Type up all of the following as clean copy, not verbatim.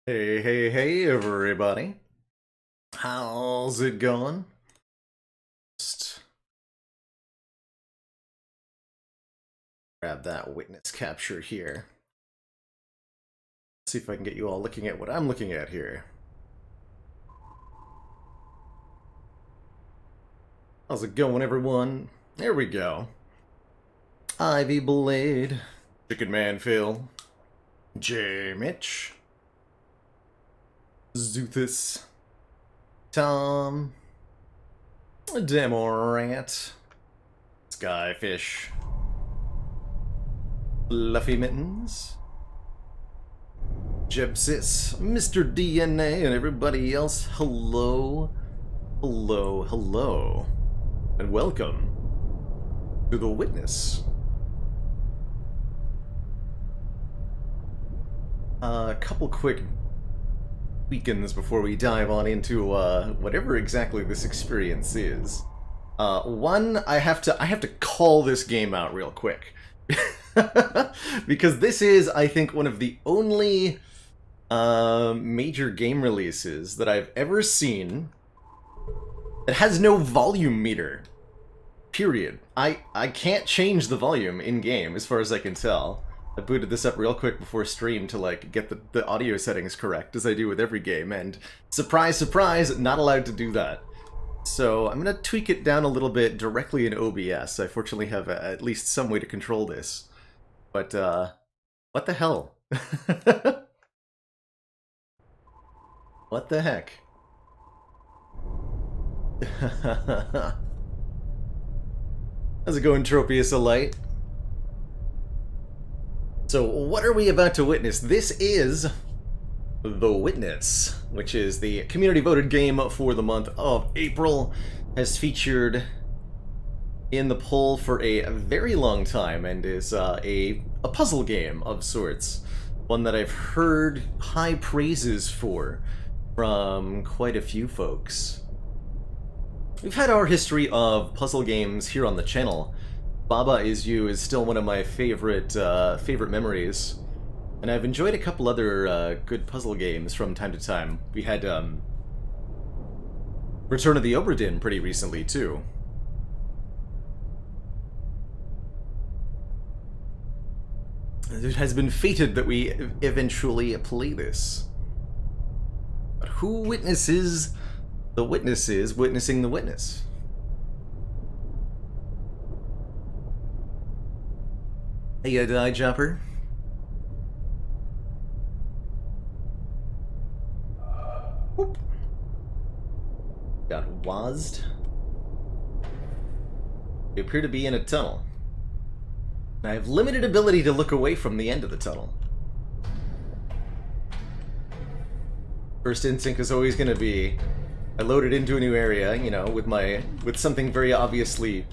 Hey, hey, hey, everybody. How's it going? Just grab that witness capture here. See if I can get you all looking at what I'm looking at here. How's it going, everyone? There we go. Ivy Blade, Chicken Man Phil, J Mitch, Zuthus, Tom, Demorant, Skyfish, Fluffy Mittens, Jebsis, Mr. DNA, and everybody else. Hello, hello, hello, and welcome to The Witness. A couple quick weekends before we dive on into whatever exactly this experience is. One, I have to call this game out real quick. Because this is, I think, one of the only major game releases that I've ever seen that has no volume meter. Period. I can't change the volume in-game, as far as I can tell. I booted this up real quick before stream to like get the audio settings correct, as I do with every game, and surprise, surprise, not allowed to do that. So I'm gonna tweak it down a little bit directly in OBS. I fortunately have at least some way to control this. But, what the hell? What the heck? How's it going, Tropius Elite? So, what are we about to witness? This is The Witness, which is the community-voted game for the month of April, has featured in the poll for a very long time, and is a puzzle game of sorts. One that I've heard high praises for from quite a few folks. We've had our history of puzzle games here on the channel. Baba Is You is still one of my favorite memories, and I've enjoyed a couple other good puzzle games from time to time. We had Return of the Obra Dinn pretty recently too. It has been fated that we eventually play this. But who witnesses the witnesses witnessing the witness? Hey, Die Jumper. Whoop. Got wazed. We appear to be in a tunnel. I have limited ability to look away from the end of the tunnel. First instinct is always going to be, I loaded into a new area, you know, with something very obviously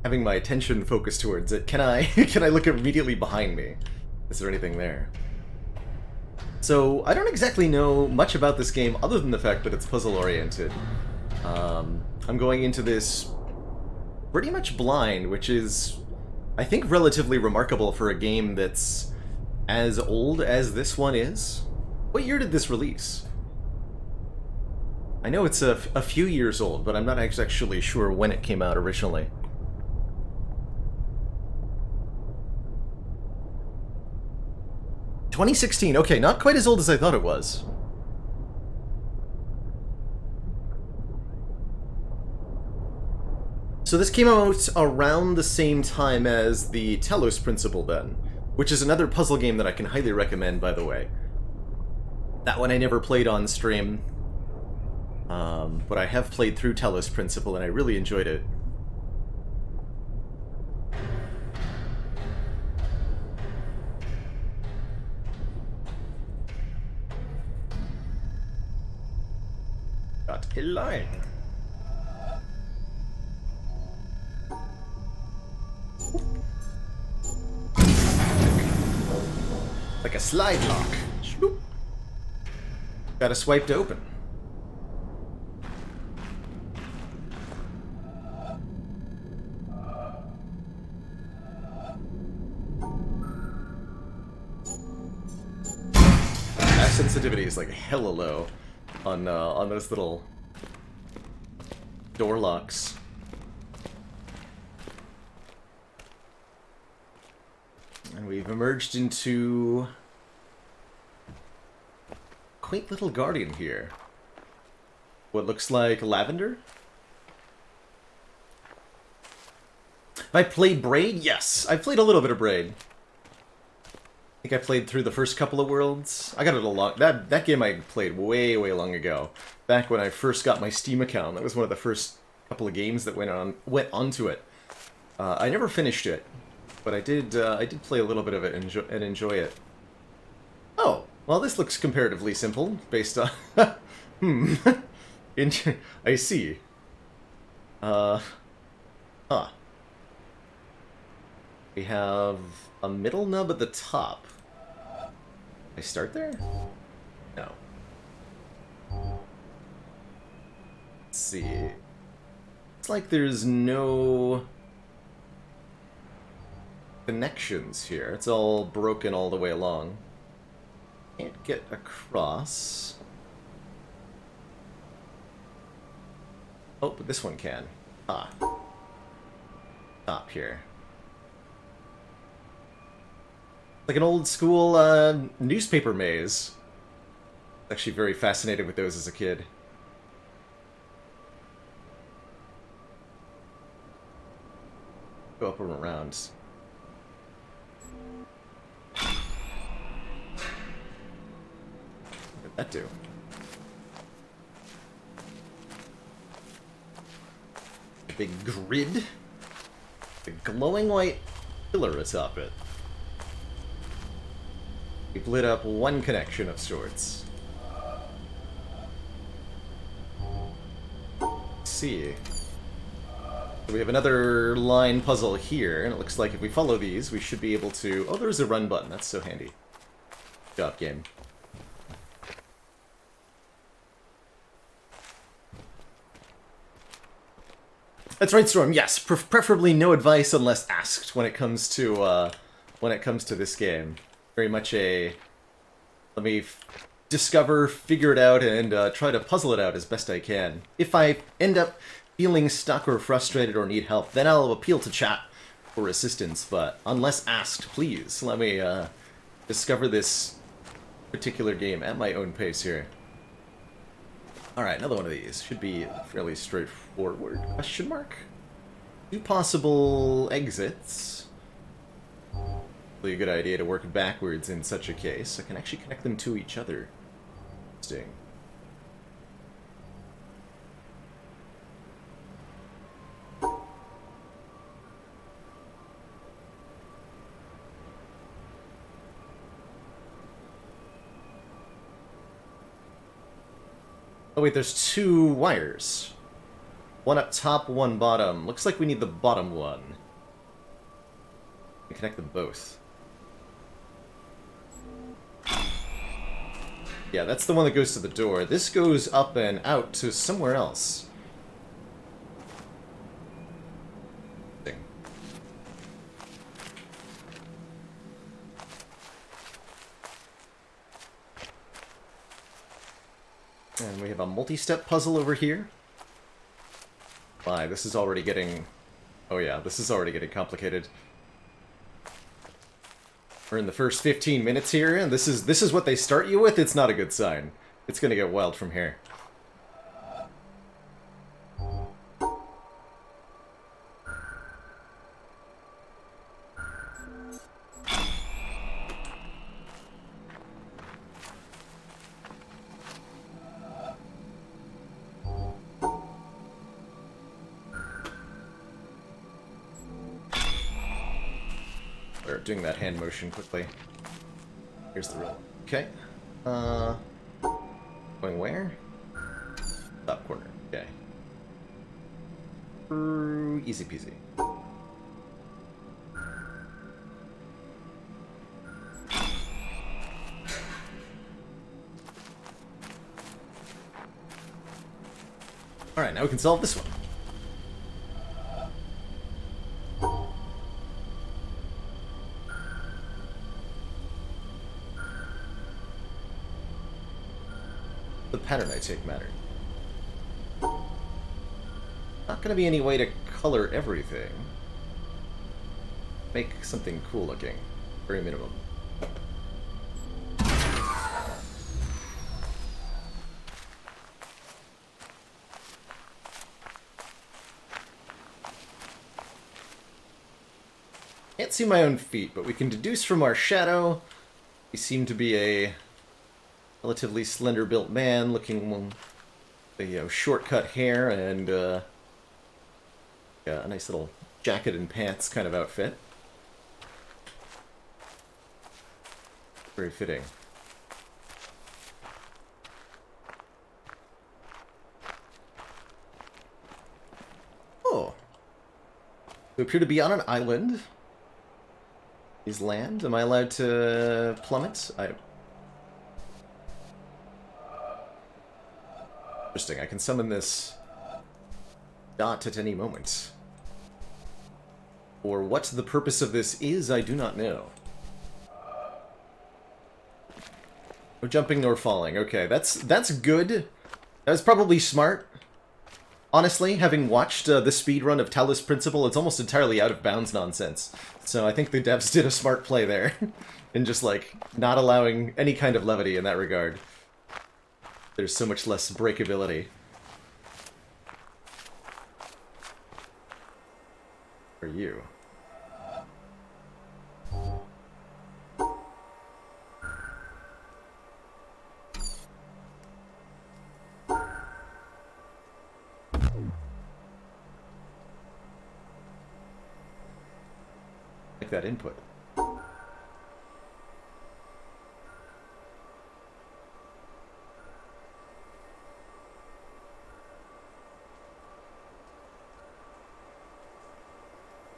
having my attention focused towards it. Can I look immediately behind me? Is there anything there? So, I don't exactly know much about this game other than the fact that it's puzzle-oriented. I'm going into this pretty much blind, which is, I think, relatively remarkable for a game that's as old as this one is. What year did this release? I know it's a few years old, but I'm not actually sure when it came out originally. 2016, okay, not quite as old as I thought it was. So this came out around the same time as the Telos Principle then, which is another puzzle game that I can highly recommend, by the way. That one I never played on stream, but I have played through Telos Principle and I really enjoyed it. Got a line. Like a slide lock. Shloop. Got a swipe to open. sensitivity is like hella low on those little door locks. And we've emerged into a quaint little garden here. What looks like lavender? Have I played Braid? Yes, I played a little bit of Braid. I think I played through the first couple of worlds. I got it a lot. That game I played way long ago. Back when I first got my Steam account. That was one of the first couple of games that went onto it. I never finished it, but I did play a little bit of it and enjoy it. Oh, well, this looks comparatively simple based on. I see. Huh. We have a middle nub at the top. I start there? No. Let's see. It's like there's no connections here. It's all broken all the way along. Can't get across. Oh, but this one can. Ah. Top here. Like an old school newspaper maze. Actually very fascinated with those as a kid. Go up and around. What did that do? A big grid? A glowing white pillar atop it. We've lit up one connection of sorts. Let's see. So we have another line puzzle here, and it looks like if we follow these, we should be able to... Oh, there's a run button. That's so handy. Good job, game. That's right, Storm. Yes, preferably no advice unless asked when it comes to this game. Very much a let me discover, figure it out, and try to puzzle it out as best I can. If I end up feeling stuck or frustrated or need help, then I'll appeal to chat for assistance. But unless asked, please let me discover this particular game at my own pace here. Alright, another one of these. Should be fairly straightforward. Question mark? 2 possible exits. Probably a good idea to work backwards in such a case. I can actually connect them to each other. Interesting. Oh wait, there's 2 wires. One up top, one bottom. Looks like we need the bottom one. We can connect them both. Yeah, that's the one that goes to the door. This goes up and out to somewhere else. And we have a multi-step puzzle over here. Why, this is already getting... Oh yeah, this is already getting complicated. We're in the first 15 minutes here, and this is what they start you with. It's not a good sign. It's gonna get wild from here. Doing that hand motion quickly. Here's the roll. Okay. Going where? Top corner. Okay. Easy peasy. Alright, now we can solve this one. The pattern I take matter. Not gonna be any way to color everything. Make something cool looking. Very minimum. Can't see my own feet, but we can deduce from our shadow he seemed to be a relatively slender-built man, looking with short-cut hair and yeah, a nice little jacket and pants kind of outfit. Very fitting. Oh. We appear to be on an island. Is land? Am I allowed to plummet? Interesting, I can summon this dot at any moment. Or what the purpose of this is, I do not know. No jumping nor falling. Okay, that's good. That was probably smart. Honestly, having watched the speedrun of Talos Principle, it's almost entirely out of bounds nonsense. So I think the devs did a smart play there. in just, like, not allowing any kind of levity in that regard. There's so much less breakability. For you. Like that input.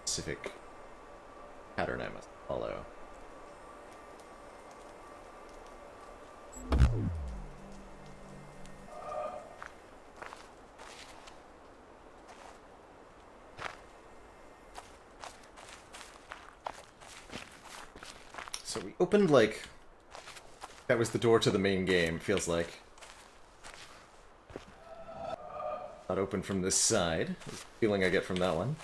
Specific pattern I must follow. So we opened, like, that was the door to the main game, feels like. Not open from this side, is the feeling I get from that one.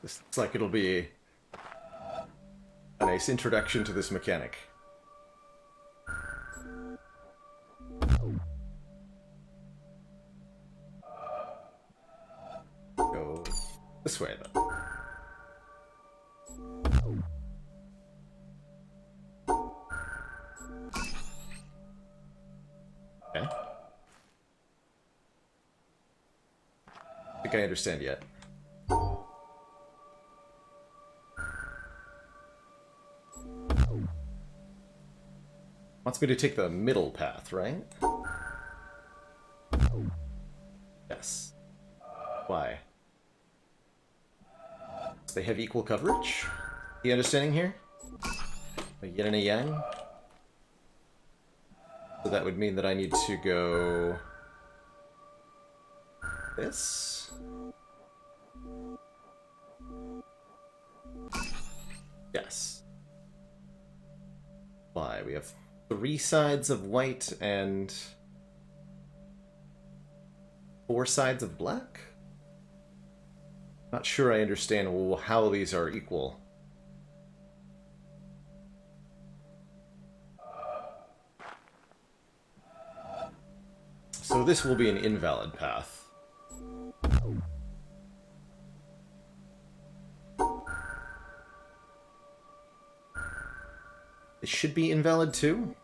This looks like it'll be a nice introduction to this mechanic. Go this way, then. Okay. I think I understand yet. Wants me to take the middle path, right? Yes. Why? So they have equal coverage? The understanding here? A yin and a yang? So that would mean that I need to go... this? Yes. Why? We have 3 sides of white and 4 sides of black? Not sure I understand how these are equal. So this will be an invalid path. It should be invalid too?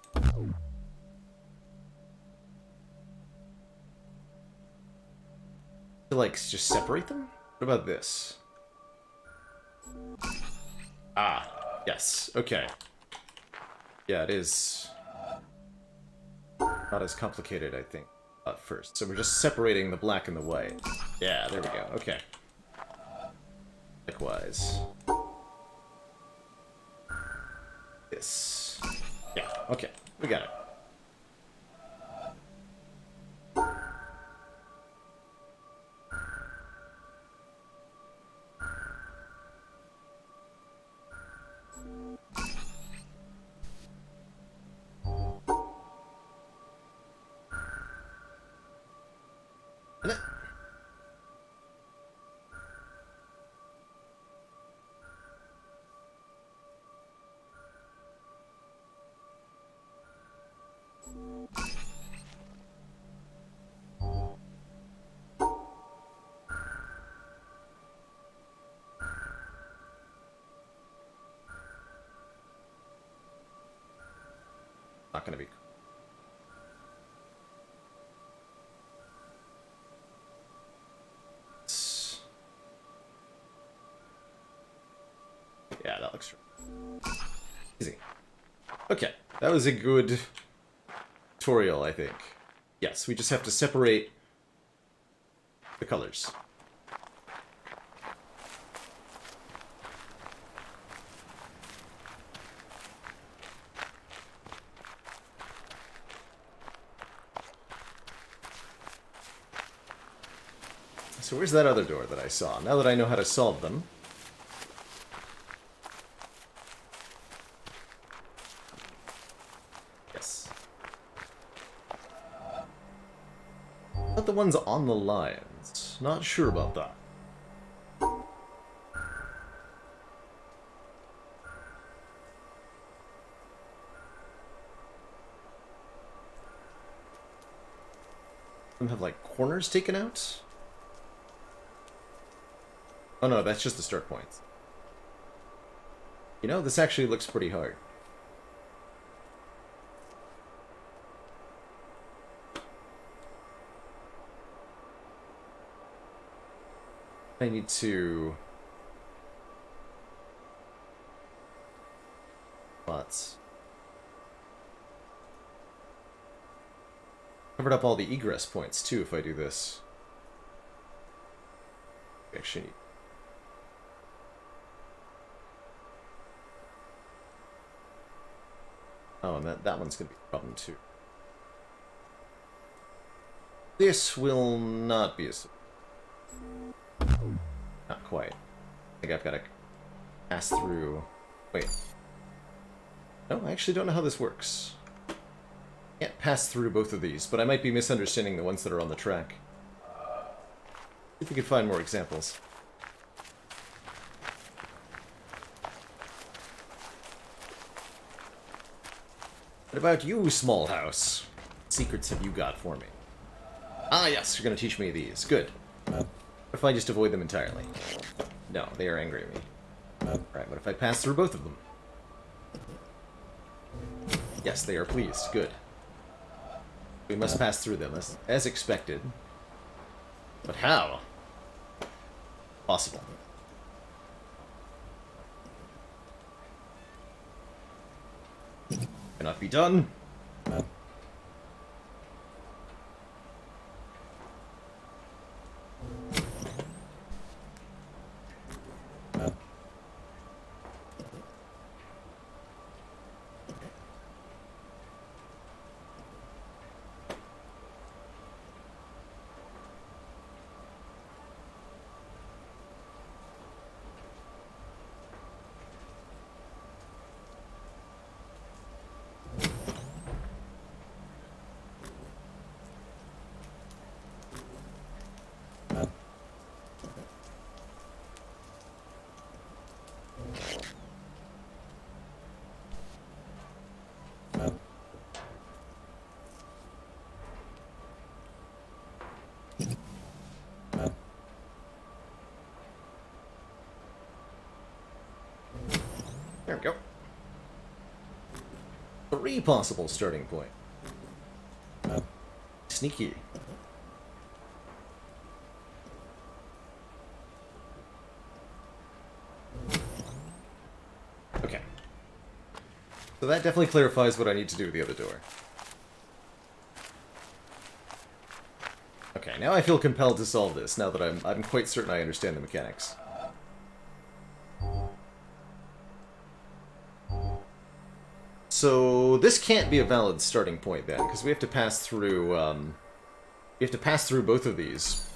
To, like, just separate them? What about this? Ah, yes, okay. Yeah, it is not as complicated, I think, at first. So we're just separating the black and the white. Yeah, there we go, okay. Likewise. This. Yeah, okay, we got it. Not gonna be. Yeah, that looks right. Easy. Okay, that was a good tutorial, I think. Yes, we just have to separate the colors. So where's that other door that I saw? Now that I know how to solve them. Yes. Not the ones on the lines. Not sure about that. Them have like corners taken out? Oh no, that's just the start points. You know, this actually looks pretty hard. I need to... Lots. Covered up all the egress points too if I do this. Actually need... Oh, and that one's gonna be a problem too. This will not be a... Not quite. I think I've got to pass through... Wait. No, I actually don't know how this works. Can't pass through both of these, but I might be misunderstanding the ones that are on the track. See if we can find more examples. What about you, small house? What secrets have you got for me? Ah, yes, you're going to teach me these. Good. What if I just avoid them entirely? No, they are angry at me. Alright, what if I pass through both of them? Yes, they are pleased. Good. We must pass through them, as expected. But how? Possible. Cannot be done. There we go. 3 possible starting point. Sneaky. Okay. So that definitely clarifies what I need to do with the other door. Okay, now I feel compelled to solve this, now that I'm quite certain I understand the mechanics. So this can't be a valid starting point then, because we have to pass through. We have to pass through both of these.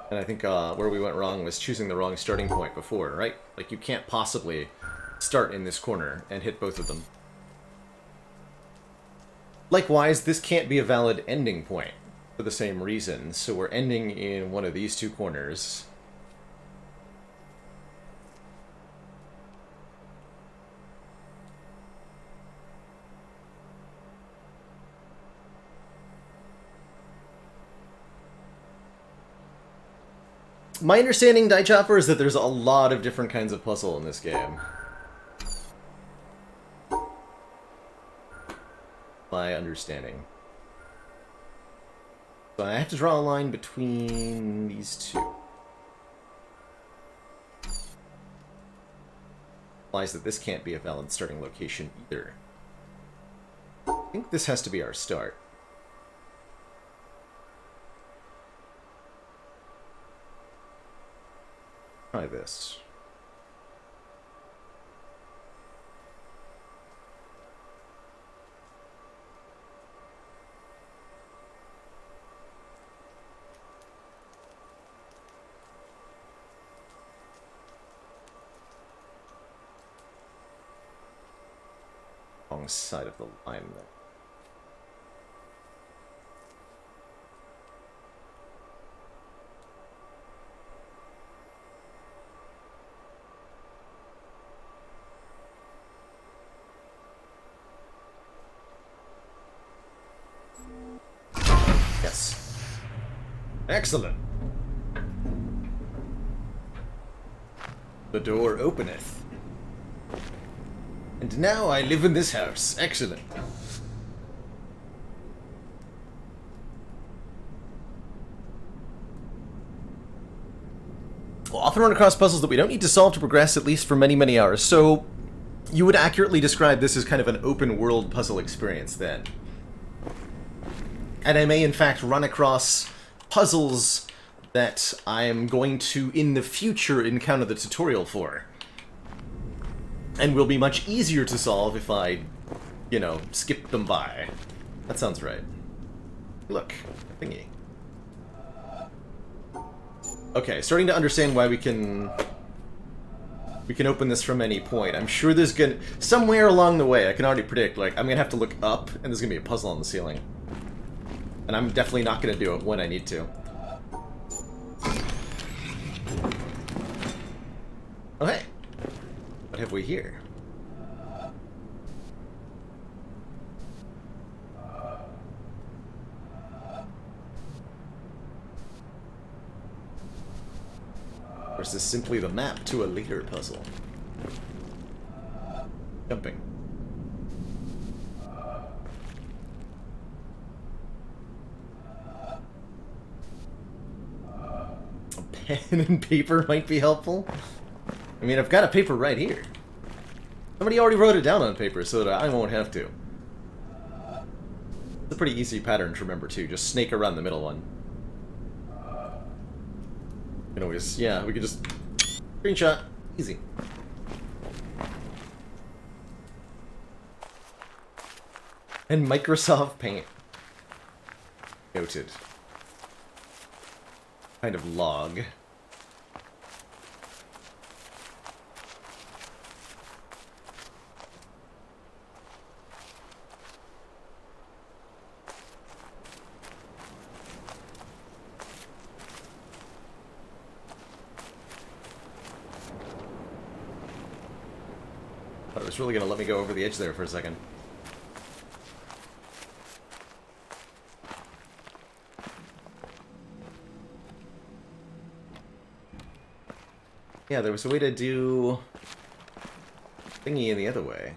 And I think where we went wrong was choosing the wrong starting point before, right? Like you can't possibly start in this corner and hit both of them. Likewise, this can't be a valid ending point for the same reason. So we're ending in one of these 2 corners. My understanding, Die Chopper, is that there's a lot of different kinds of puzzle in this game. my understanding. So I have to draw a line between these two. Implies that this can't be a valid starting location either. I think this has to be our start. Try this. Wrong side of the line there. Yes. Excellent. The door openeth. And now I live in this house. Excellent. We'll often run across puzzles that we don't need to solve to progress, at least for many, many hours. So, you would accurately describe this as kind of an open-world puzzle experience, then. And I may, in fact, run across puzzles that I'm going to, in the future, encounter the tutorial for. And will be much easier to solve if I, you know, skip them by. That sounds right. Look, thingy. Okay, starting to understand why we can open this from any point. I'm sure there's gonna... somewhere along the way, I can already predict, like, I'm gonna have to look up, and there's gonna be a puzzle on the ceiling. And I'm definitely not gonna do it when I need to. Okay. What have we here? Or is this simply the map to a later puzzle? Jumping. A pen and paper might be helpful. I mean, I've got a paper right here. Somebody already wrote it down on paper so that I won't have to. It's a pretty easy pattern to remember, too. Just snake around the middle one. You can always, yeah, we could just screenshot. Easy. And Microsoft Paint. Noted. Kind of log. Thought it was really gonna let me go over the edge there for a second. Yeah, there was a way to do thingy in the other way.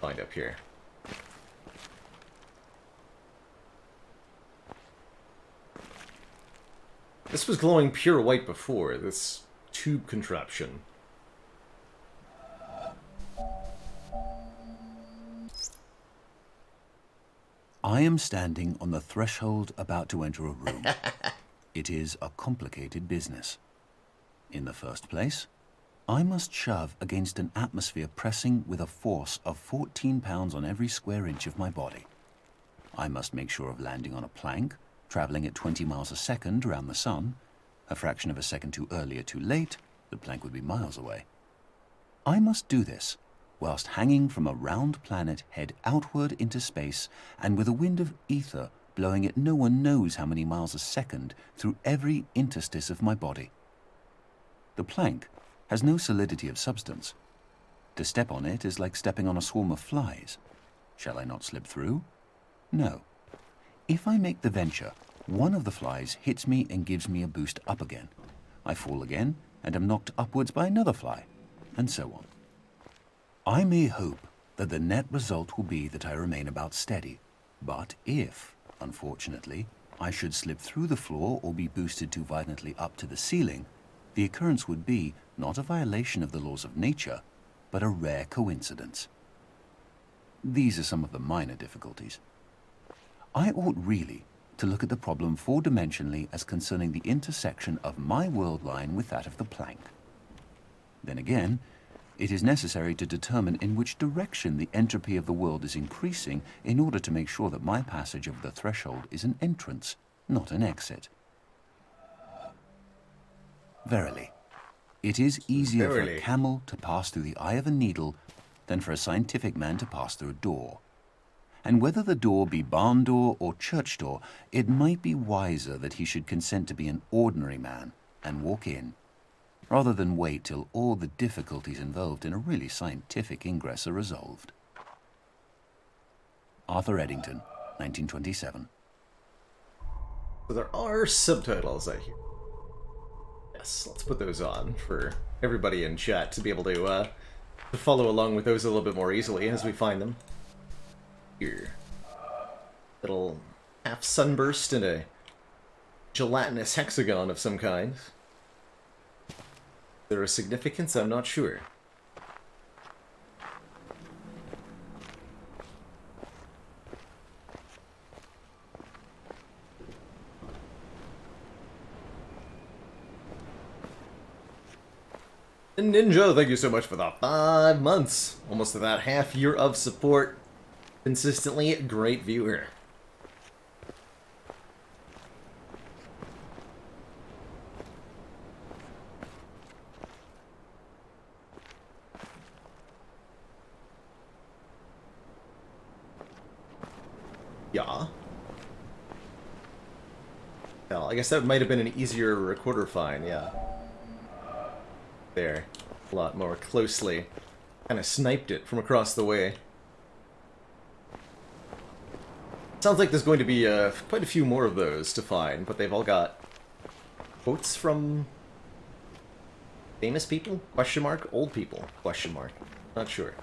Find up here. This was glowing pure white before, this tube contraption. I am standing on the threshold about to enter a room. It is a complicated business. In the first place, I must shove against an atmosphere pressing with a force of 14 pounds on every square inch of my body. I must make sure of landing on a plank, traveling at 20 miles a second around the sun. A fraction of a second too early or too late, the plank would be miles away. I must do this whilst hanging from a round planet head outward into space and with a wind of ether blowing at no one knows how many miles a second through every interstice of my body. The plank has no solidity of substance. To step on it is like stepping on a swarm of flies. Shall I not slip through? No. If I make the venture, one of the flies hits me and gives me a boost up again. I fall again and am knocked upwards by another fly, and so on. I may hope that the net result will be that I remain about steady. But if, unfortunately, I should slip through the floor or be boosted too violently up to the ceiling, the occurrence would be not a violation of the laws of nature, but a rare coincidence. These are some of the minor difficulties. I ought really to look at the problem four-dimensionally as concerning the intersection of my world line with that of the plank. Then again, it is necessary to determine in which direction the entropy of the world is increasing in order to make sure that my passage over the threshold is an entrance, not an exit. Verily, it is easier for a camel to pass through the eye of a needle than for a scientific man to pass through a door. And whether the door be barn door or church door, it might be wiser that he should consent to be an ordinary man and walk in, rather than wait till all the difficulties involved in a really scientific ingress are resolved. Arthur Eddington, 1927. So there are subtitles, I hear. Yes, let's put those on for everybody in chat to be able to follow along with those a little bit more easily as we find them. Here. Little half sunburst and a gelatinous hexagon of some kind. There is significance, I'm not sure. And Ninja, thank you so much for the 5 months. Almost to that half year of support. Consistently great viewer. Yeah. Well, I guess that might have been an easier recorder find, yeah. There. A lot more closely. Kind of sniped it from across the way. Sounds like there's going to be quite a few more of those to find, but they've all got quotes from famous people? Question mark? Old people? Question mark. Not sure.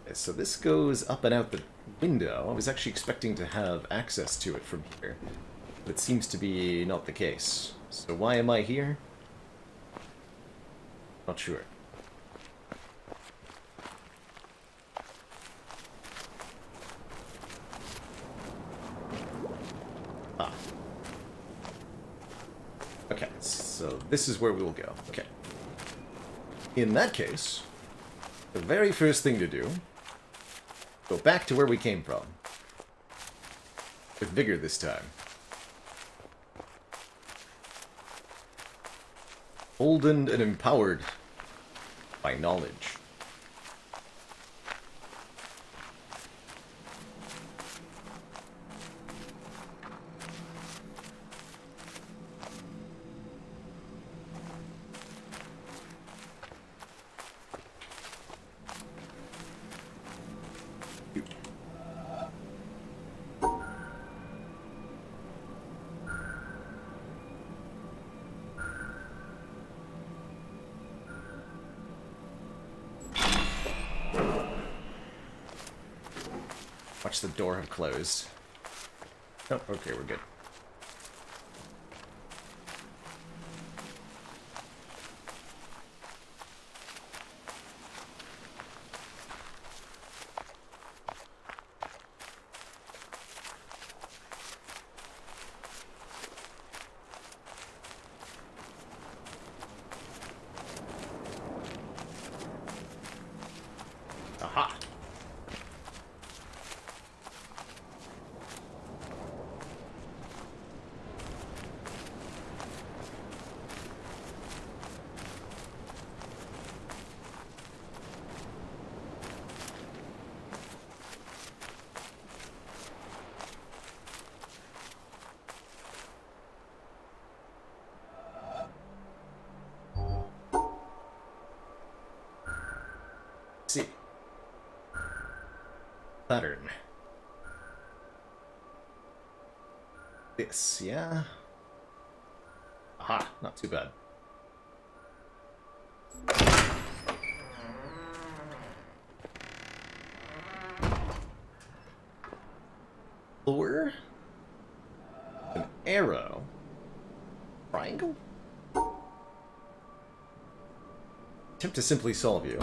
Okay, so this goes up and out the window. I was actually expecting to have access to it from here, but it seems to be not the case. So why am I here? Not sure. Okay, so this is where we will go. Okay. In that case, the very first thing to do, go back to where we came from. With vigor this time. Emboldened and empowered by knowledge. Watch the door have closed. Oh, okay, we're good. Aha! See. Pattern. This, yeah? Aha, not too bad. Or an arrow. Triangle? Attempt to simply solve you.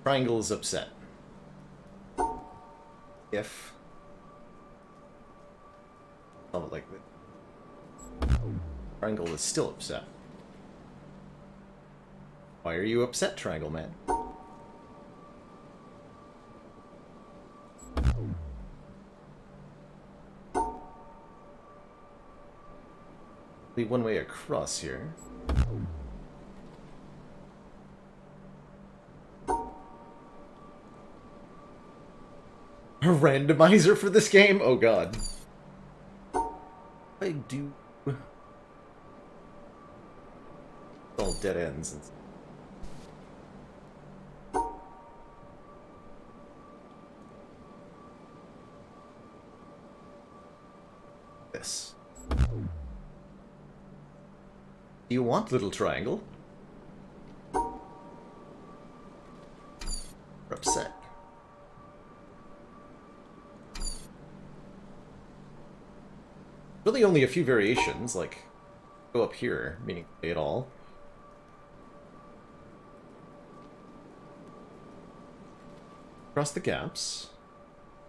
Triangle is upset. If... solve it like this. Triangle is still upset. Why are you upset, Triangle Man? Only one way across here. A randomizer for this game? Oh god. I do... It's all dead ends. This. Do you want, little triangle? We're upset. Really only a few variations, like go up here, meaning at all. Across the gaps.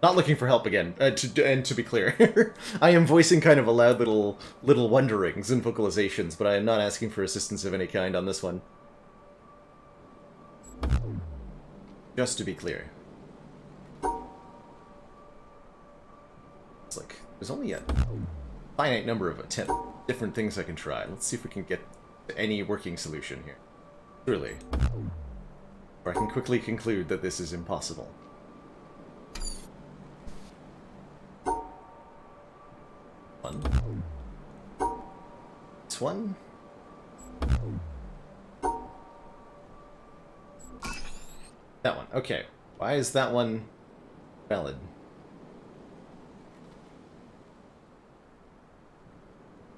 Not looking for help again, and to be clear, I am voicing kind of a loud little wonderings and vocalizations, but I am not asking for assistance of any kind on this one. Just to be clear. It's like, there's only a finite number of different things I can try. Let's see if we can get to any working solution here. Truly. Or I can quickly conclude that this is impossible. One. This one. That one. Okay. Why is that one valid?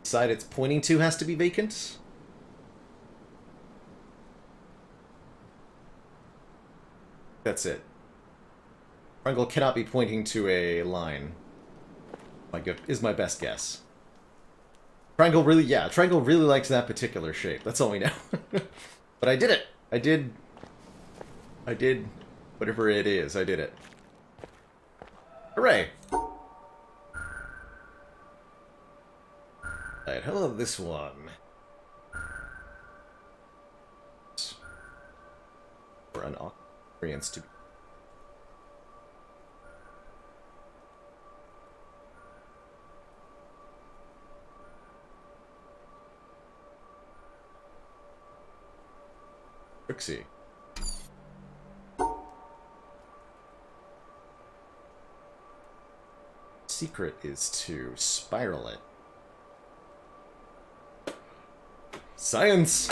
The side it's pointing to has to be vacant? That's it. Triangle cannot be pointing to a line. My good is my best guess. Triangle really, yeah, Triangle really likes that particular shape. That's all we know. But I did it. I did whatever it is. I did it. Hooray! Alright, how about this one? For an experience to be. Trixie. Secret is to spiral it. Science!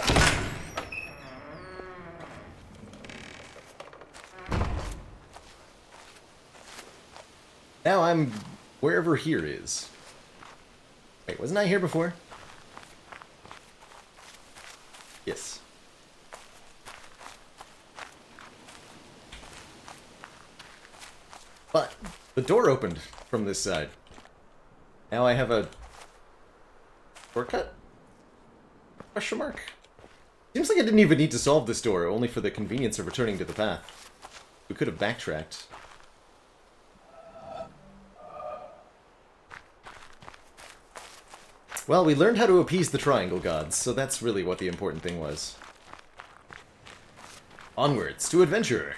Now I'm wherever here is. Wait, wasn't I here before? Yes. But the door opened from this side. Now I have a shortcut? Question mark? Seems like I didn't even need to solve this door, only for the convenience of returning to the path. We could have backtracked. Well, we learned how to appease the triangle gods, so that's really what the important thing was. Onwards to adventure!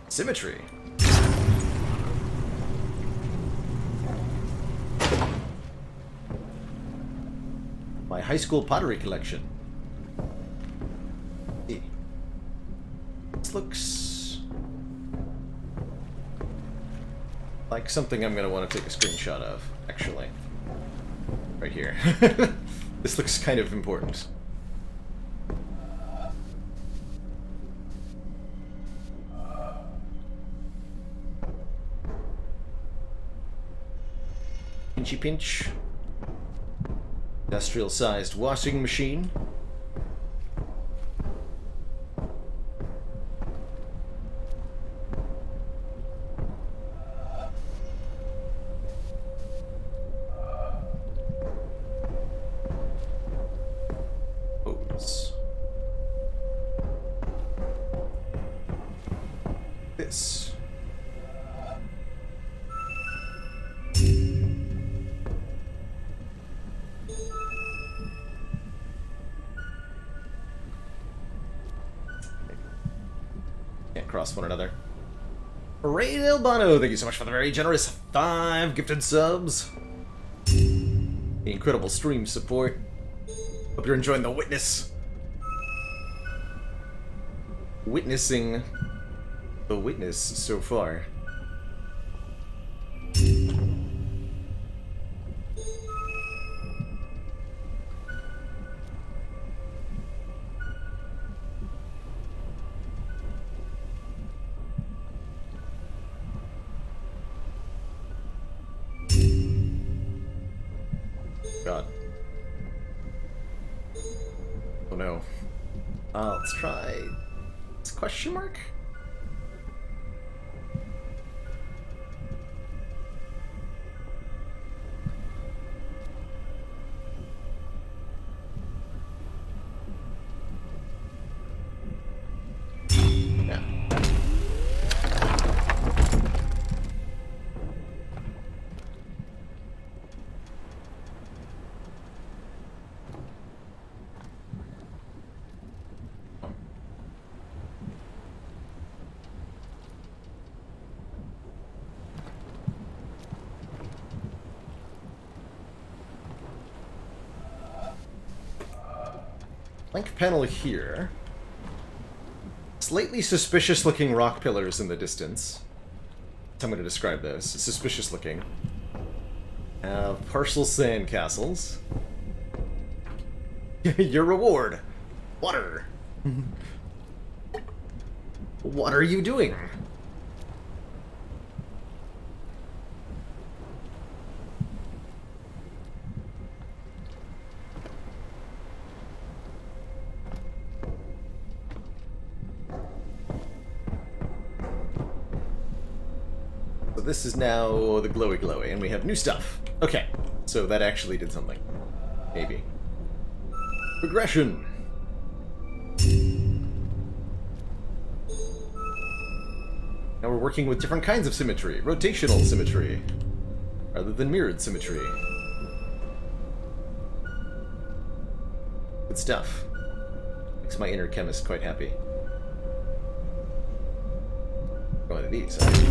Symmetry. My high school pottery collection. This looks like something I'm going to want to take a screenshot of, actually. Right here. This looks kind of important. Pinchy pinch. Industrial-sized washing machine. Hose. This. Can't cross one another. Ray Del Bono, thank you so much for the very generous 5 gifted subs. The incredible stream support. Hope you're enjoying the witnessing the witness so far. God. Oh no. Let's try... It's question mark? Yeah. Link panel here. Slightly suspicious looking rock pillars in the distance. That's how I'm going to describe those. Suspicious looking. Partial sand castles. Your reward. Water. What are you doing? So this is now the glowy, and we have new stuff. Okay, so that actually did something. Maybe. Progression. Now we're working with different kinds of symmetry. Rotational symmetry. Rather than mirrored symmetry. Good stuff. Makes my inner chemist quite happy. One of these, huh?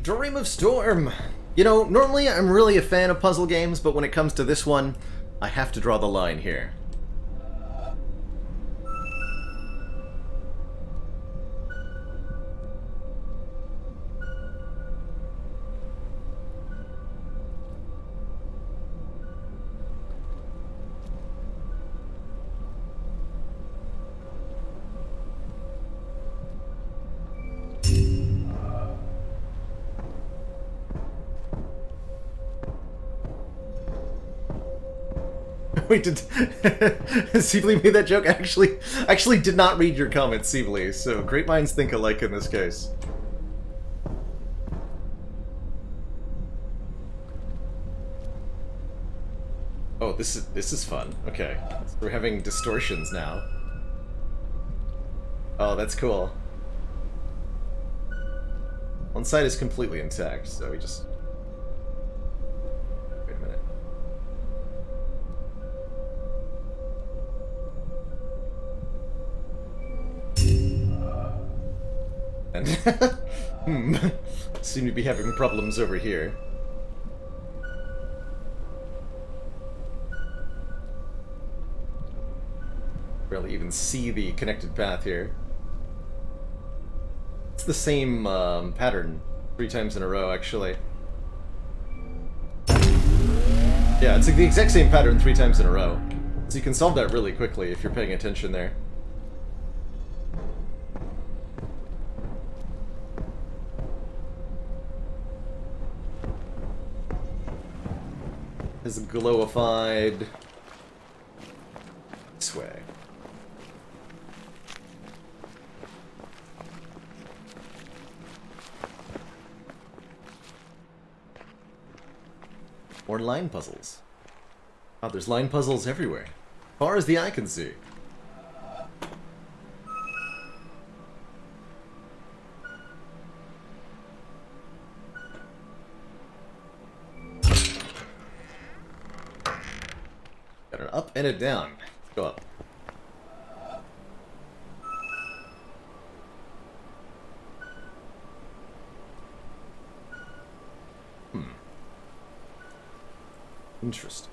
Dream of Storm! You know, normally I'm really a fan of puzzle games, but when it comes to this one, I have to draw the line here. Wait, did Siebly made that joke? I actually did not read your comments, Siebly, so great minds think alike in this case. Oh, this is fun. Okay. So we're having distortions now. Oh, that's cool. One side is completely intact, so we just... Wait a minute. And seem to be having problems over here. Barely even see the connected path here. It's the same pattern 3 times in a row, actually. Yeah, it's the exact same pattern 3 times in a row. So you can solve that really quickly if you're paying attention there. Is glowified this way. More line puzzles. Oh, there's line puzzles everywhere. As far as the eye can see. Got an up and a down. Let's go up. Interesting.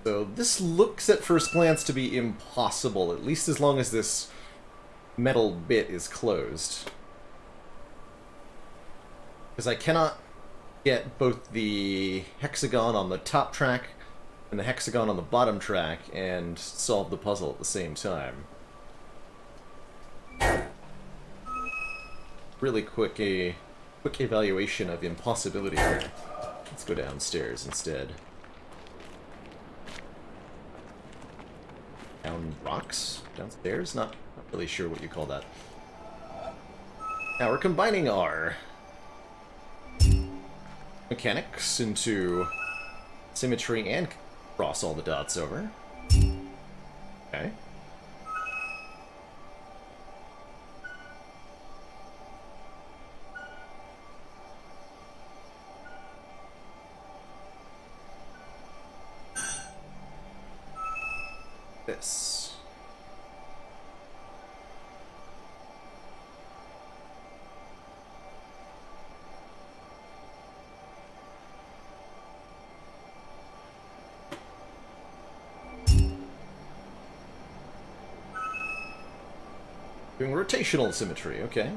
So this looks at first glance to be impossible, at least as long as this metal bit is closed. Because I cannot get both the hexagon on the top track and the hexagon on the bottom track and solve the puzzle at the same time. Really quick evaluation of impossibility here. Let's go downstairs instead. Down rocks? Downstairs? Not really sure what you call that. Now we're combining our mechanics into symmetry and cross all the dots over. Okay. This. Doing rotational symmetry, okay.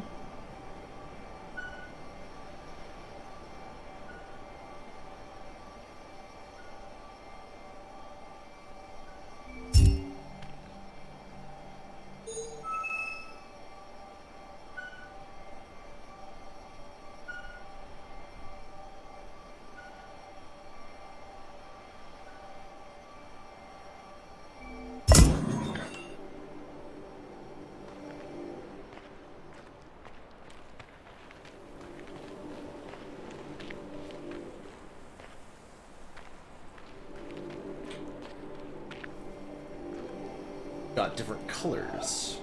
Got different colors.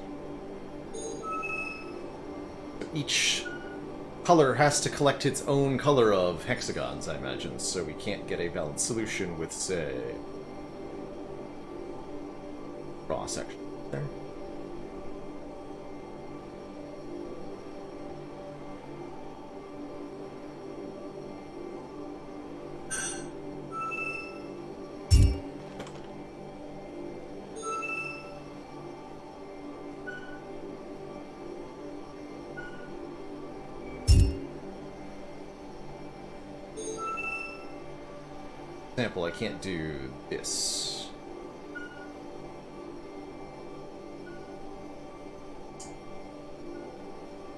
Each color has to collect its own color of hexagons, I imagine, so we can't get a valid solution with, say, cross section there. Example, I can't do this.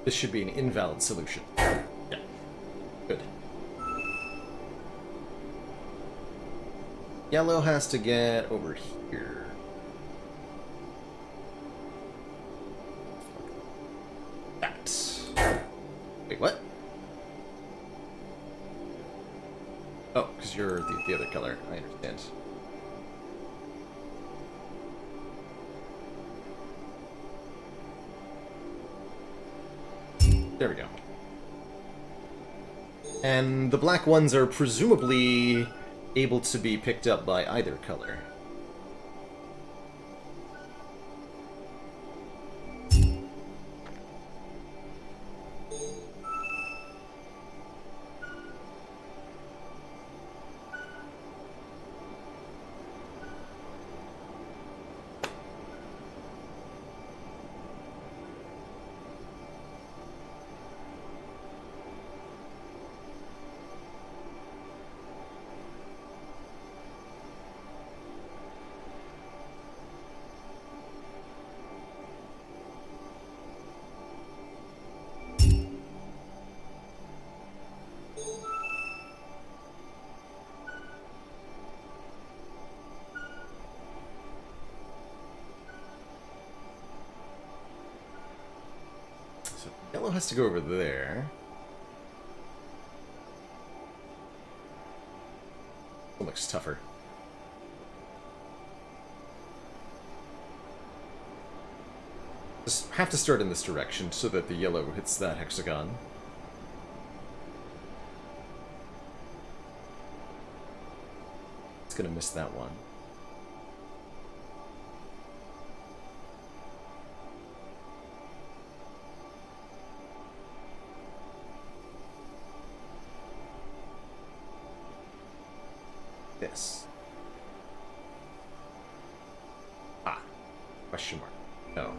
This should be an invalid solution. Yeah. Good. Yellow has to get over here. That. Wait, what? Oh, because you're the other color. I understand. There we go. And the black ones are presumably able to be picked up by either color. Yellow has to go over there. It looks tougher. Just have to start in this direction so that the yellow hits that hexagon. It's gonna miss that one. This. Ah. Question mark. No.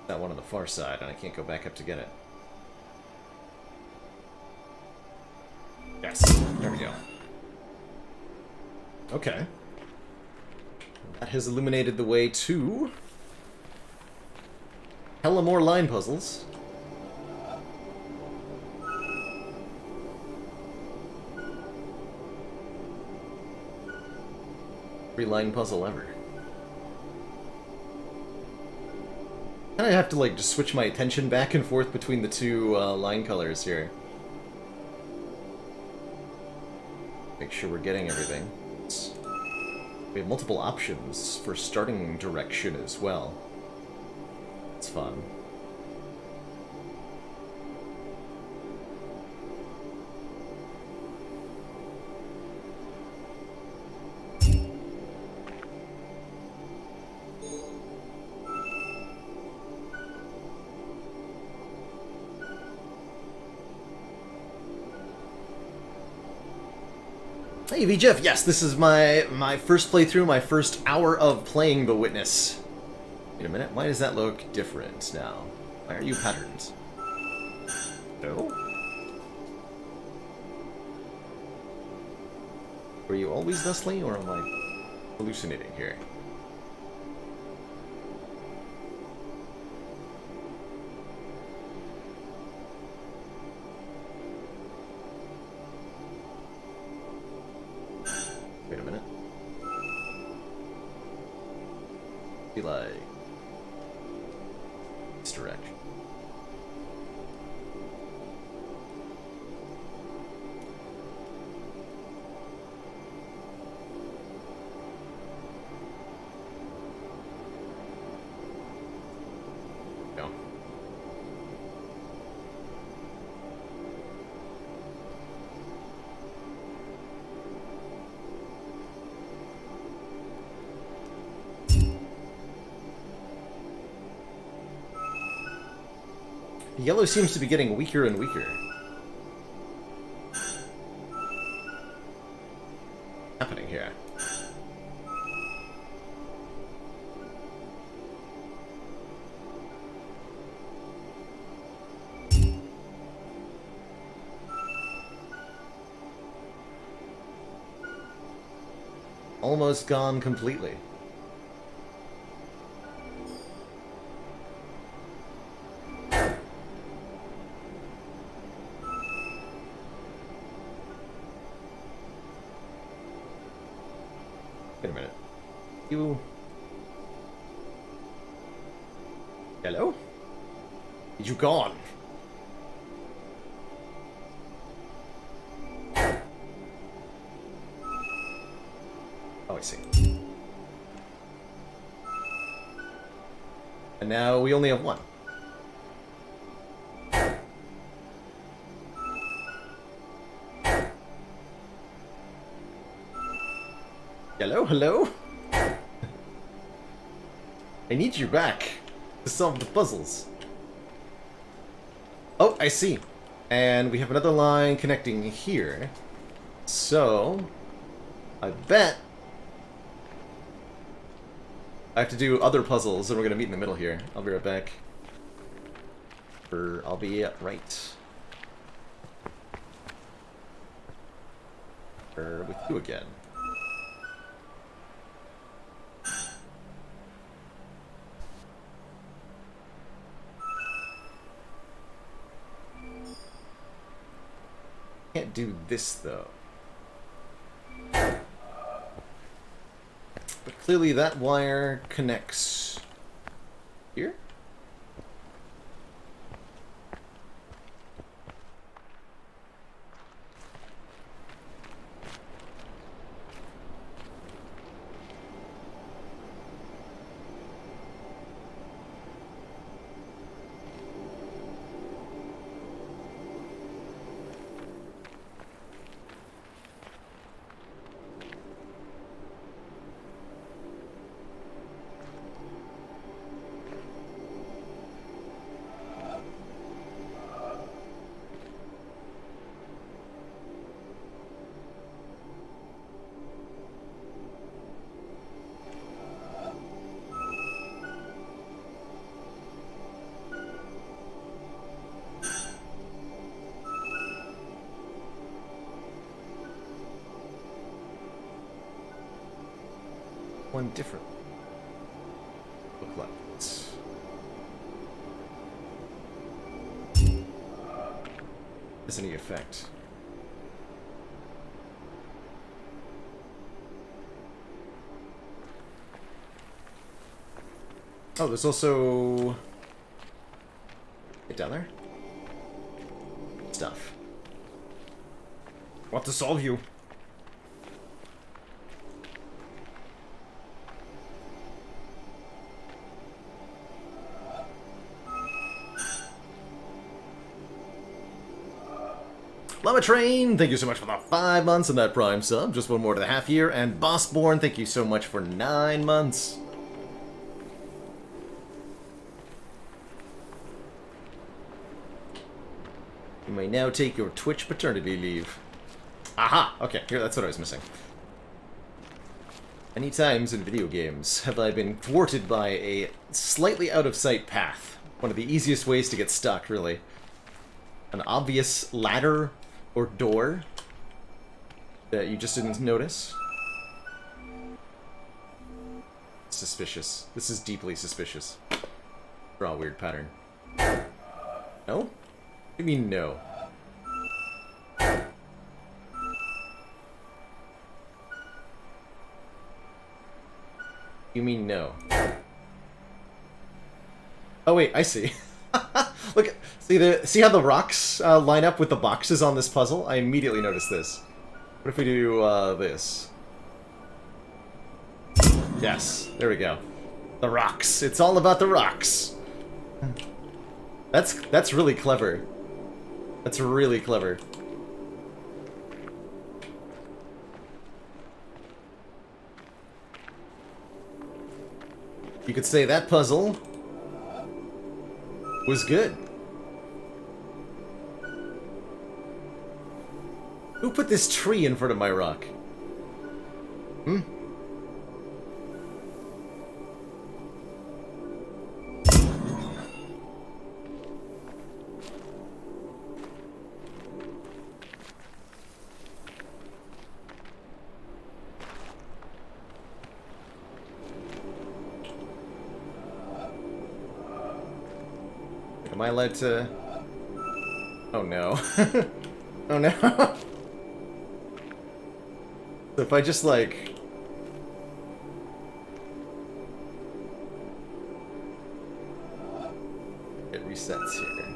That one on the far side, and I can't go back up to get it. Yes. There we go. Okay. That has illuminated the way to hella more line puzzles. Every line puzzle ever. And I have to, like, just switch my attention back and forth between the two line colors here. Make sure we're getting everything. We have multiple options for starting direction as well. It's fun. Hey, VJeff, yes, this is my first playthrough, my first hour of playing The Witness. Wait a minute, why does that look different now? Why are you patterns? No? Were you always thusly, or am I hallucinating here? Wait a minute. Be like this direction. No. Yellow seems to be getting weaker and weaker. What's happening here? Almost gone completely. Wait a minute. You... Hello? You gone? Oh, I see. And now we only have one. Hello, hello? I need you back to solve the puzzles. Oh, I see. And we have another line connecting here. So, I bet I have to do other puzzles, and we're gonna meet in the middle here. I'll be right back. I'll be right. With you again. Can't do this though. But clearly that wire connects here? one different. Look like it. Has any effect? Oh, there's also... Get down there. Stuff. Want to solve you. Llama Train, thank you so much for the 5 months and that Prime sub. Just one more to the half year. And Bossborn, thank you so much for 9 months. You may now take your Twitch paternity leave. Aha! Okay, here, that's what I was missing. Many times in video games have I been thwarted by a slightly out-of-sight path. One of the easiest ways to get stuck, really. An obvious ladder or door that you just didn't notice. Suspicious. This is deeply suspicious. Draw a weird pattern. No? What do you mean no? You mean no? Oh wait, I see. Look, see how the rocks line up with the boxes on this puzzle? I immediately noticed this. What if we do this? Yes, there we go. The rocks. It's all about the rocks. That's really clever. That's really clever. You could say that puzzle was good. Who put this tree in front of my rock? Hmm? Am I allowed to... Oh no. Oh no. So if I just like... It resets here.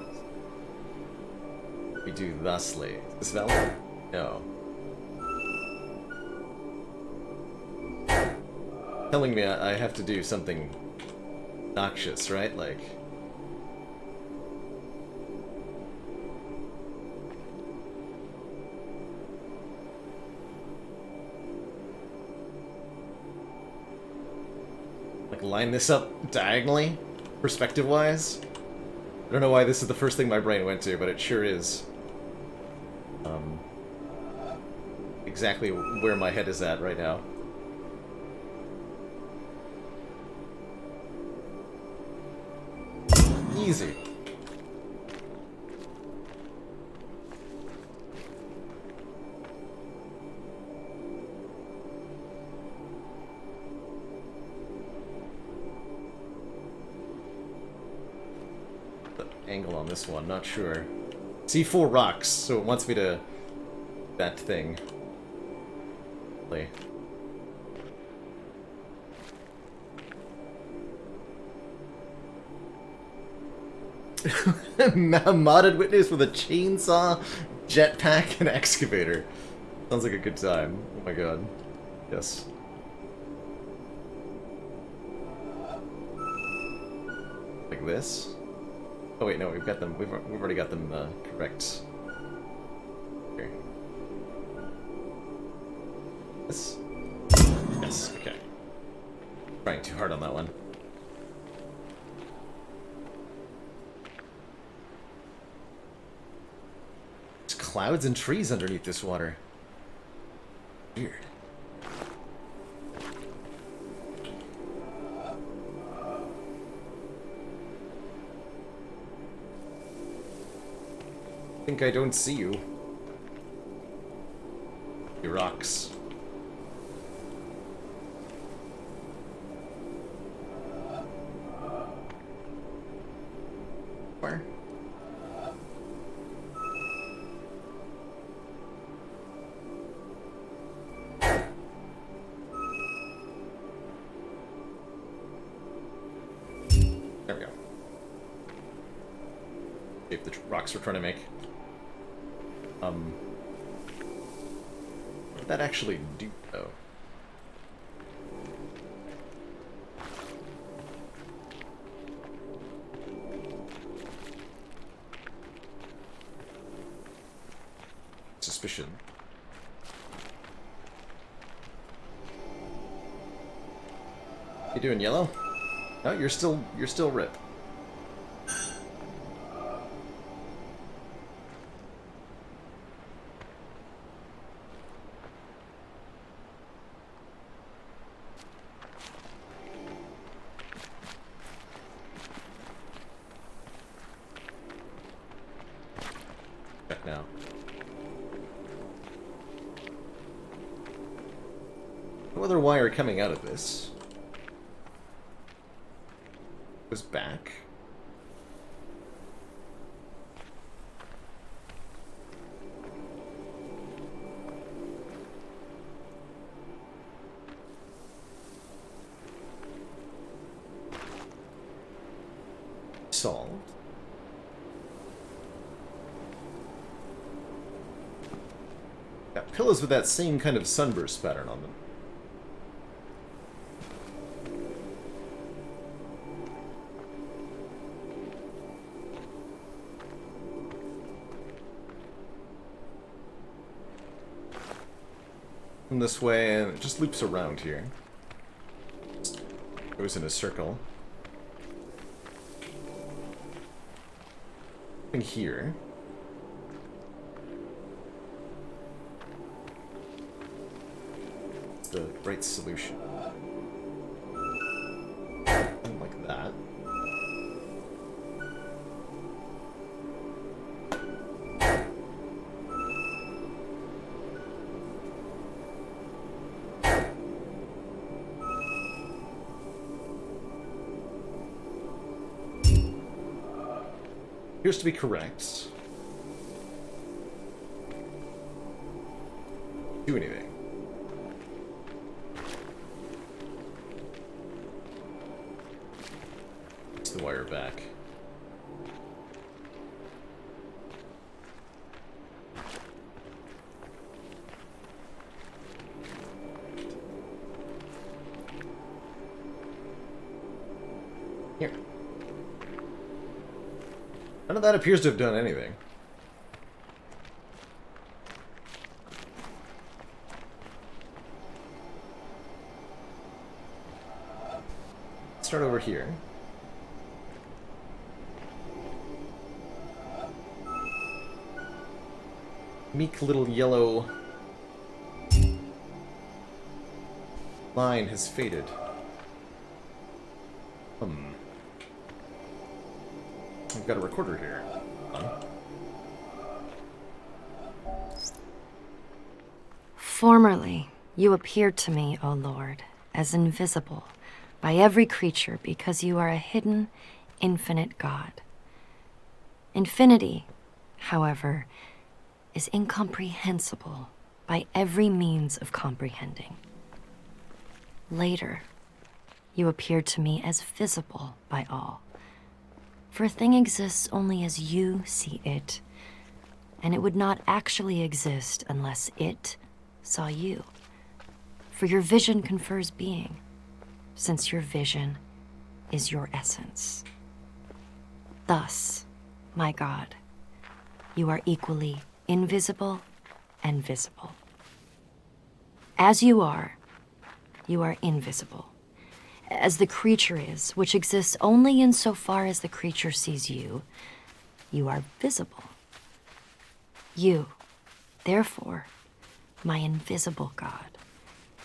We do thusly. Is this valid? No. Telling me I have to do something noxious, right? Like... line this up diagonally, perspective-wise. I don't know why this is the first thing my brain went to, but it sure is. Exactly where my head is at right now. Easy. Angle on this one, not sure. See 4 rocks, so it wants me to... that thing. Play. Modded witness with a chainsaw, jetpack, and excavator. Sounds like a good time. Oh my god. Yes. Like this? Oh wait, no, we've got them. We've already got them correct. Here. This. Yes. Okay. Trying too hard on that one. There's clouds and trees underneath this water. Weird. I think I don't see you. You rocks. rocks we're trying to make. What did that actually do, though? Suspicion. You doing, Yellow? No, you're still Rip. Check now. No other wire coming out of this. Goes back. Solved. Got pillows with that same kind of sunburst pattern on them. From this way, and it just loops around here. Goes in a circle. And here. It's the right solution. Something like that. Appears to be correct. Do anything. It's the wire back. Here. None of that appears to have done anything. Let's start over here. Meek little yellow line has faded. I've got a recorder here. Formerly, you appeared to me, O Lord, as invisible by every creature because you are a hidden, infinite God. Infinity, however, is incomprehensible by every means of comprehending. Later, you appeared to me as visible by all. For a thing exists only as you see it, and it would not actually exist unless it saw you. For your vision confers being, since your vision is your essence. Thus, my God, you are equally invisible and visible. As you are invisible. As the creature is, which exists only insofar as the creature sees you, you are visible. You, therefore, my invisible God,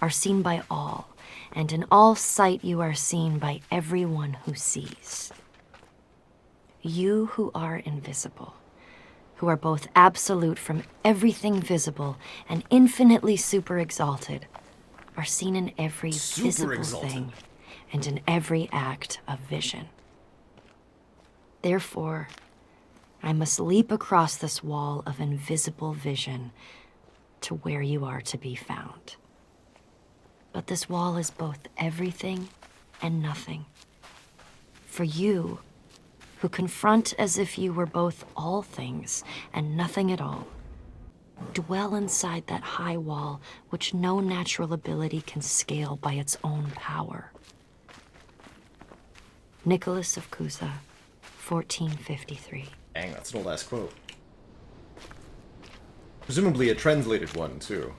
are seen by all, and in all sight you are seen by everyone who sees. You who are invisible, who are both absolute from everything visible and infinitely super-exalted, are seen in every visible thing and in every act of vision. Therefore, I must leap across this wall of invisible vision to where you are to be found. But this wall is both everything and nothing. For you who confront as if you were both all things and nothing at all. Dwell inside that high wall which no natural ability can scale by its own power. Nicholas of Cusa, 1453. Dang, that's an old-ass quote. Presumably a translated one, too.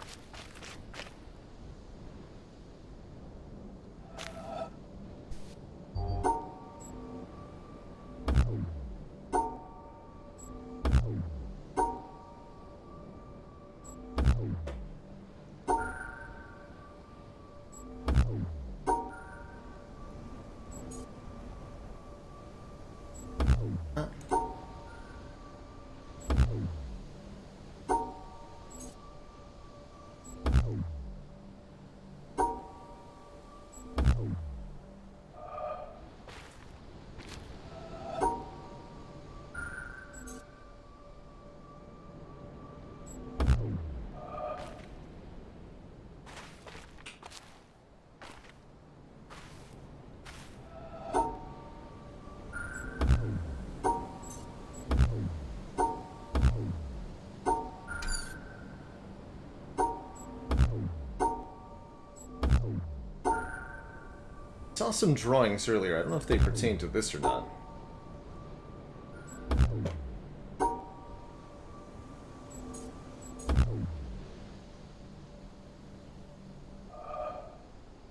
I saw some drawings earlier. I don't know if they pertain to this or not.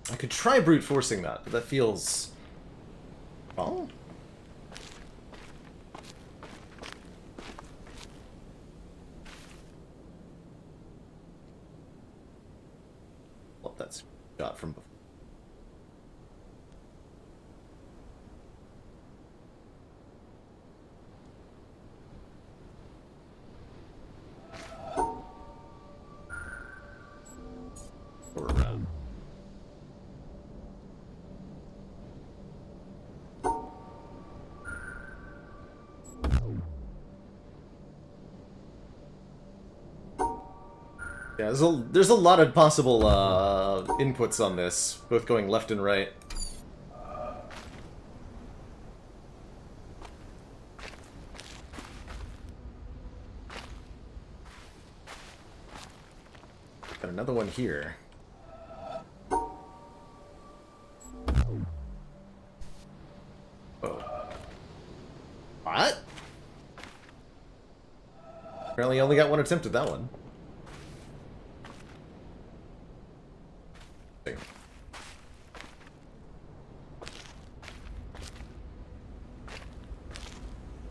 I could try brute forcing that, but that feels... Oh? Well, that's got from before. Yeah, there's a lot of possible inputs on this, both going left and right. Got another one here. Oh. What? Apparently I only got one attempt at that one.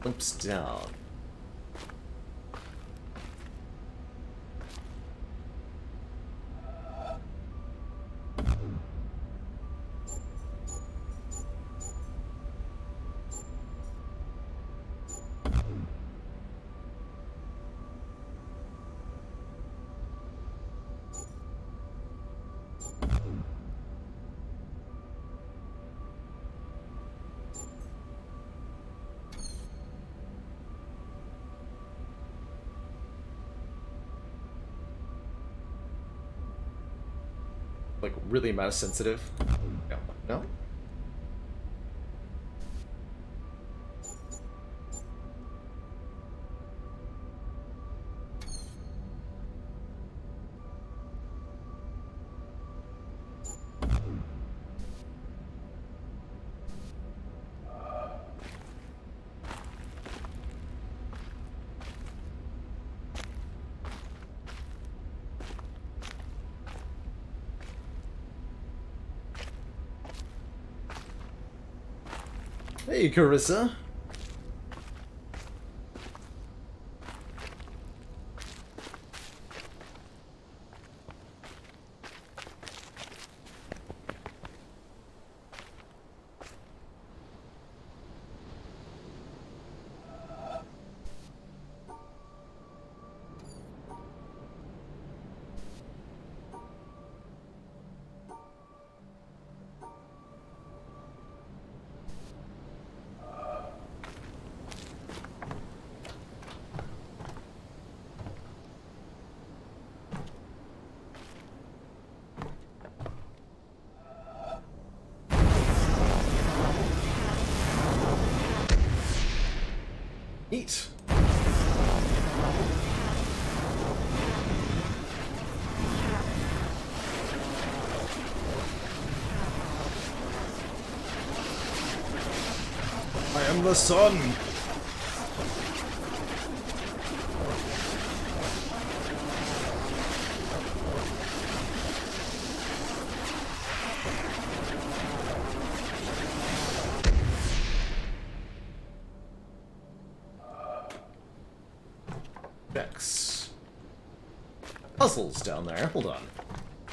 Limps down. Like, really mouse sensitive? No. No? Hey, Carissa. Neat. I am the sun! X. Puzzles down there. Hold on.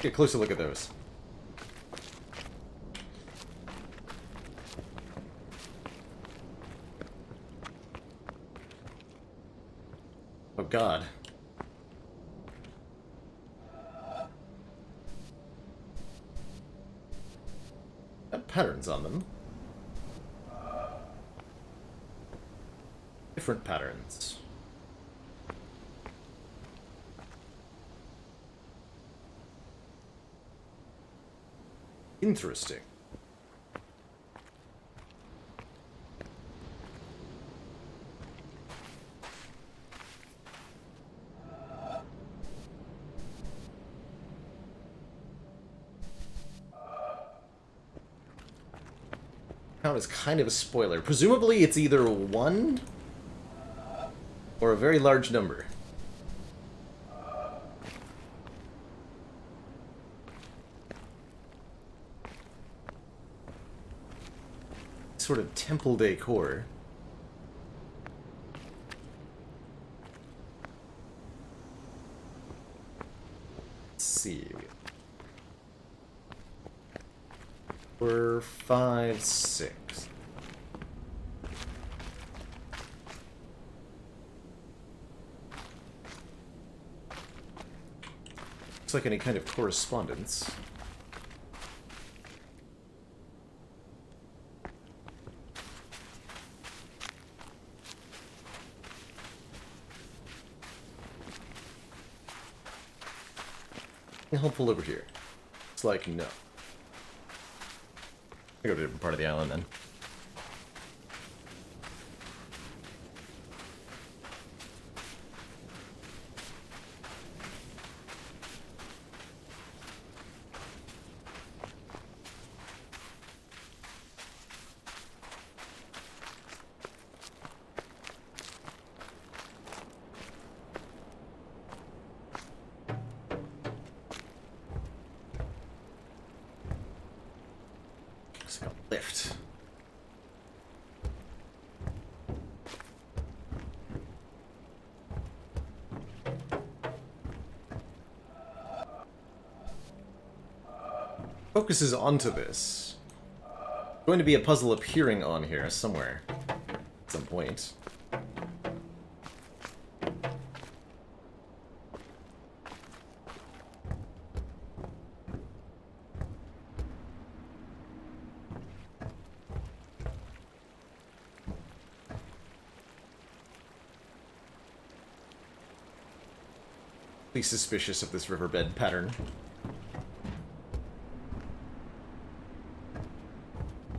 Get a closer look at those. Oh god. Got patterns on them. Different patterns. Interesting. Count is kind of a spoiler. Presumably it's either 1 or a very large number. Sort of temple decor. Let's see. 4, 5, 6. Looks like any kind of correspondence. Helpful over here. It's like, no. I go to a different part of the island then. Looks like a lift. Focuses onto this. Going to be a puzzle appearing on here somewhere. At some point. Suspicious of this riverbed pattern.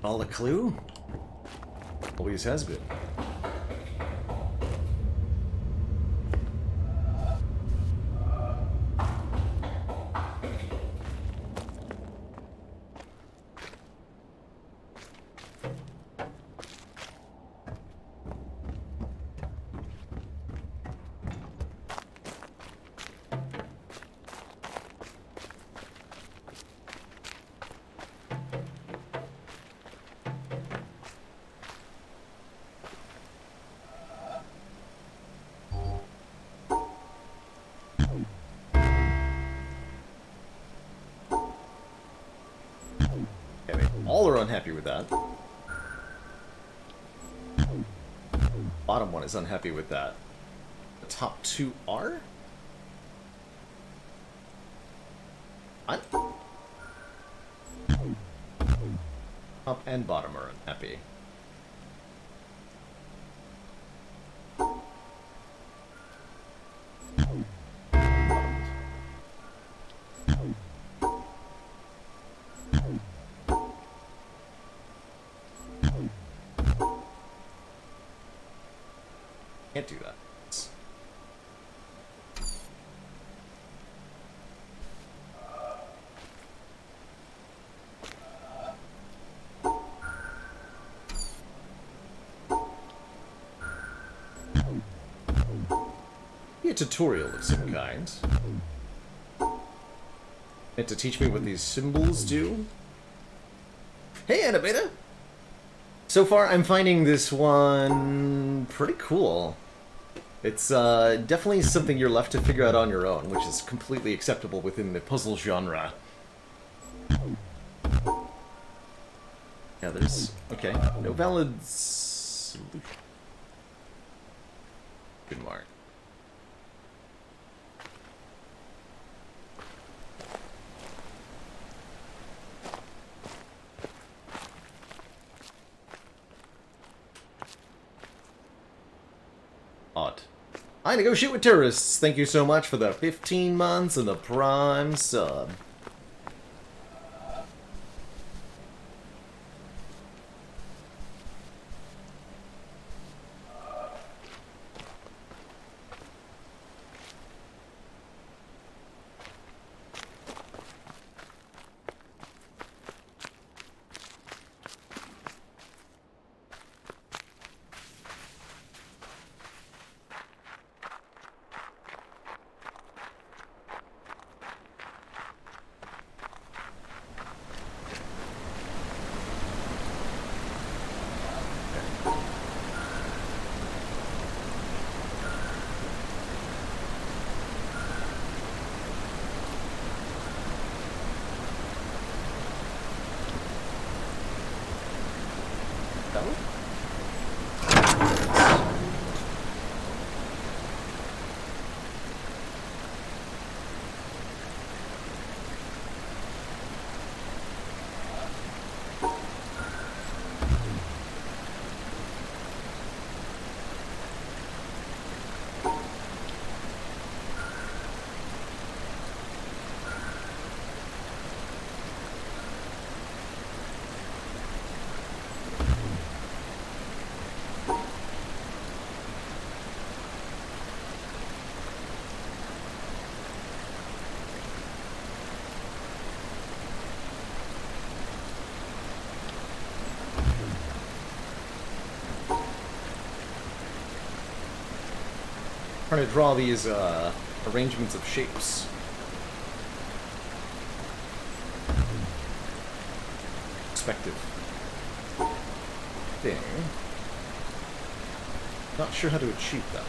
All a clue? Always has been. All are unhappy with that. Bottom one is unhappy with that. The top two are? What? Top and bottom are unhappy. Can't do that. Be a tutorial of some kind. Meant to teach me what these symbols do. Hey, Annabeta! So far, I'm finding this one pretty cool. It's definitely something you're left to figure out on your own, which is completely acceptable within the puzzle genre. Yeah, there's... okay, no valid solution. Good mark. Odd. I negotiate with terrorists. Thank you so much for the 15 months and the Prime sub. Trying to draw these arrangements of shapes. Perspective thing. Not sure how to achieve that.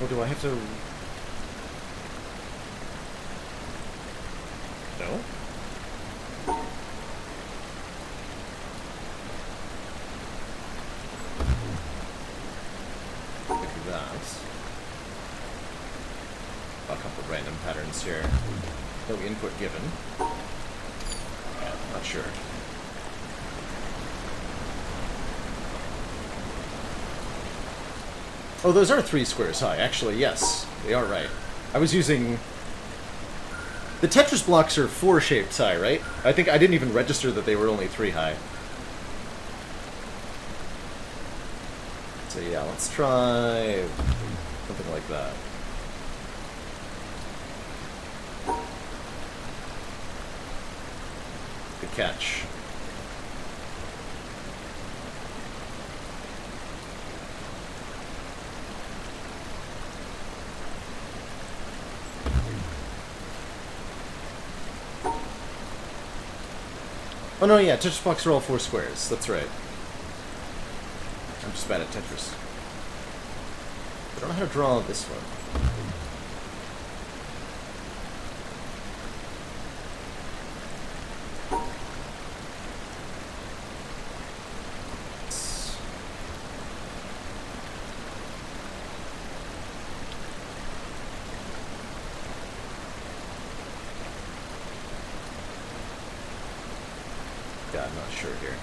Or do I have to... No? Look at that. A couple of random patterns here. No input given. Yeah, not sure. Oh, those are 3 squares high, actually, yes. They are right. I was using... The Tetris blocks are 4 shapes high, right? I think I didn't even register that they were only 3 high. So yeah, let's try... something like that. Good catch. Oh no, yeah, Tetris blocks are all 4 squares. That's right. I'm just bad at Tetris. I don't know how to draw this one. I'm not sure here.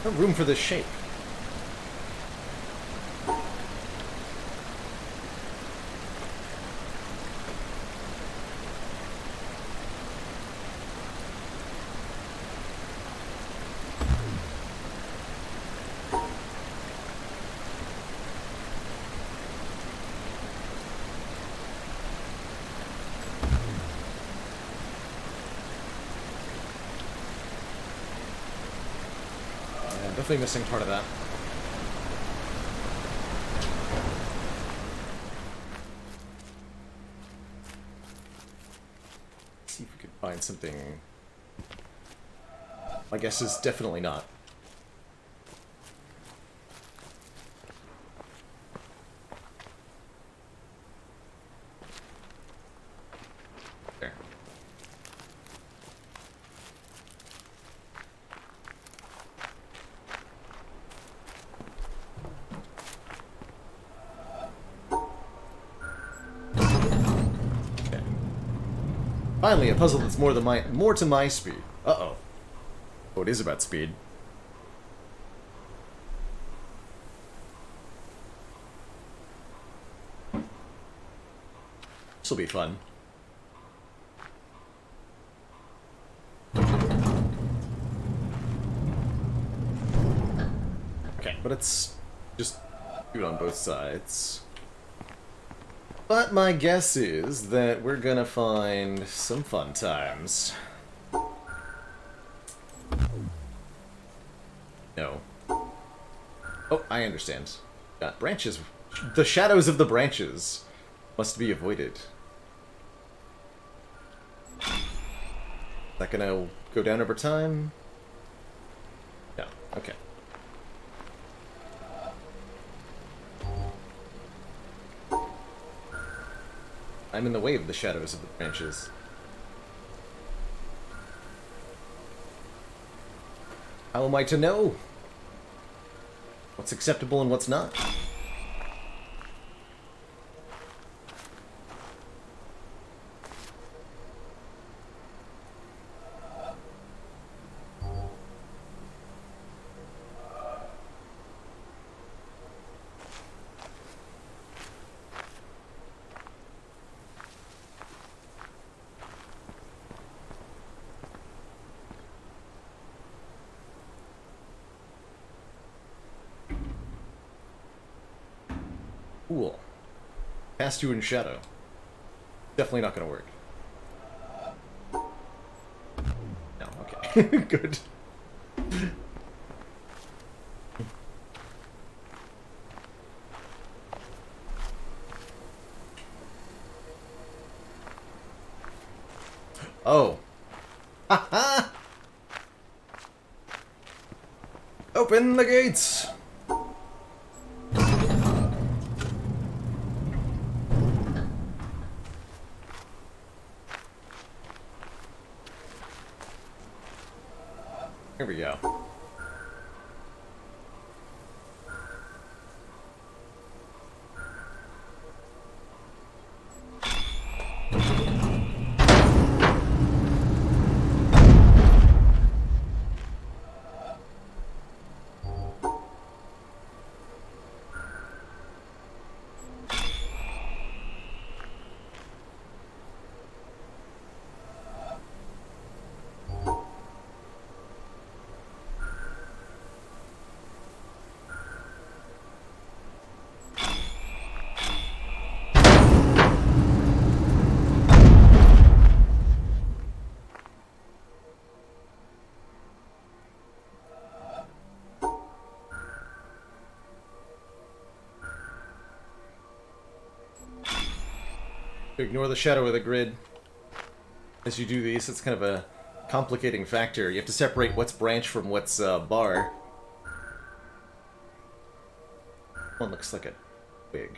No room for this shape. Definitely missing part of that. Let's see if we could find something. My guess is definitely not. There. Finally, a puzzle that's more to my speed. Uh-oh. Oh, it is about speed. This'll be fun. Okay, but it's just do it on both sides. But my guess is that we're gonna find some fun times. No. Oh, I understand. Branches. The shadows of the branches must be avoided. Is that gonna go down over time? No. Okay. I'm in the way of the shadows of the branches. How am I to know what's acceptable and what's not? Cool. Cast you in shadow. Definitely not gonna work. No, okay. Good. Oh. Ha-ha! Open the gates! Here we go. Ignore the shadow of the grid. As you do these, it's kind of a complicating factor. You have to separate what's branch from what's bar. One looks like a wig.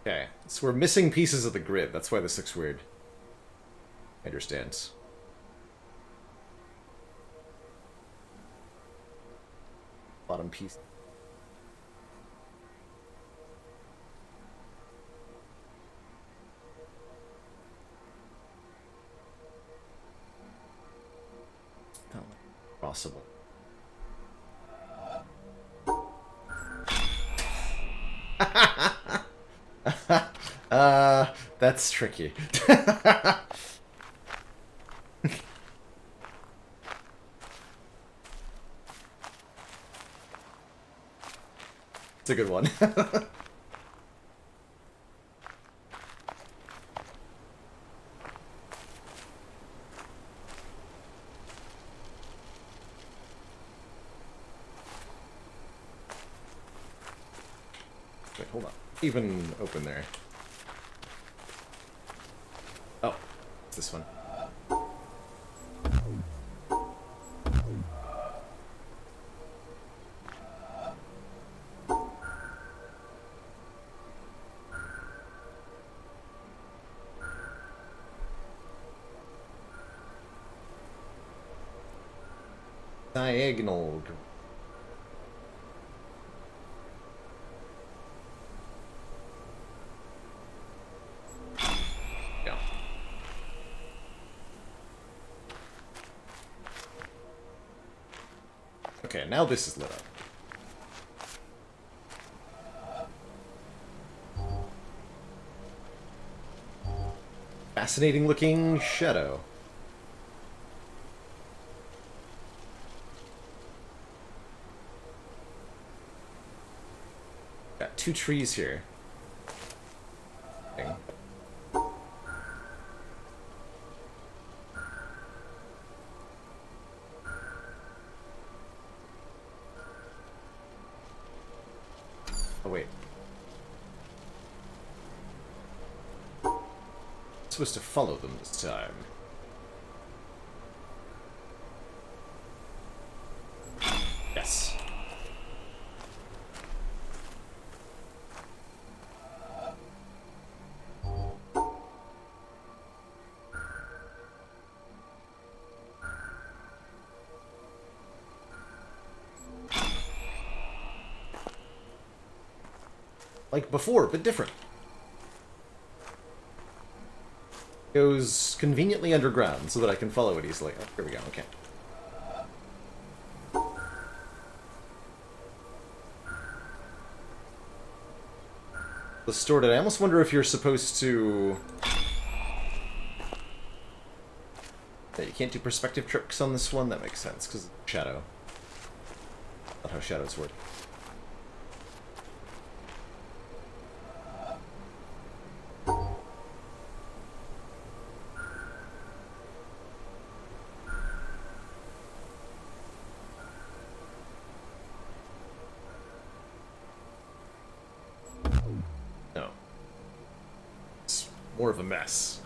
Okay, so we're missing pieces of the grid. That's why this looks weird. I understand. Bottom piece. Not possible. That's tricky. It's a good one. Wait, hold on. Even open there. Oh, it's this one. Diagonal. Yeah. Okay, now this is lit up. Fascinating looking shadow. Got two trees here. Thing. Oh wait. I'm supposed to follow them this time. Yes. Like before, but different. Goes conveniently underground so that I can follow it easily. Oh, here we go, okay. Distorted. I almost wonder if you're supposed to... Yeah, you can't do perspective tricks on this one? That makes sense, because shadow. Not how shadows work. No. It's more of a mess.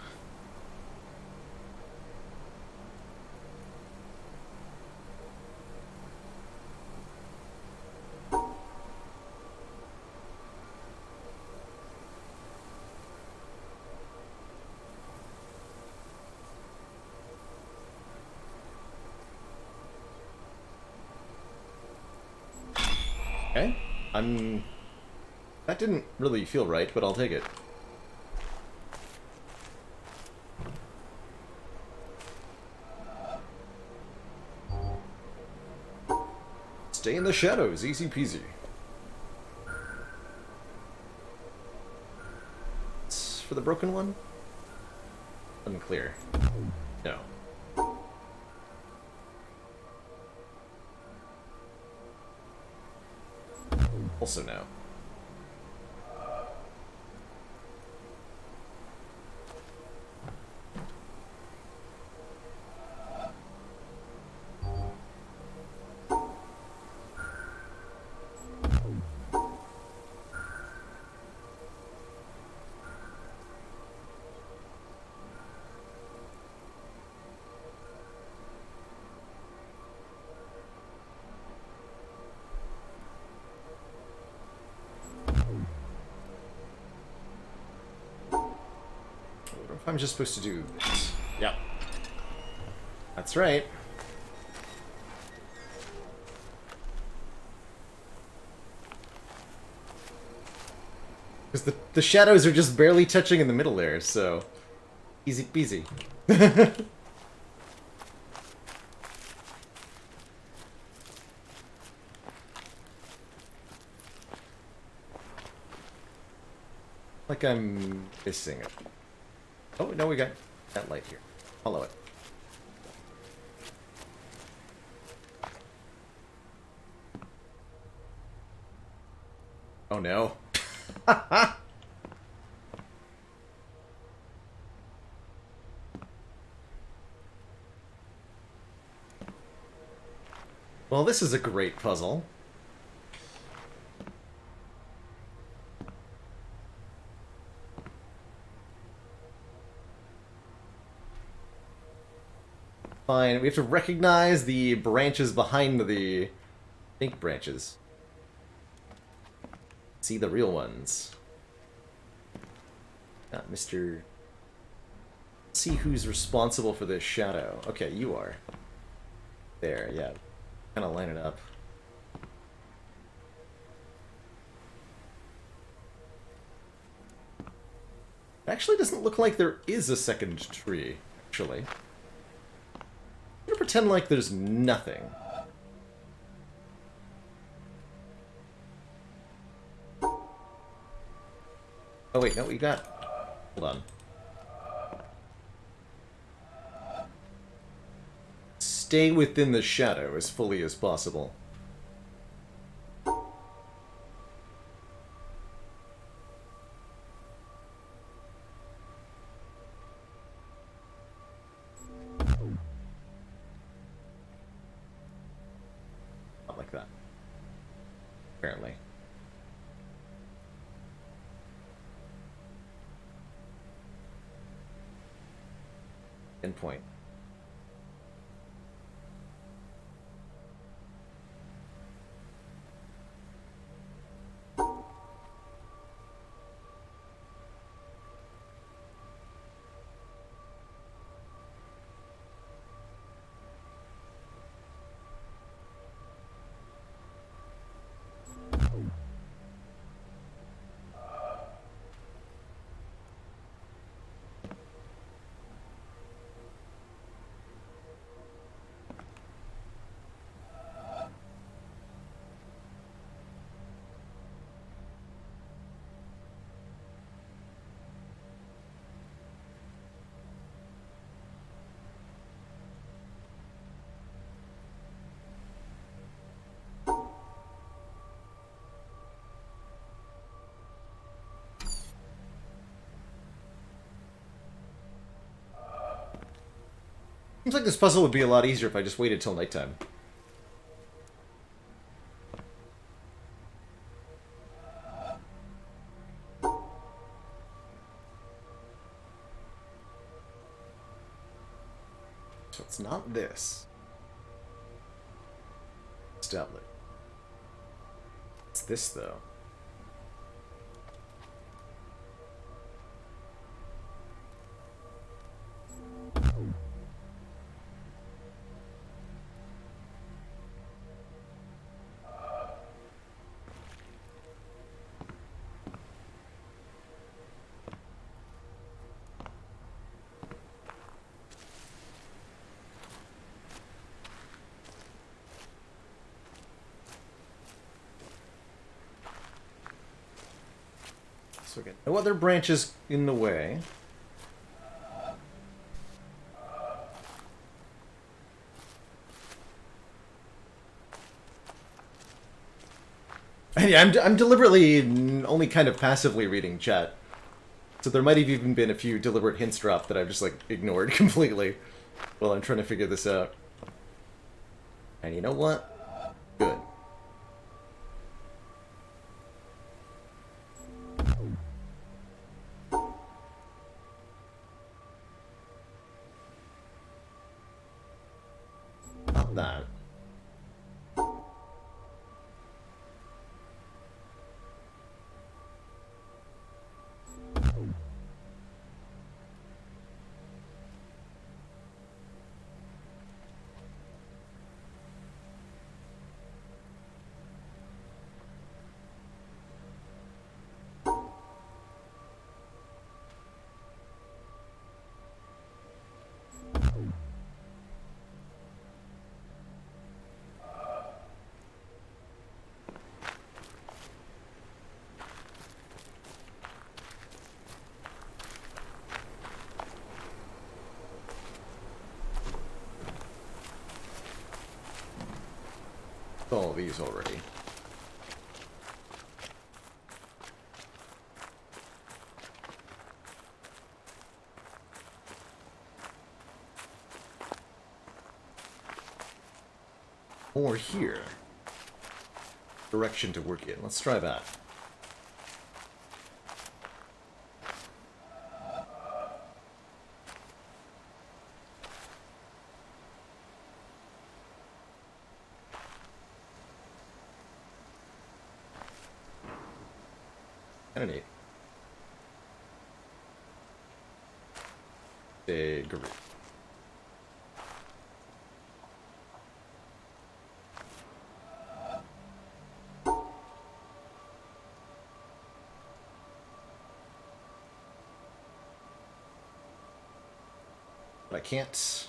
Okay. That didn't really feel right, but I'll take it. Stay in the shadows, easy peasy. the broken one? Unclear. No. Also no. I'm just supposed to do this. Yep. That's right. Because the shadows are just barely touching in the middle there, so easy peasy. Like I'm missing it. Oh, no, we got that light here. Follow it. Oh, no. Well, this is a great puzzle. Fine, we have to recognize the branches behind the fake branches. See the real ones. Not Mr. See who's responsible for this shadow. Okay, you are. There, yeah. Kind of line it up. It actually doesn't look like there is a second tree, actually. I'm gonna pretend like there's nothing. Oh wait, no, we got... Hold on. Stay within the shadow as fully as possible. Not like that. Apparently. Endpoint. Seems like this puzzle would be a lot easier if I just waited till nighttime. So it's not this. Tablet. It's this though. So again, no other branches in the way. And yeah, I'm deliberately only kind of passively reading chat. So there might have even been a few deliberate hints dropped that I've just, like, ignored completely while I'm trying to figure this out. And you know what? Good. Not that. All these already. Or here. Direction to work in. Let's try that. Kinda neat. Big group. But I can't.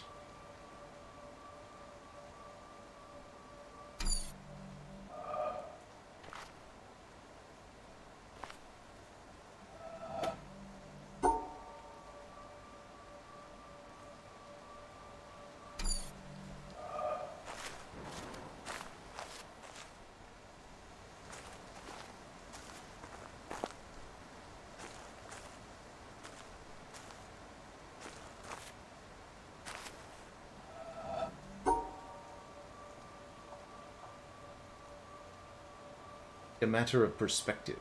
A matter of perspective.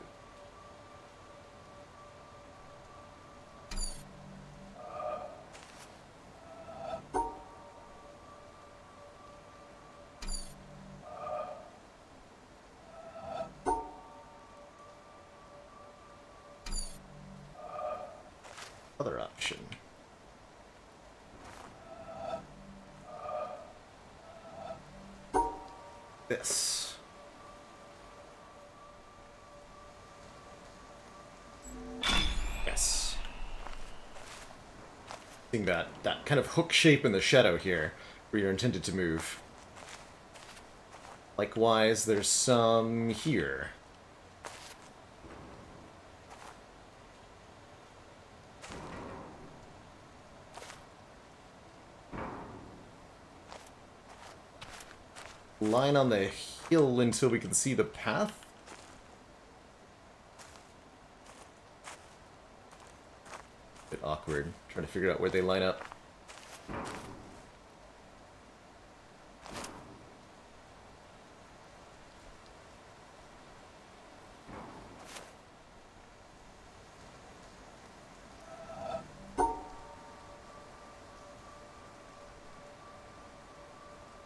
Other option. This. Yes. Seeing that kind of hook shape in the shadow here, where you're intended to move. Likewise, there's some here. Line on the hill until we can see the path? Bit awkward, trying to figure out where they line up.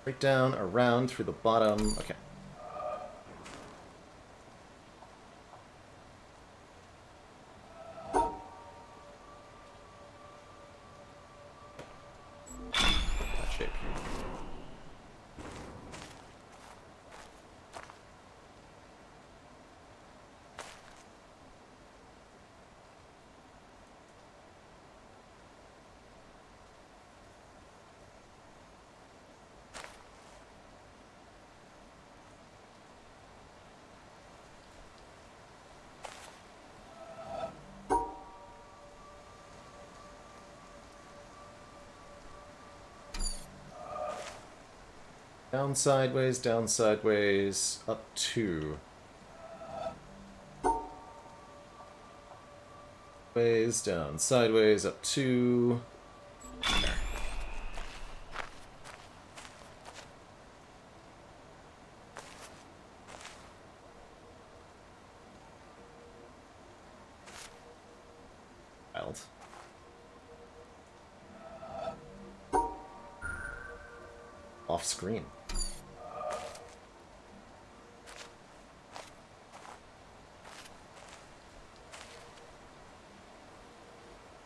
Right down, around, through the bottom. Okay. That shape. Down, sideways, up 2. Ways, down, sideways, up 2. There. Wild. Off screen.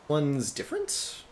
One's different?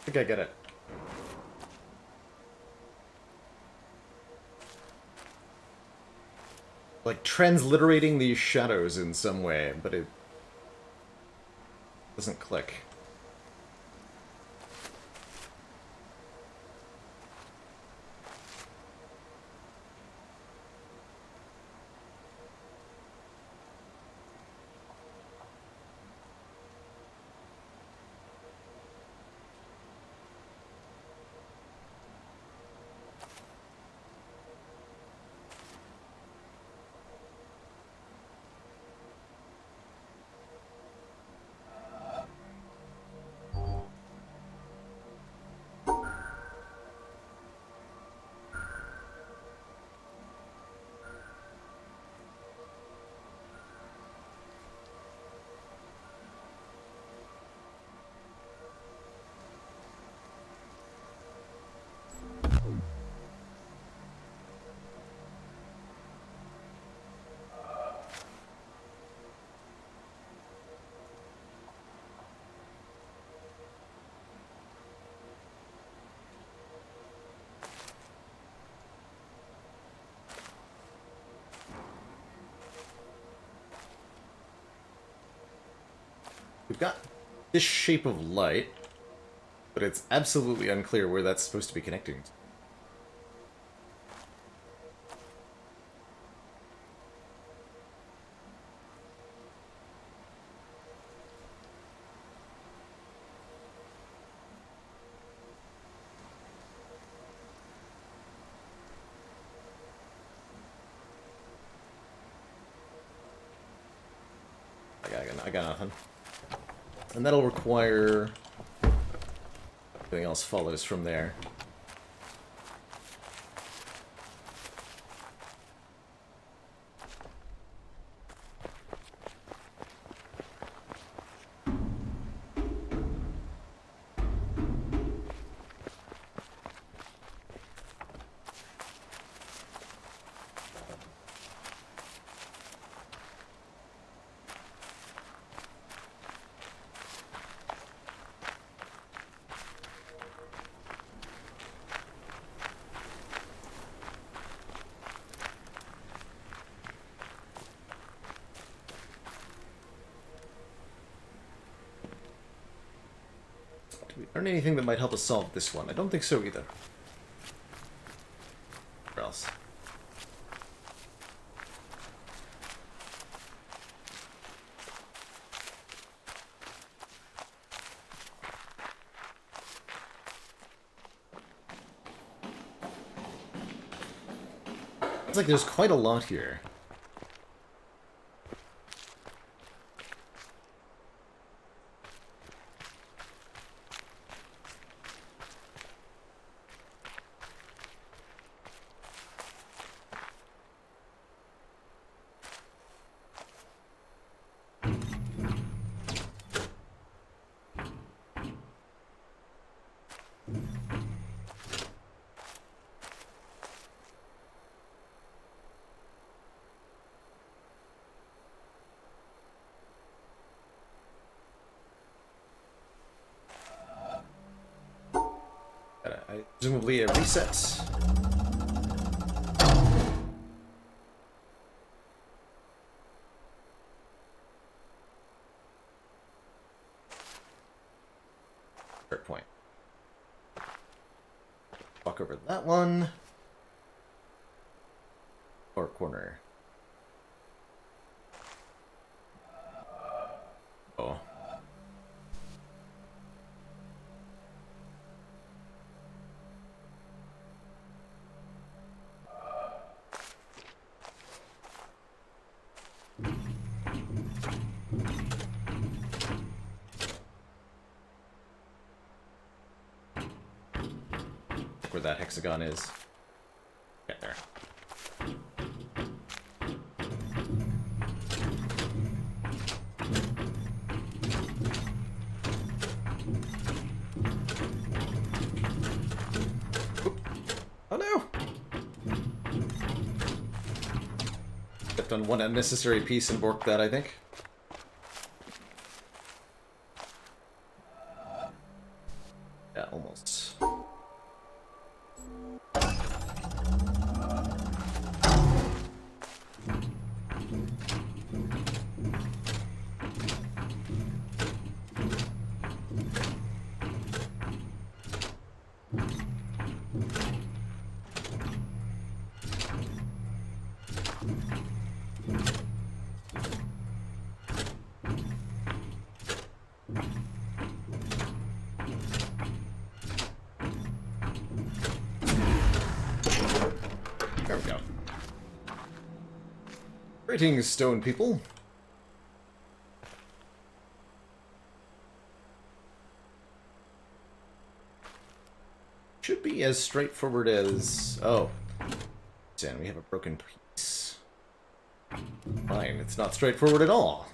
I think I get it. Like transliterating these shadows in some way, but it doesn't click. We've got this shape of light, but it's absolutely unclear where that's supposed to be connecting to. I got nothing. And that'll require... everything else follows from there. Do we learn anything that might help us solve this one? I don't think so either. Where else? like there's quite a lot here. Presumably a reset. Start point. Walk over that one. Or corner. Oh. Where that hexagon is. Get there. Oop. Oh no! Stepped on one unnecessary piece and borked that, I think. Yeah, almost. There we go. Greetings, stone people. Should be as straightforward as... Oh. Dan, we have a broken piece. Fine, it's not straightforward at all.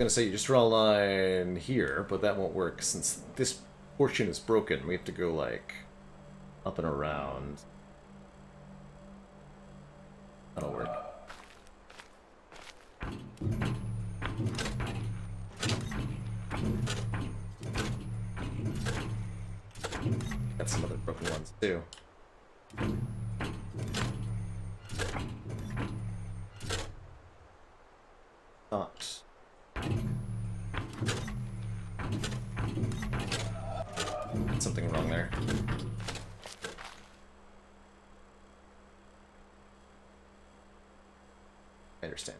I'm gonna say you just draw a line here, but that won't work since this portion is broken. We have to go, like, up and around. That'll work. Got some other broken ones, too. Not. Something wrong there. I understand.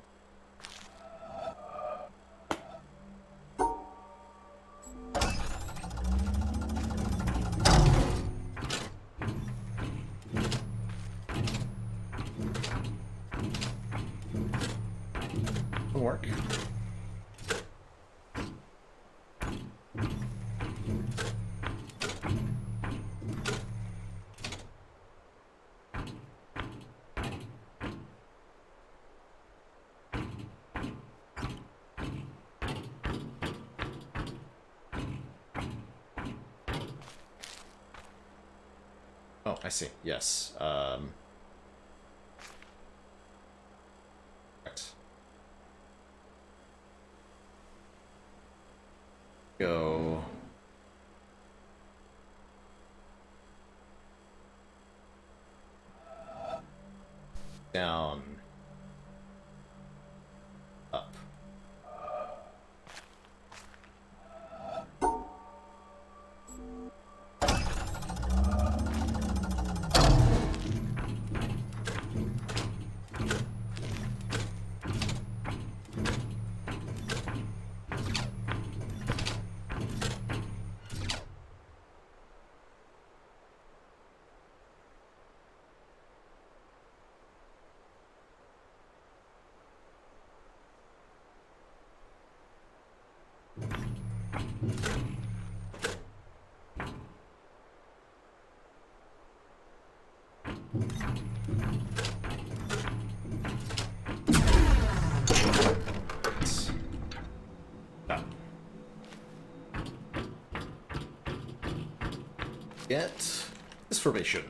It'll work. Oh, I see. Yes. Right. Go. Down. Up. get this formation.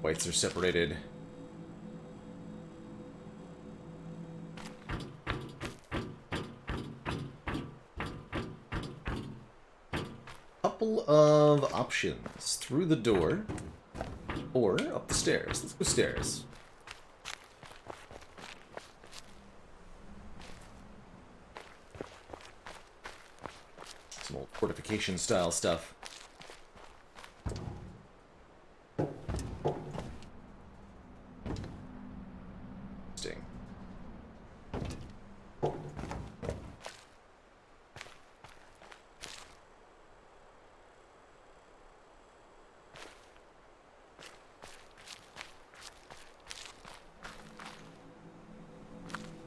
Whites are separated. Couple of options. Through the door or up the stairs. Let's go stairs. Some old fortification style stuff. Interesting.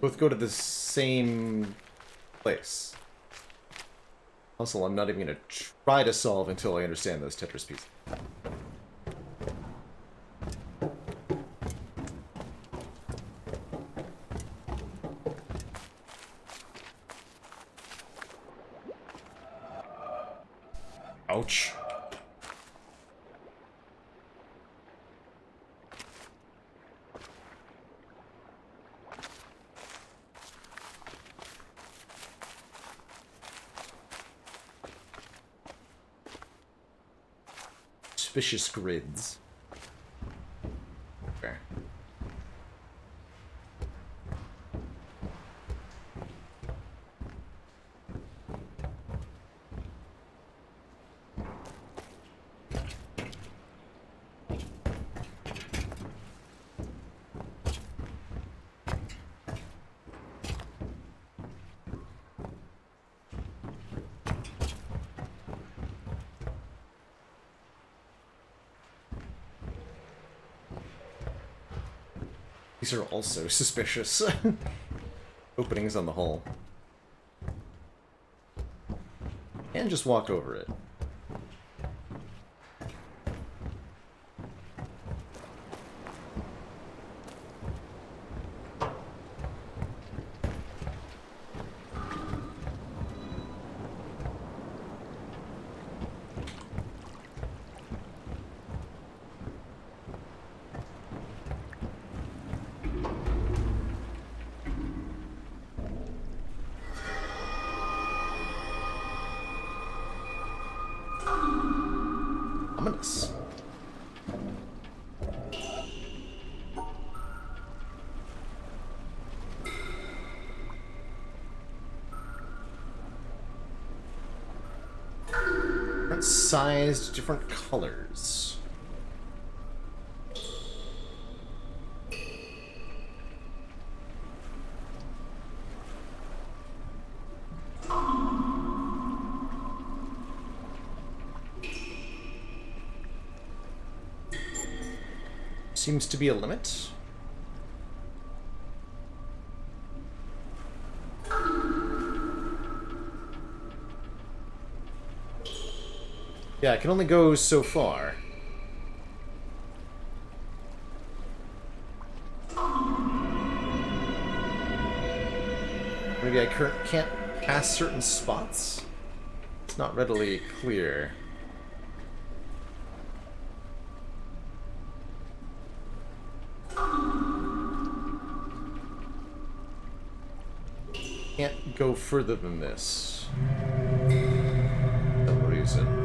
Both go to the same place. Puzzle I'm not even going to try to solve until I understand those Tetris pieces. Ouch. Suspicious grids. Okay. These are also suspicious. Openings on the hull. And just walk over it. Ominous. Different sized, different colors. Seems to be a limit. Yeah, I can only go so far. Maybe I can't pass certain spots? It's not readily clear. Can't go further than this. For some reason.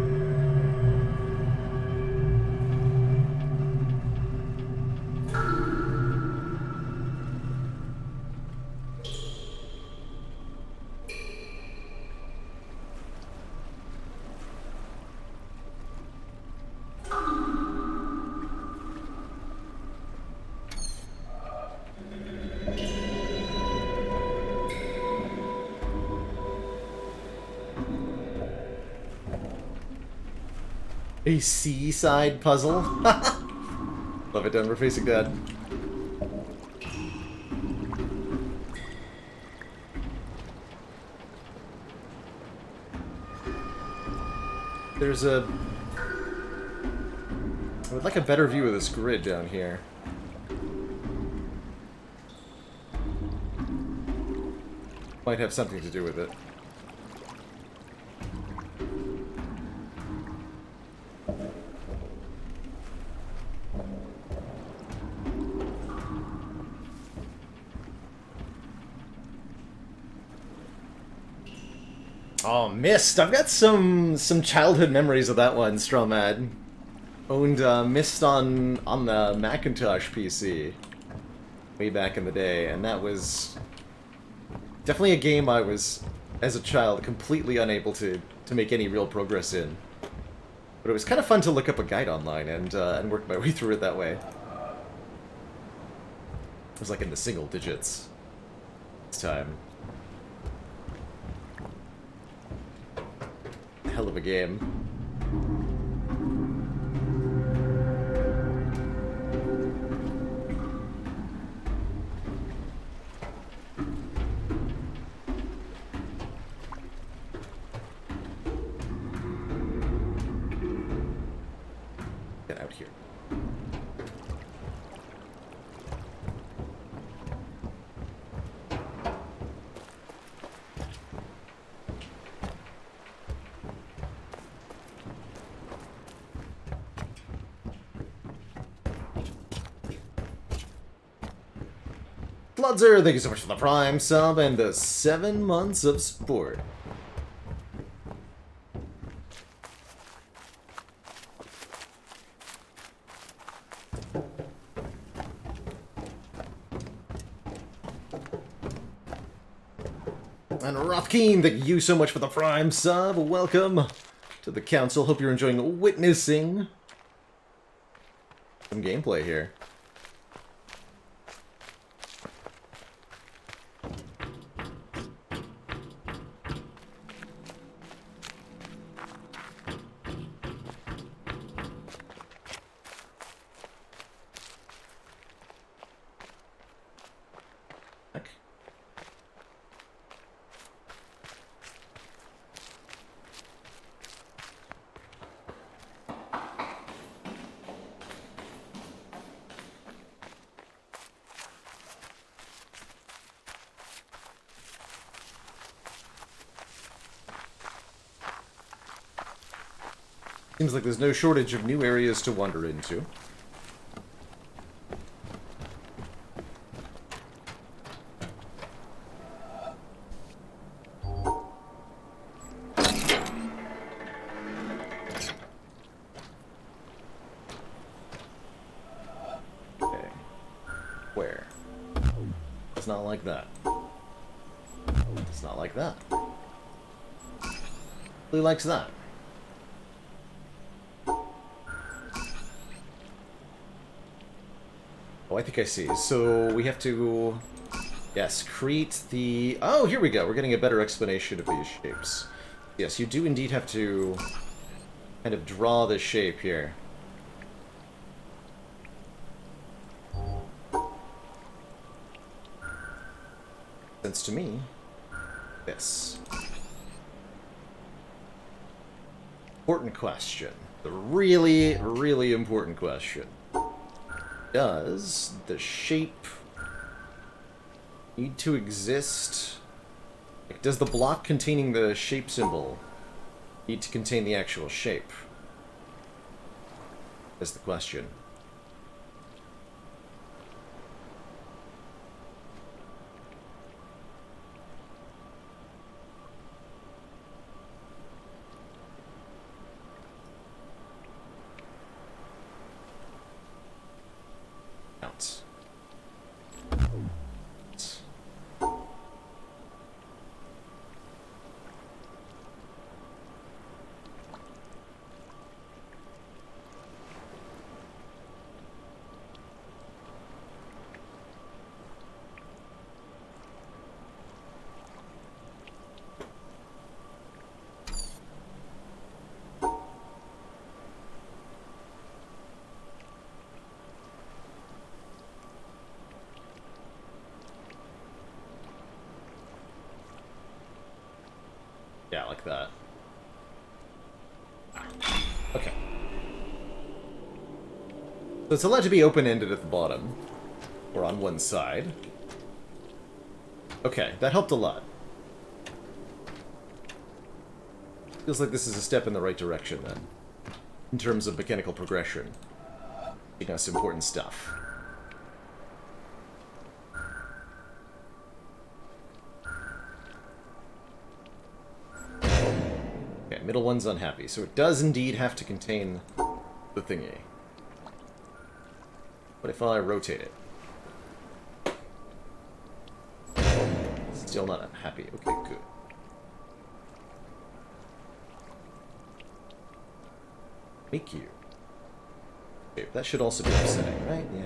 A seaside puzzle? Love it, Denver facing dead. There's a... I would like a better view of this grid down here. Might have something to do with it. Oh, Myst! I've got some childhood memories of that one, Strawmad. Owned Myst on the Macintosh PC way back in the day, and that was definitely a game I was, as a child, completely unable to make any real progress in. But it was kind of fun to look up a guide online and work my way through it that way. It was like in the single digits this time. Hell of a game. Get out here. Floodzer, thank you so much for the Prime sub and the 7 months of support. And Rothkeen, thank you so much for the Prime sub. Welcome to the council. Hope you're enjoying witnessing some gameplay here. Seems like there's no shortage of new areas to wander into. Okay. Where? It's not like that. It's not like that. Who likes that? Oh, I think I see. So we have to, yes, create the... Oh, here we go. We're getting a better explanation of these shapes. Yes, you do indeed have to kind of draw the shape here. Sense to me. This. Important question. The really, really important question. Does the shape need to exist? Like, does the block containing the shape symbol need to contain the actual shape? That's the question. Yeah, like that. Okay. So it's allowed to be open-ended at the bottom, or on one side. Okay, that helped a lot. Feels like this is a step in the right direction, then, in terms of mechanical progression. You know, some important stuff. Okay, middle one's unhappy. So it does indeed have to contain the thingy. But if I rotate it? Still not happy. Okay, good. Make you. Okay, that should also be upsetting, right? Yeah.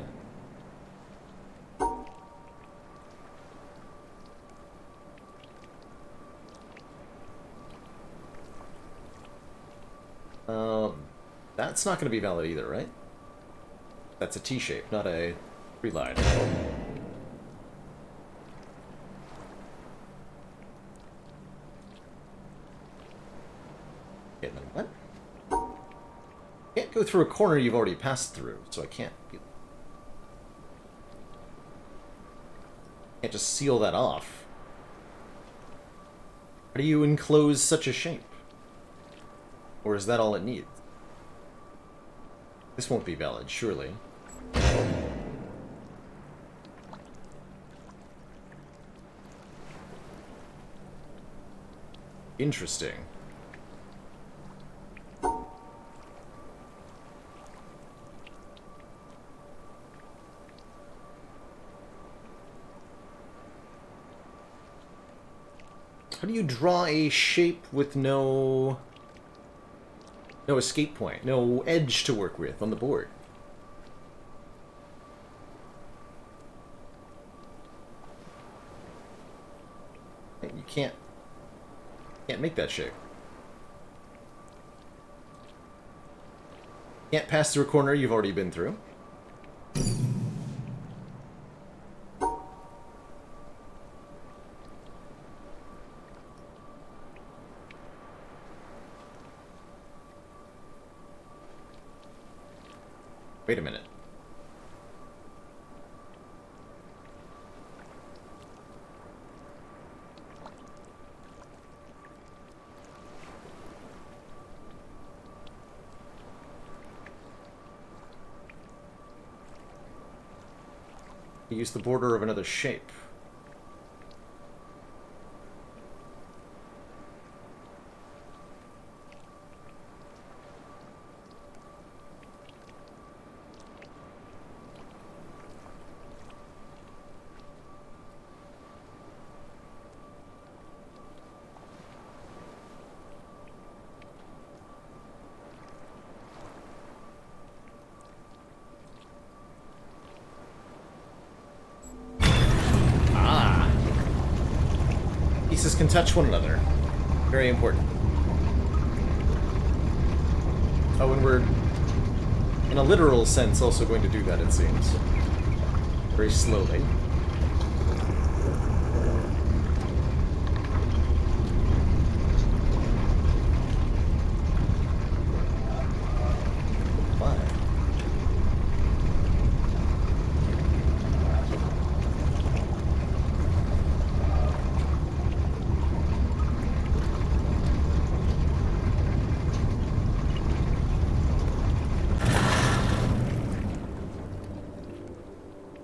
That's not going to be valid either, right? That's a T-shape, not a three-line. Okay, then what? Can't go through a corner you've already passed through, so I can't just seal that off. How do you enclose such a shape? Or is that all it needs? This won't be valid, surely. Interesting. How do you draw a shape with no escape point, no edge to work with on the board? You can't make that shape. Can't pass through a corner you've already been through. Wait a minute. Use the border of another shape. Pieces can touch one another. Very important. Oh, and we're, in a literal sense, also going to do that, it seems. Very slowly. Why?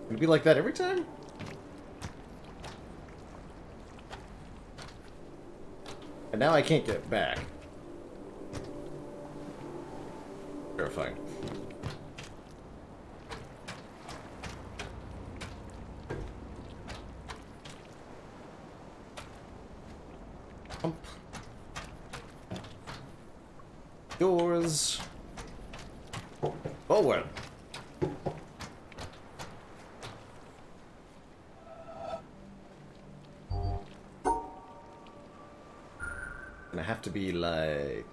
Would it be like that every time? And now I can't get back. Terrifying. Jump. Doors. Forward. Gonna have to be like...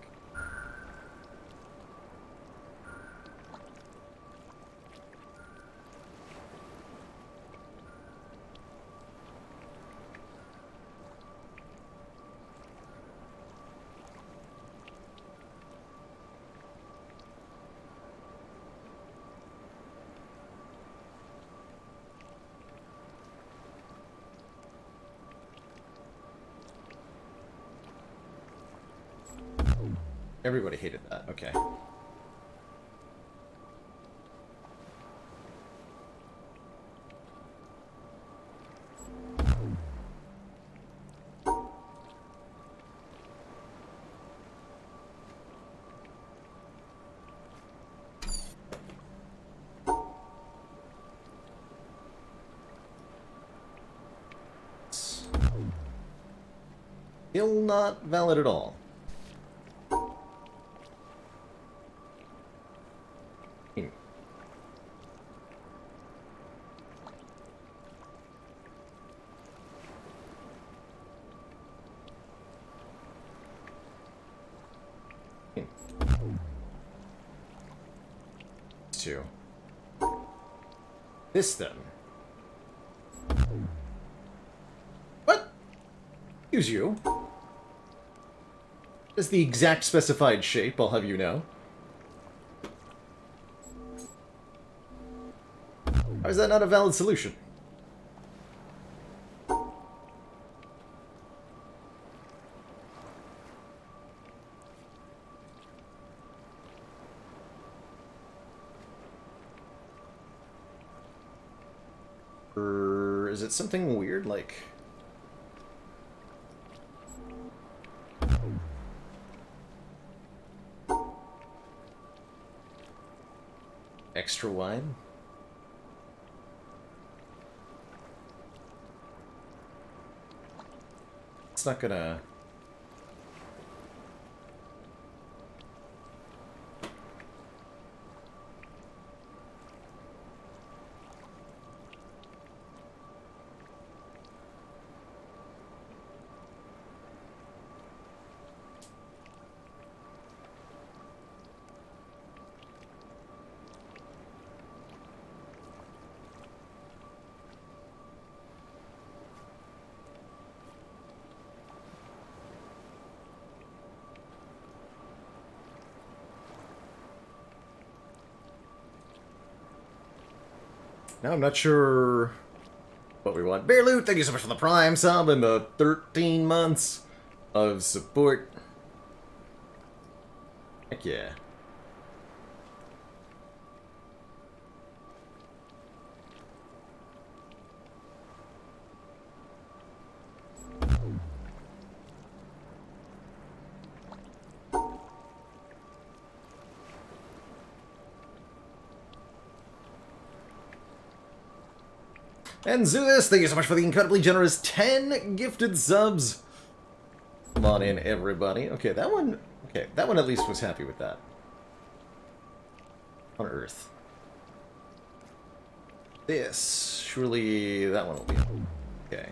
Everybody hated that. Okay. Still not valid at all. Hmm. Two. This then. What? Use you. It's the exact specified shape, I'll have you know. How is that not a valid solution? Or is it something weird like... extra wide? It's not gonna... Now I'm not sure what we want. Bear Loot, thank you so much for the Prime sub and the 13 months of support. Heck yeah. And Zeus, thank you so much for the incredibly generous 10 gifted subs. Come on in, everybody. Okay, that one at least was happy with that. On Earth. This, surely that one will be okay.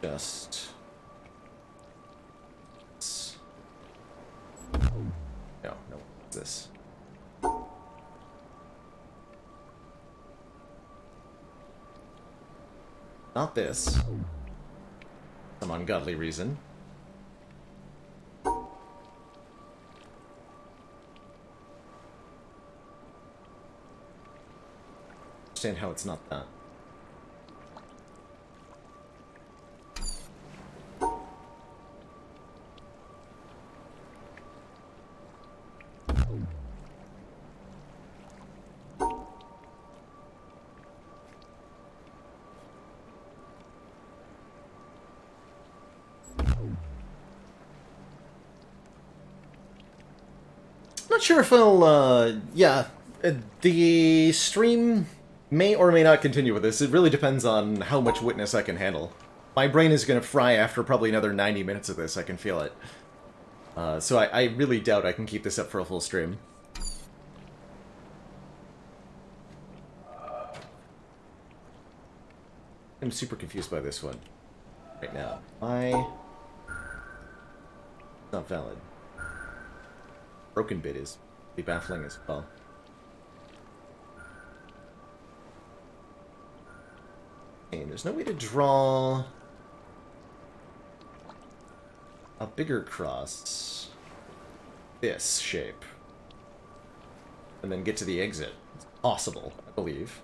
Just... No, what's this? Not this. Some ungodly reason. Understand how it's not that. Not sure if I'll, yeah, the stream may or may not continue with this. It really depends on how much Witness I can handle. My brain is going to fry after probably another 90 minutes of this, I can feel it. So I really doubt I can keep this up for a full stream. I'm super confused by this one right now. Not valid. Broken bit is pretty baffling as well. And there's no way to draw a bigger cross. This shape. And then get to the exit. It's possible, I believe.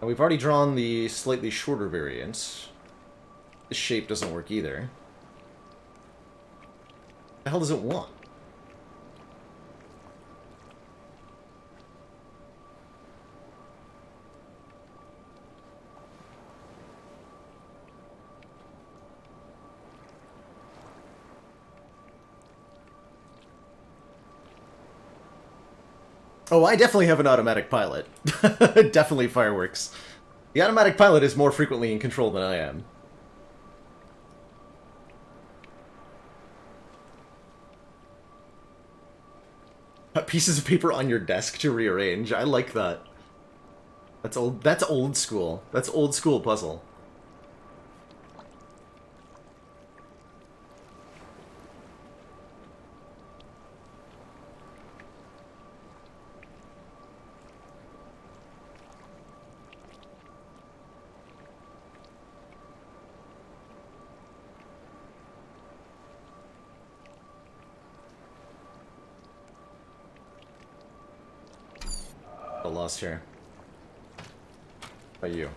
And we've already drawn the slightly shorter variant. This shape doesn't work either. What the hell does it want? Oh, I definitely have an automatic pilot. Definitely fireworks. The automatic pilot is more frequently in control than I am. Pieces of paper on your desk to rearrange. I like that. That's old. That's old school. That's old school puzzle. Got lost here. By you.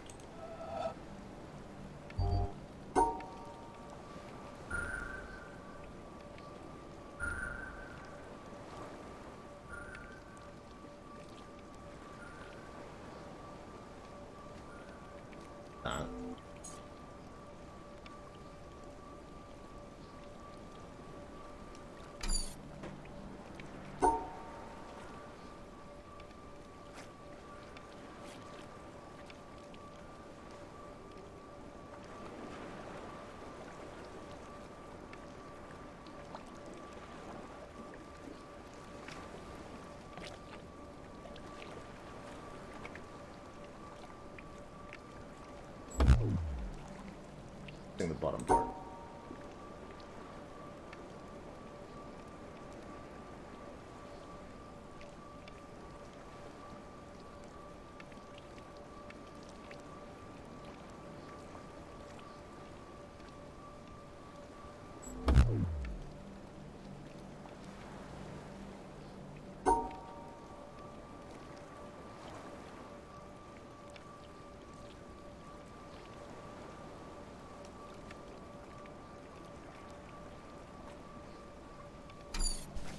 Ah. In the bottom part.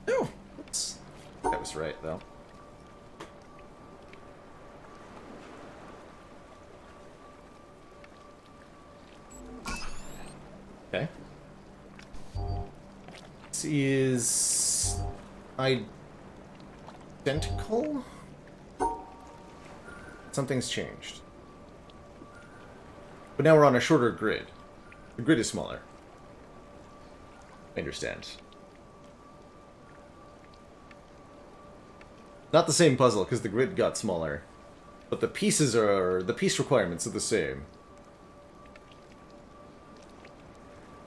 Oh, oops. That was right, though. Okay. This is identical? Something's changed. But now we're on a shorter grid. The grid is smaller. I understand. Not the same puzzle, because the grid got smaller. But the pieces are... the piece requirements are the same.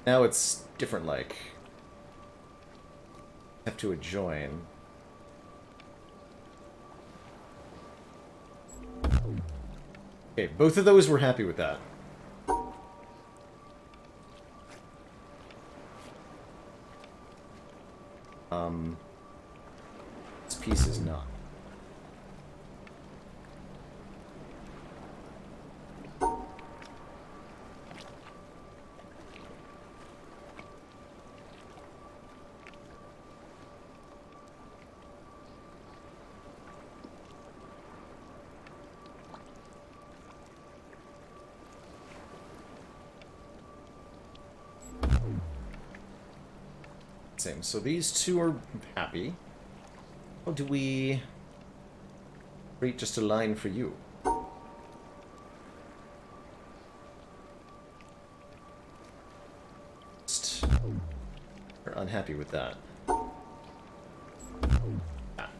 Now it's different, like... have to adjoin. Okay, both of those we're happy with that. This piece is not. Same. So these two are happy. How do we create just a line for you? Just are unhappy with that. Ah,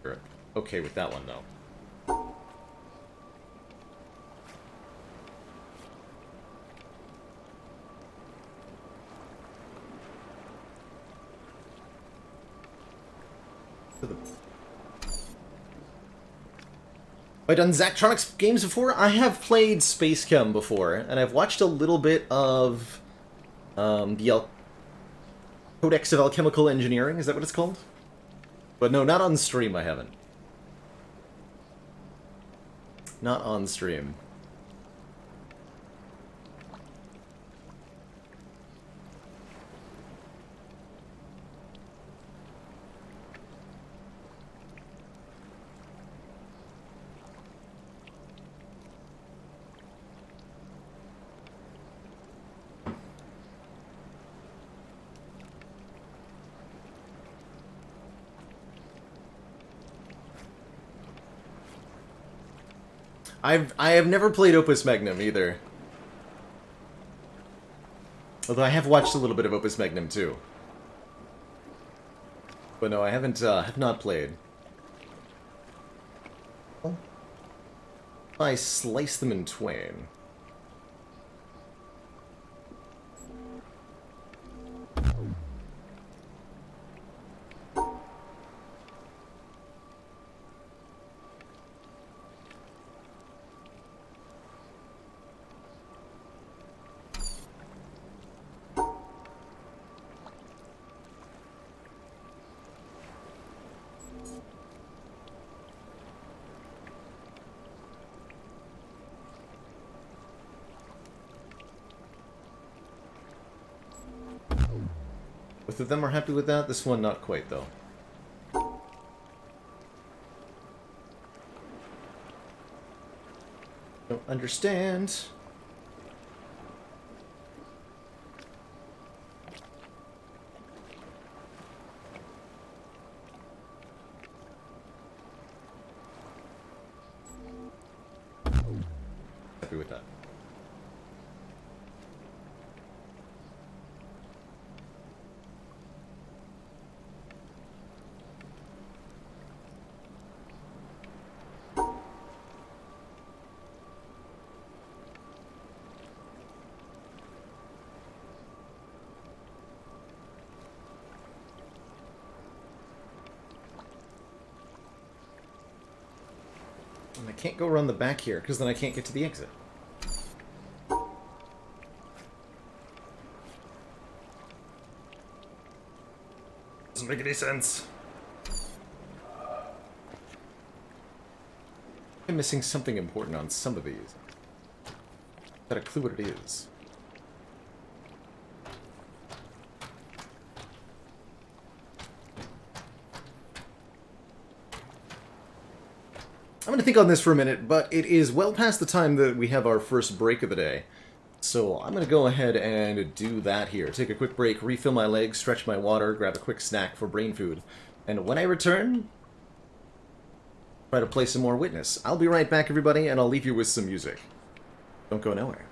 you're okay with that one though. Have I done Zachtronics games before? I have played Space Chem before, and I've watched a little bit of the Codex of Alchemical Engineering, is that what it's called? But no, not on stream, I haven't. Not on stream. I have never played Opus Magnum either. Although I have watched a little bit of Opus Magnum too. But no, I have not played. I slice them in twain. Both of them are happy with that. This one, not quite, though. Don't understand. Happy with that. And I can't go around the back here, because then I can't get to the exit. Doesn't make any sense. I'm missing something important on some of these. Got a clue what it is. I'm going to think on this for a minute, but it is well past the time that we have our first break of the day. So I'm going to go ahead and do that here. Take a quick break, refill my legs, stretch my water, grab a quick snack for brain food. And when I return, try to play some more Witness. I'll be right back, everybody, and I'll leave you with some music. Don't go nowhere.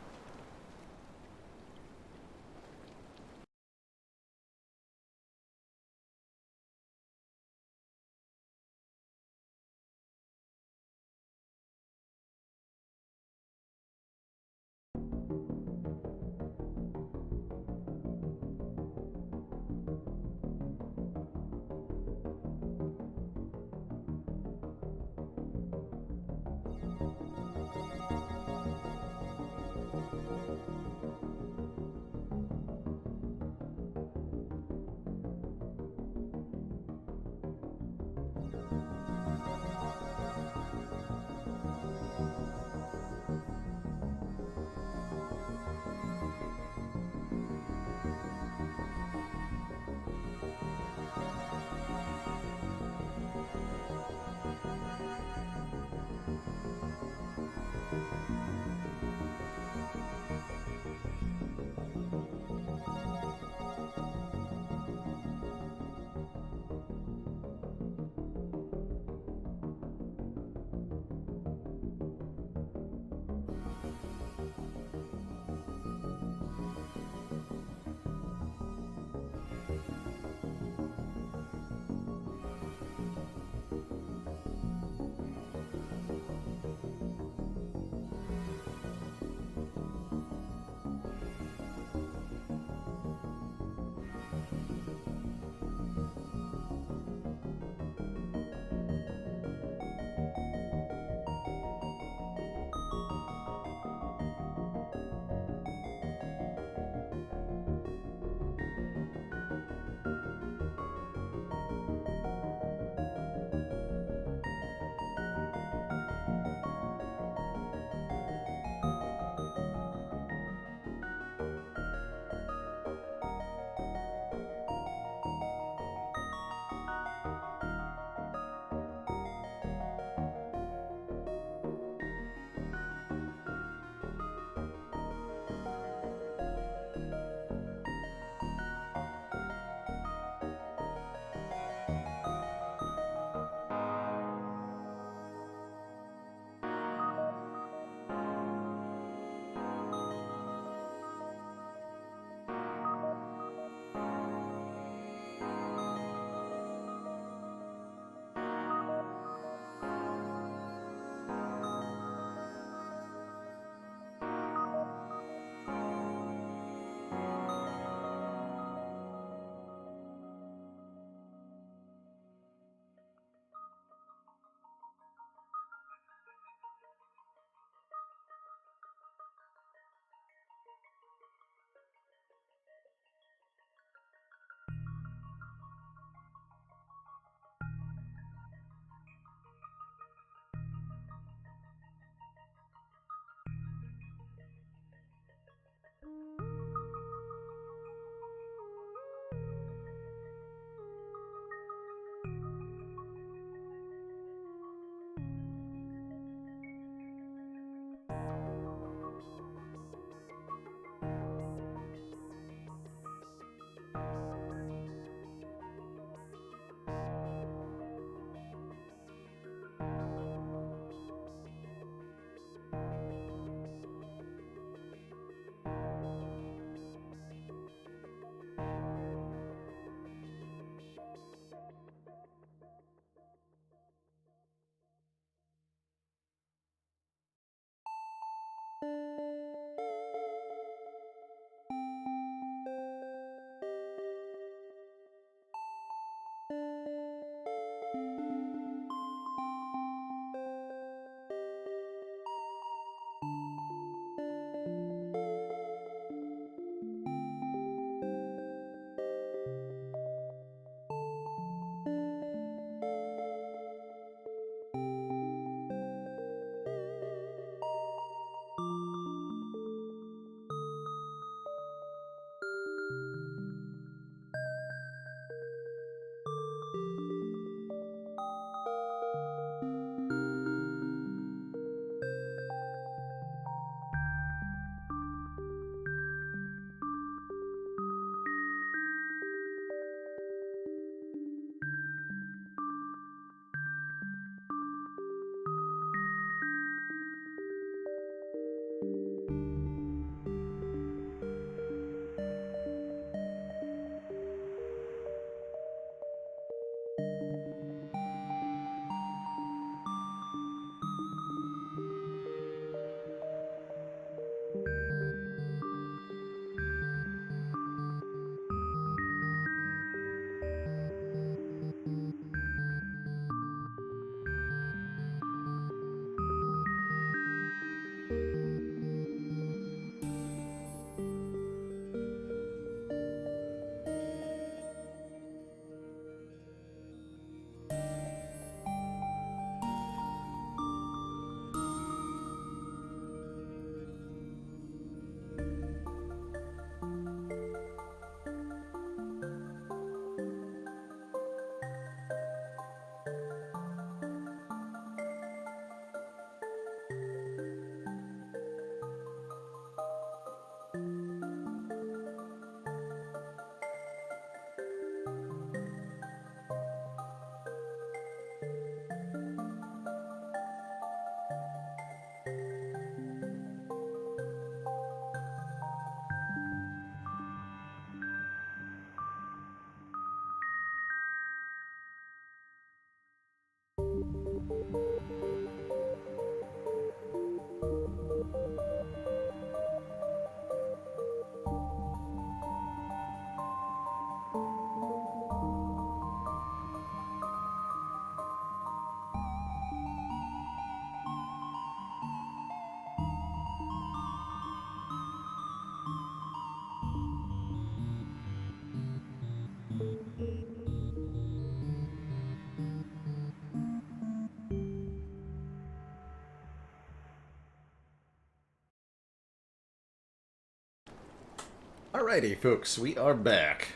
Alrighty, folks, we are back.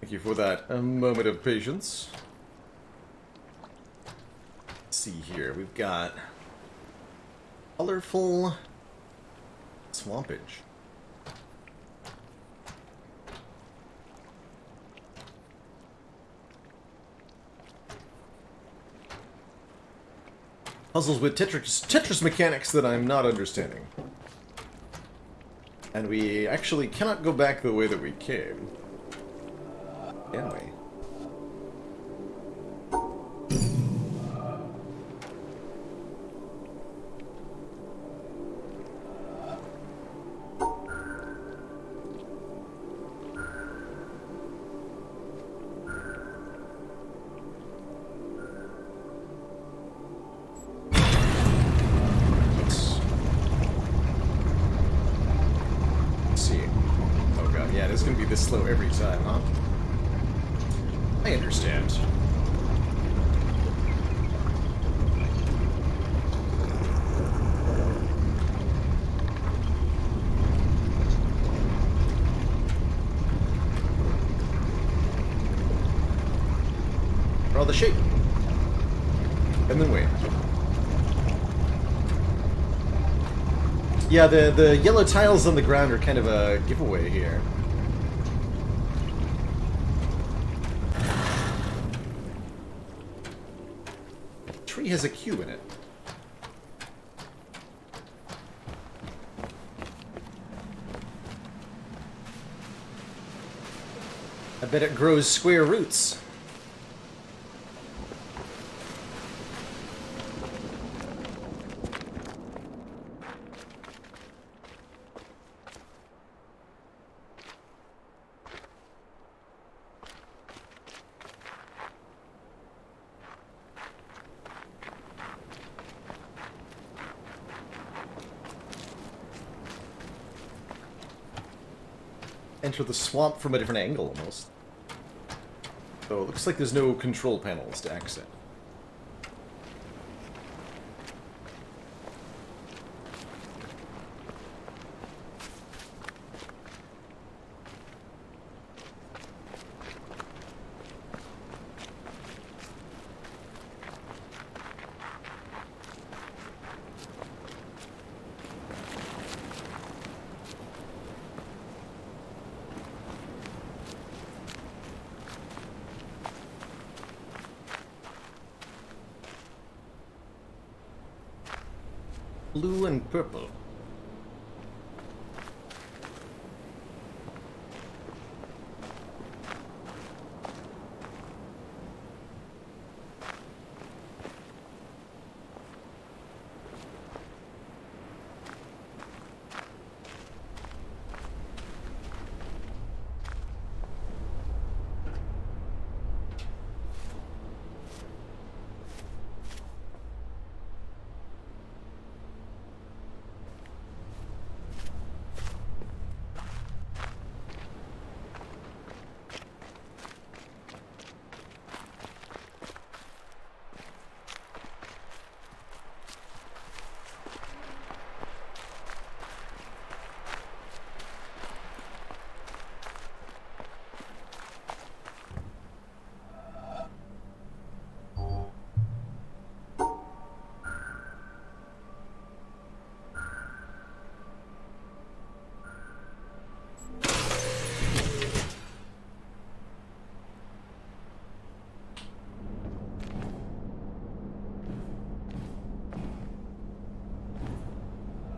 Thank you for that moment of patience. Let's see here, we've got colorful swampage. Puzzles with Tetris mechanics that I'm not understanding. And we actually cannot go back the way that we came. Can we? Slow every time, huh? I understand. Draw the shape. And then wait. Yeah, the yellow tiles on the ground are kind of a giveaway here. Tree has a Q in it. I bet it grows square roots. Enter the swamp from a different angle, almost. So it looks like there's no control panels to access. Blue and purple.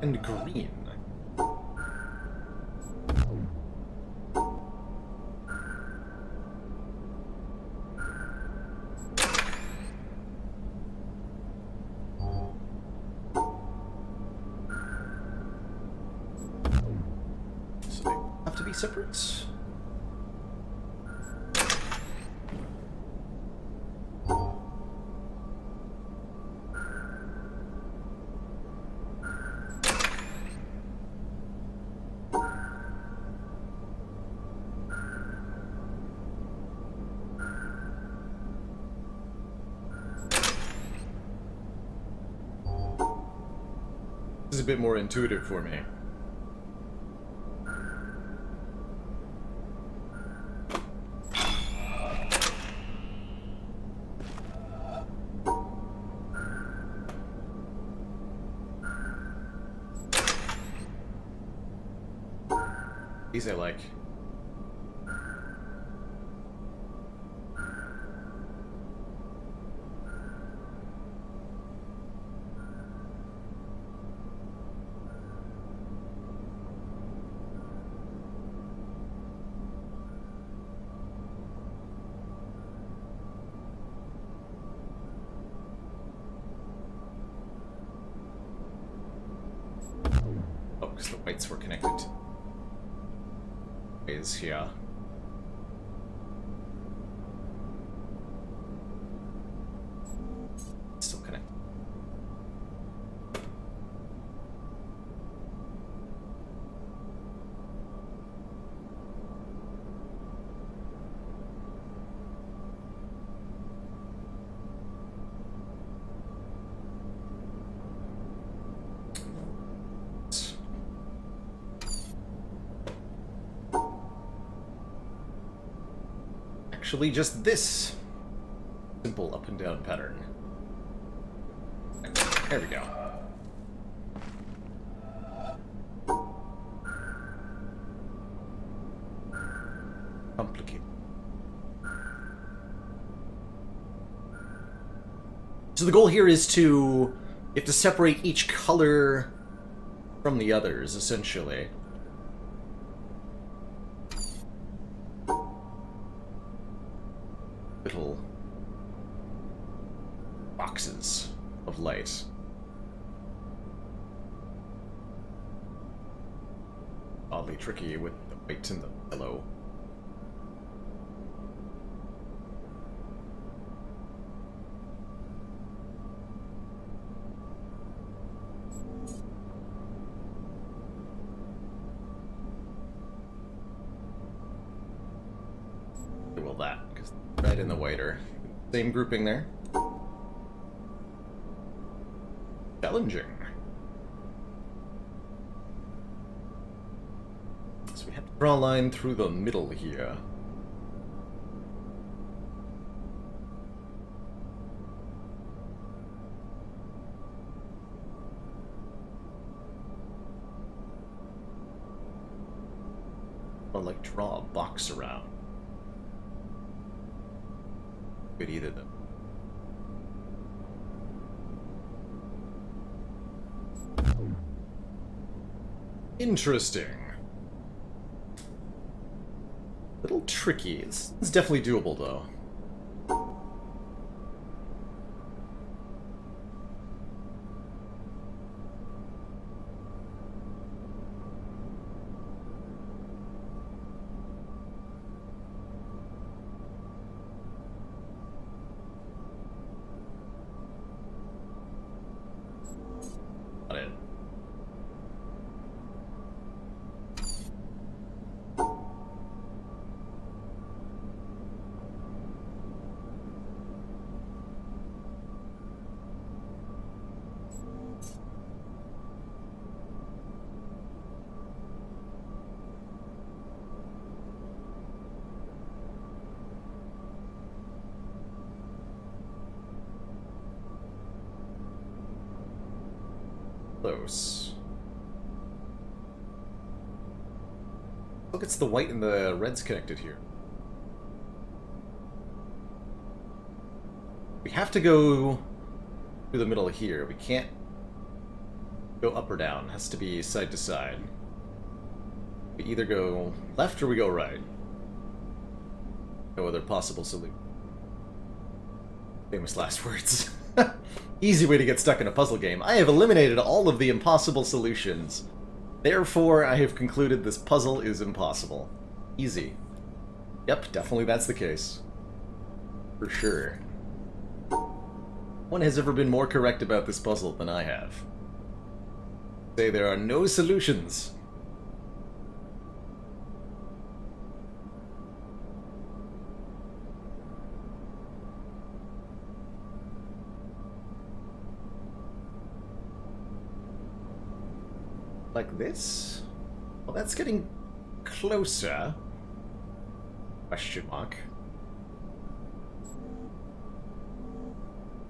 And green. So they have to be separate. This is a bit more intuitive for me. These I like. Oh, because the whites were connected. Is here. Still connected. Actually, just this simple up and down pattern. There we go. Complicated. So the goal here is to you have to separate each color from the others, essentially. Little boxes of light. Oddly tricky with the white and the yellow. Well, that, because red and the white are same grouping there. Challenging. So we have to draw a line through the middle here. Or like draw a box around. Could either them. Interesting. Little tricky. It's definitely doable, though. Got it. Close. Look, it's the white and the reds connected here. We have to go through the middle here. We can't go up or down. It has to be side to side. We either go left or we go right. No other possible solution. Famous last words. Easy way to get stuck in a puzzle game. I have eliminated all of the impossible solutions. Therefore, I have concluded this puzzle is impossible. Easy. Yep, definitely that's the case. For sure. No one has ever been more correct about this puzzle than I have. Say there are no solutions. Like this? Well, that's getting closer. Question mark.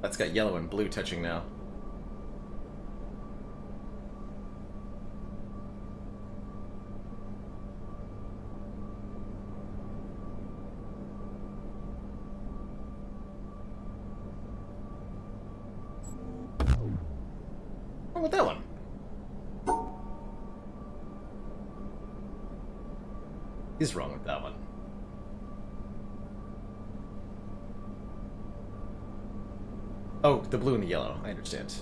That's got yellow and blue touching now. wrong with that one? He's wrong with that one. Oh, the blue and the yellow. I understand.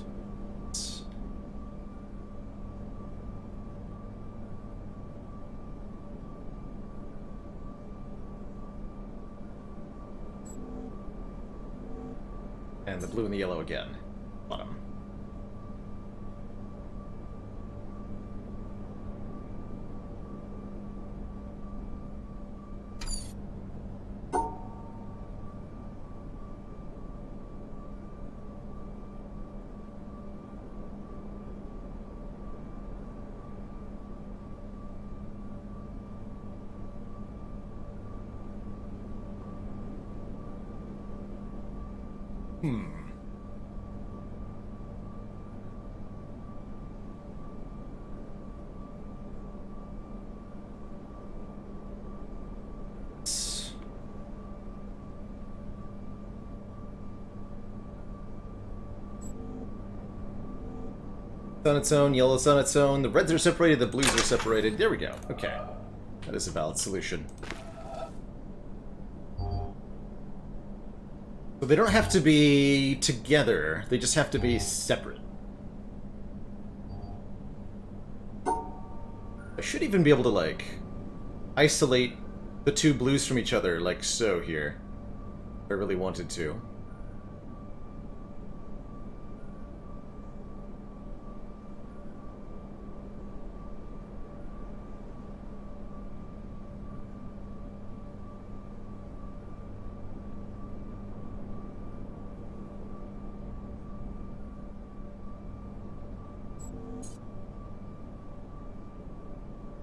And the blue and the yellow again. Bottom. On its own, yellow's on its own, the reds are separated, the blues are separated. There we go. Okay. That is a valid solution. So they don't have to be together, they just have to be separate. I should even be able to, like, isolate the two blues from each other, like so here. If I really wanted to.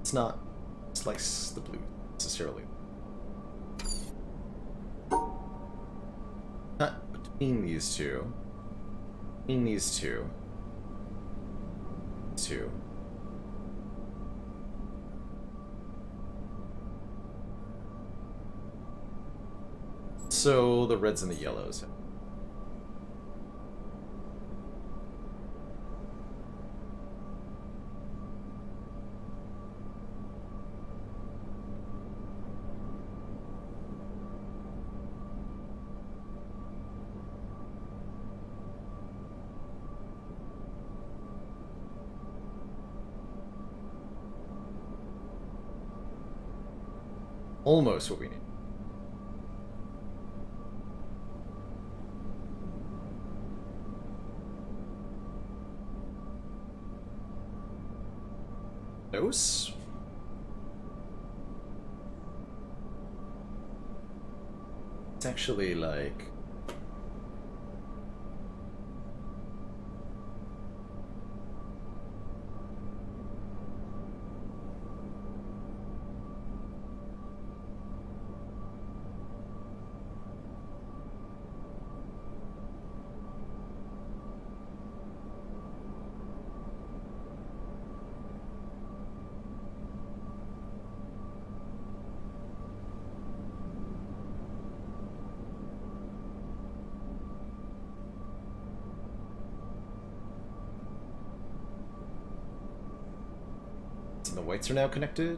It's not slice the blue necessarily. Not between these two. Between these two. Two. So the reds and the yellows. Almost what we need. Those? It's actually like... And the whites are now connected.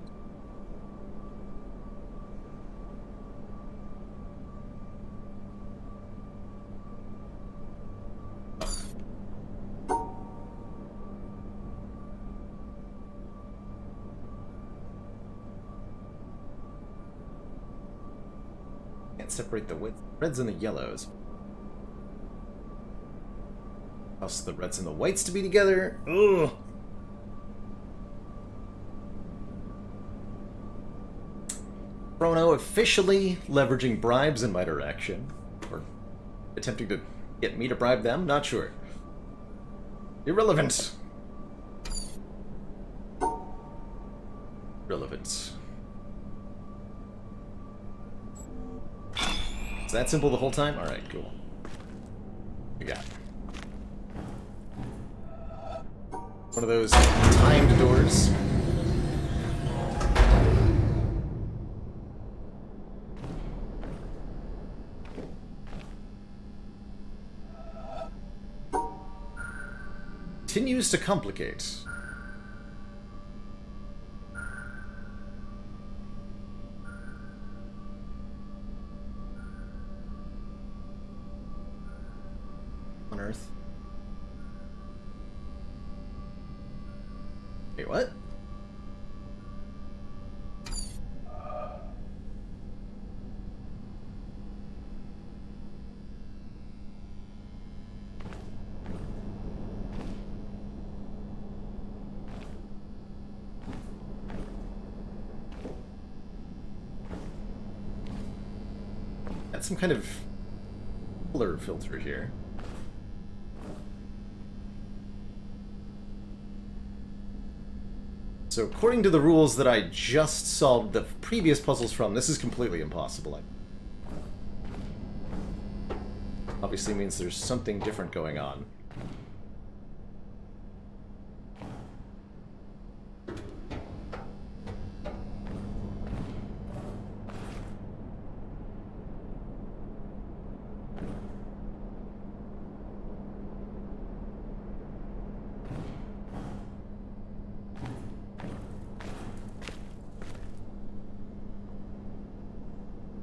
Can't separate the reds and the yellows. Also the reds and the whites to be together. Ugh. Chrono officially leveraging bribes in my direction. Or attempting to get me to bribe them? Not sure. Irrelevant. Relevant. Is that simple the whole time? Alright, cool. We got one of those timed doors. continues to complicate. On Earth. Wait, what? Got some kind of blur filter here. So according to the rules that I just solved the previous puzzles from, this is completely impossible. Obviously means there's something different going on.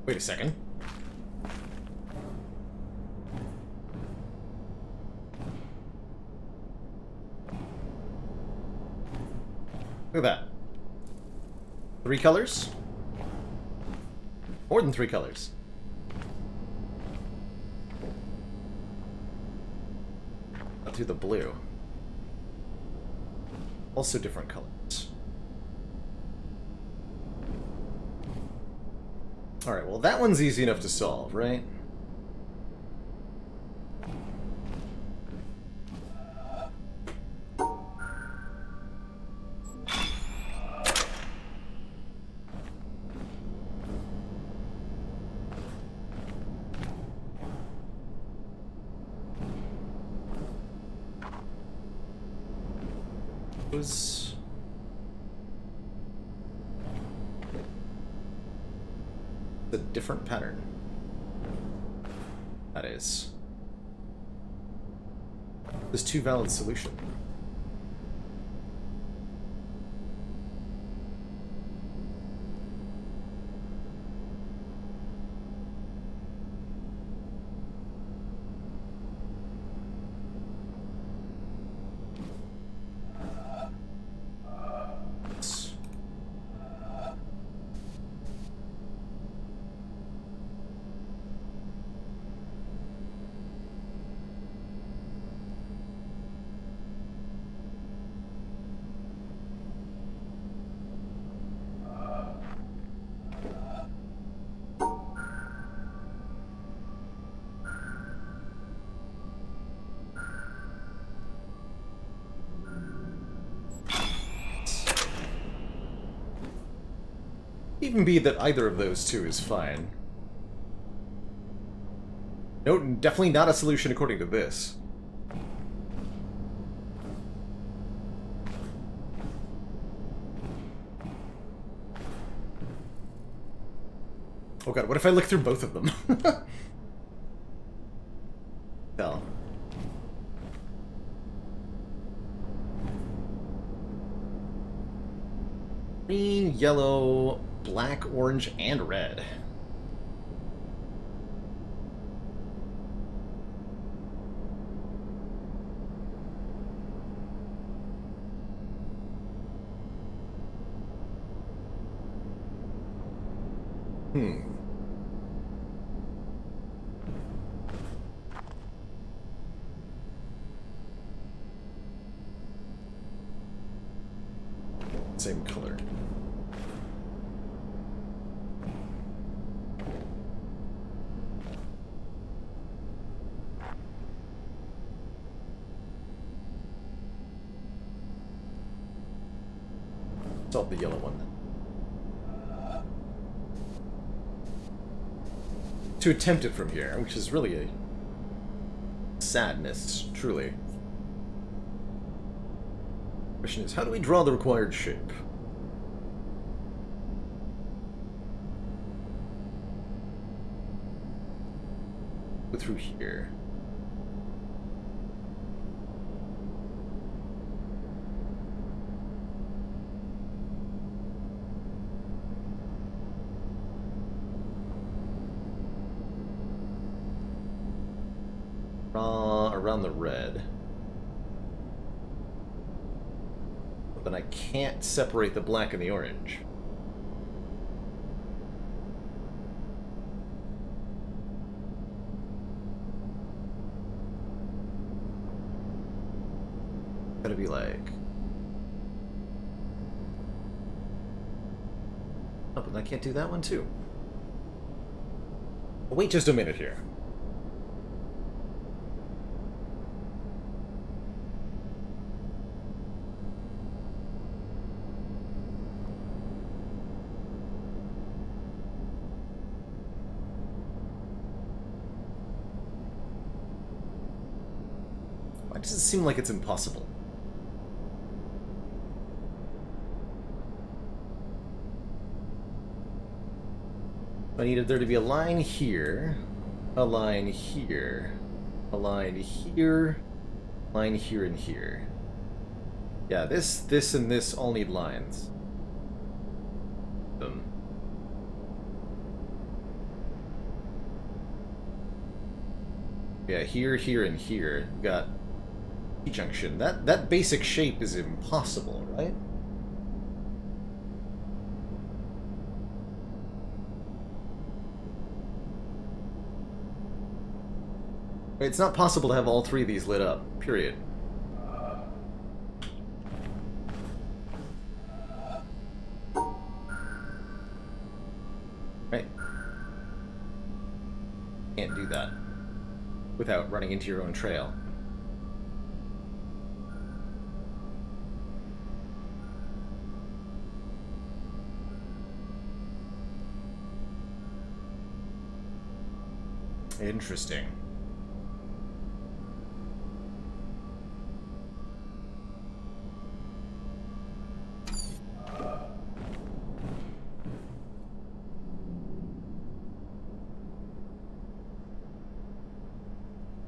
Wait a second. Look at that. 3 colors? More than 3 colors. Not through the blue. Also different colors. Alright, well that one's easy enough to solve, right? Was a different pattern. That is. There's 2 valid solutions. Even be that either of those 2 is fine. No, definitely not a solution according to this. Oh god, what if I look through both of them? Hell. Green, yellow, black, orange, and red. Same color. Solve the yellow one then. To attempt it from here, which is really a sadness, truly. Question is, how do we draw the required shape? Go through here. around the red. But then I can't separate the black and the orange. Gotta be like... Oh, but I can't do that one too. Wait just a minute here. Why does it seem like it's impossible? I needed there to be a line here, a line here, a line here, line here and here. Yeah, this, and this all need lines. Yeah, here, here, and here. We've got T-junction. That basic shape is impossible, right? It's not possible to have all three of these lit up, period. Right. Can't do that without running into your own trail. Interesting.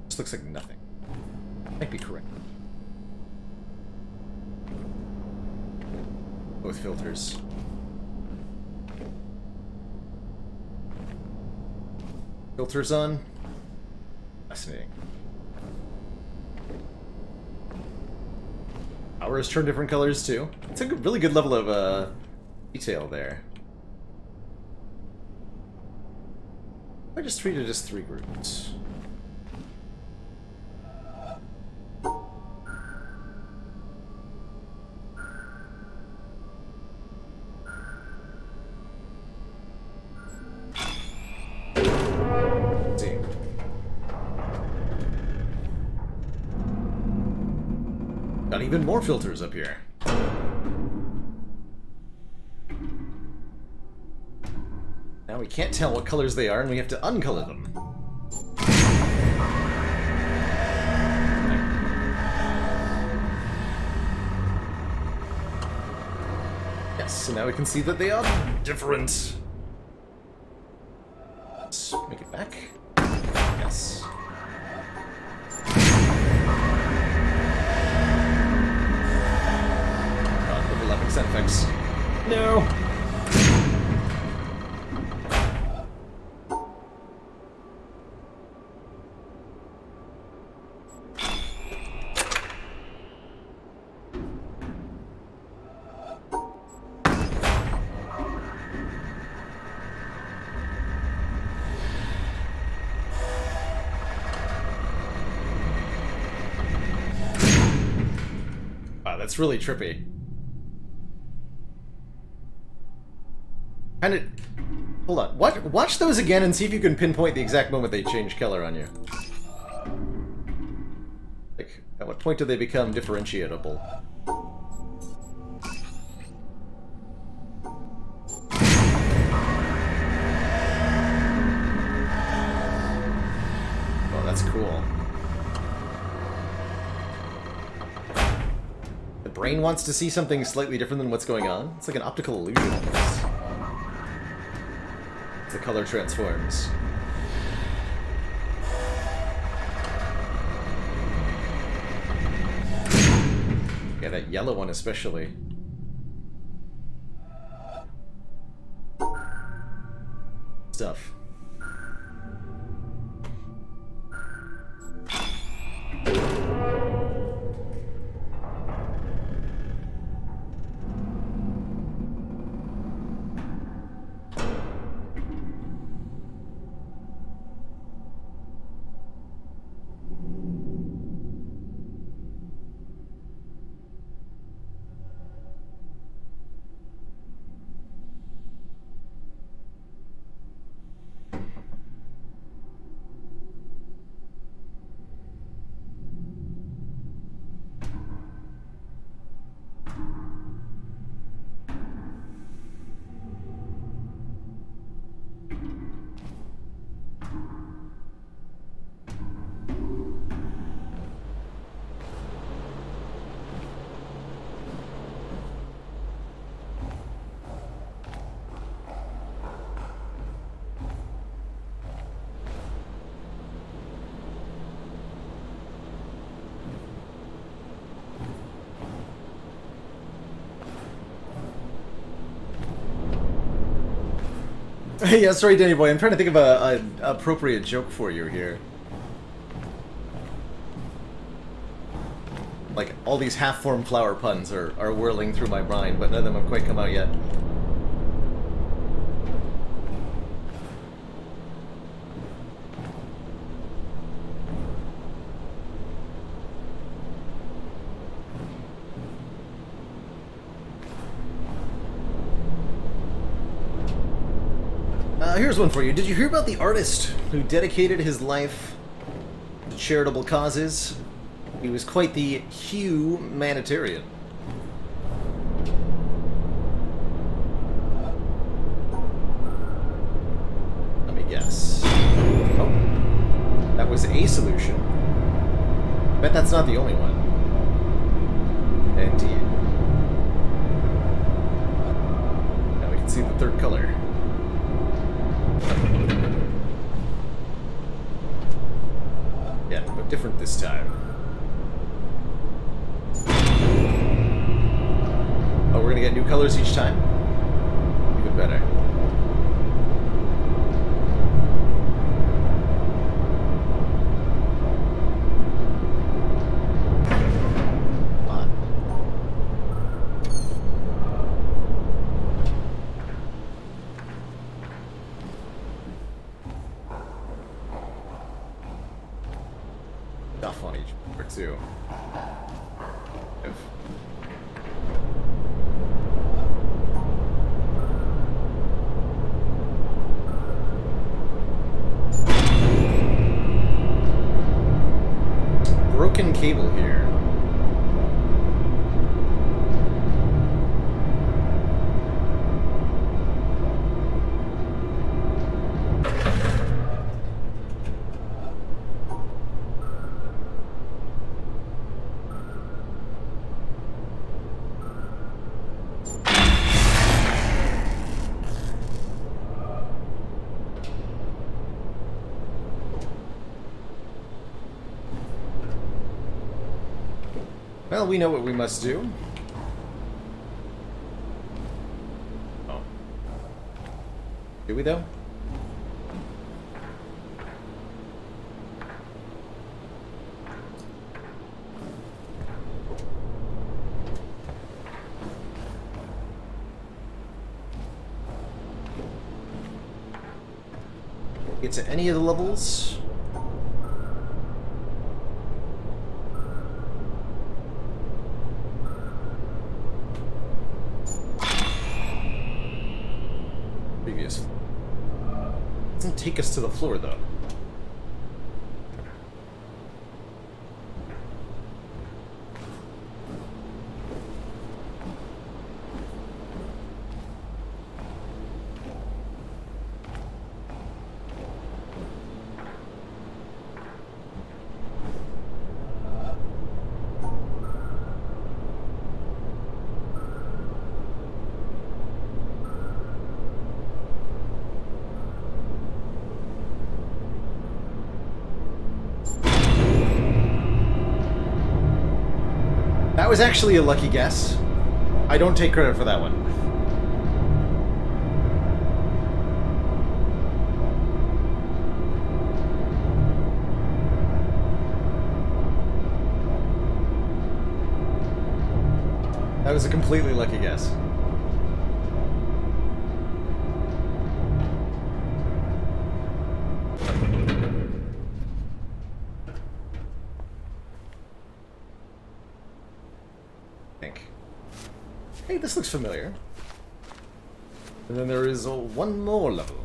This looks like nothing. Might be correct. Both filters. Filters on. Fascinating. Hours turn different colors too. It's a really good level of detail there. I just treated it as three groups. Got even more filters up here. Now we can't tell what colors they are, and we have to uncolor them. Yes, so now we can see that they are different. Let's make it back. Yes. Overlapping sound effects. No! Wow, that's really trippy. And it... Hold on. Watch those again and see if you can pinpoint the exact moment they change color on you. Like, at what point do they become differentiable? Oh, that's cool. The brain wants to see something slightly different than what's going on. It's like an optical illusion almost. The color transforms. Yeah, that yellow one especially. Stuff. Yeah, sorry, Danny boy. I'm trying to think of an appropriate joke for you here. Like, all these half-formed flower puns are whirling through my mind, but none of them have quite come out yet. Here's one for you. Did you hear about the artist who dedicated his life to charitable causes? He was quite the humanitarian. Let me guess. Oh. That was a solution. Bet that's not the only one. Indeed. Now we can see the third color. Yeah, but different this time. Oh, we're gonna get new colors each time? Even better. Come on. Stuff on each or two. Broken cable here. Well, we know what we must do. Oh. Do we, though? Get to any of the levels? Previous. Doesn't take us to the floor, though. That was actually a lucky guess. I don't take credit for that one. That was a completely lucky guess. Hey, this looks familiar. And then there is one more level.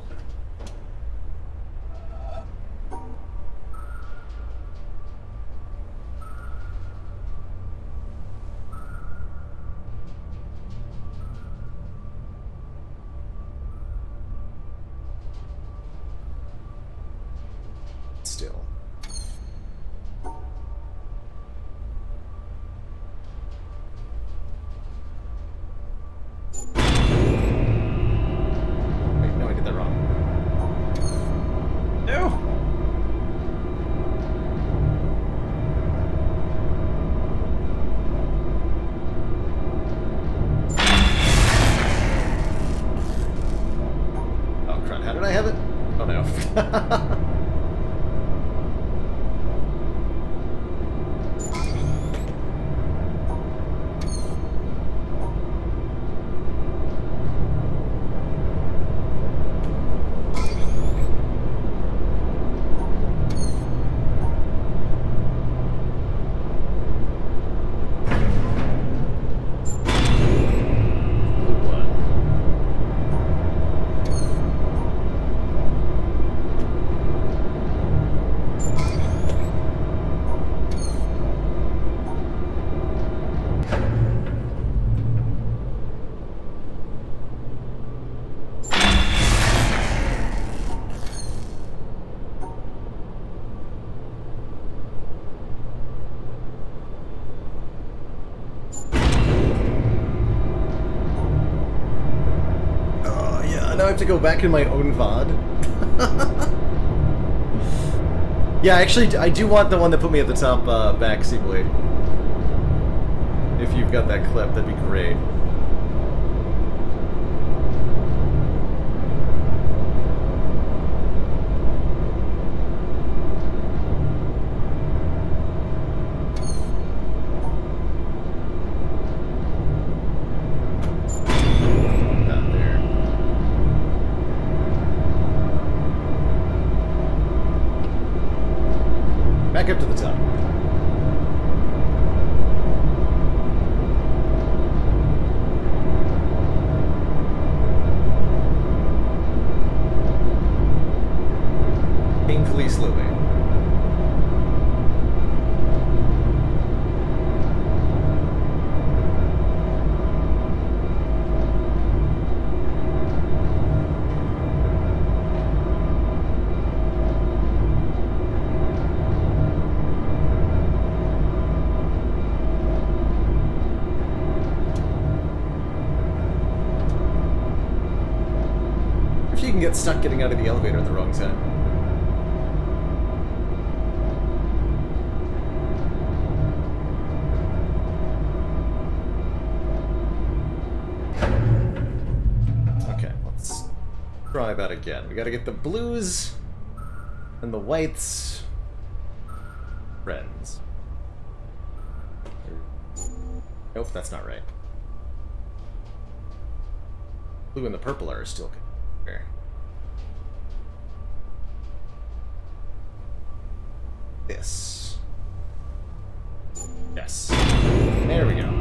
Still. I have to go back in my own VOD? Yeah, actually, I do want the one that put me at the top back, Seablade. If you've got that clip, that'd be great. Back up to the top. Painfully slowly. If you can get stuck getting out of the elevator at the wrong time. Okay, let's try that again. We gotta get the blues and the whites friends. Nope, that's not right. Blue and the purple are still there. This. Yes. There we go.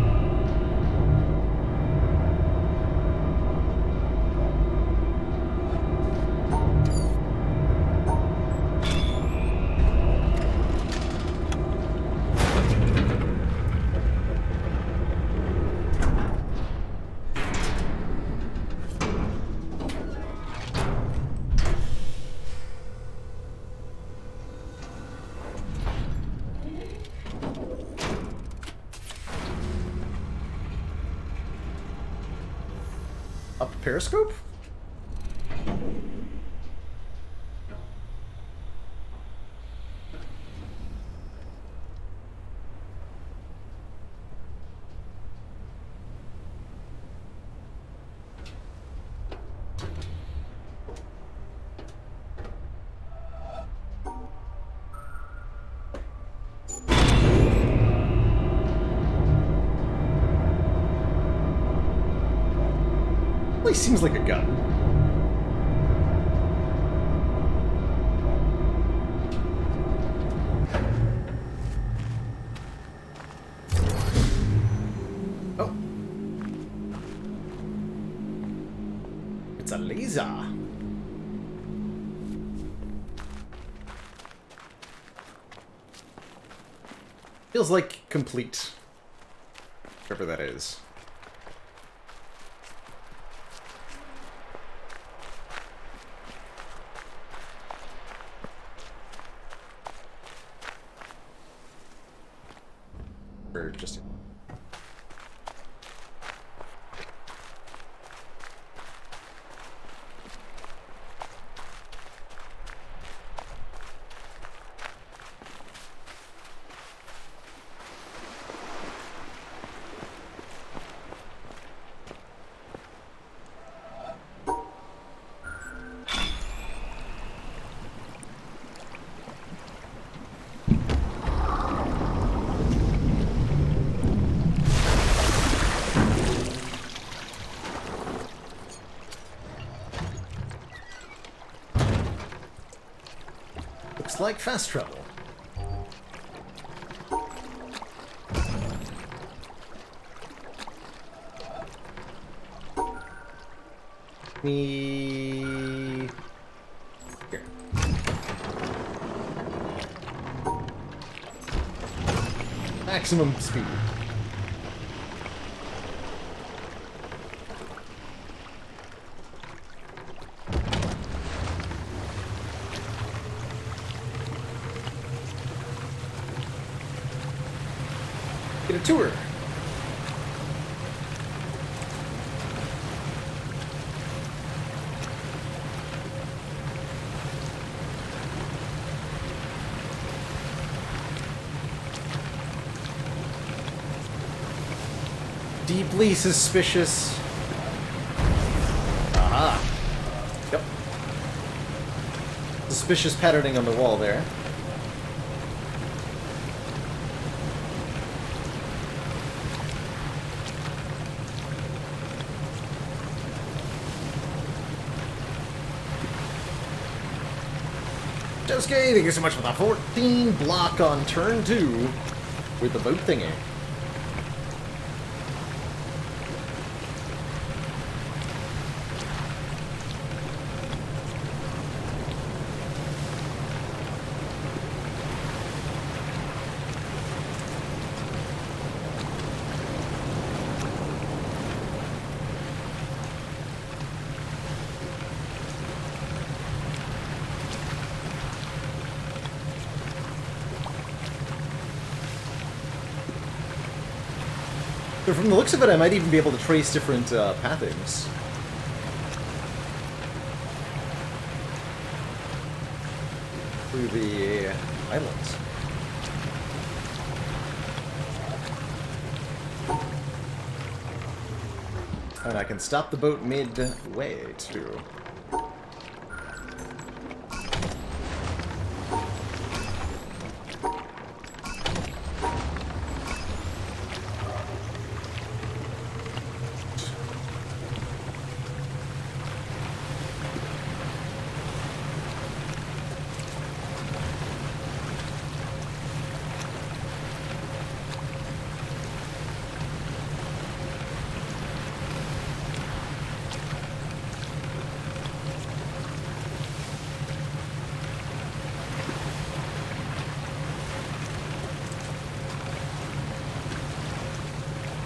Up periscope? Really seems like a gun. Oh. It's a laser. Feels like complete. Whatever that is. Or just... Looks like fast travel. Me... Here. Maximum speed. Get a tour. Deeply suspicious. Aha. Yep. Suspicious patterning on the wall there. Josuke, thank you so much for that 14 block on turn 2 with the boat thingy. So from the looks of it, I might even be able to trace different pathings. Through the islands. And I can stop the boat midway, too.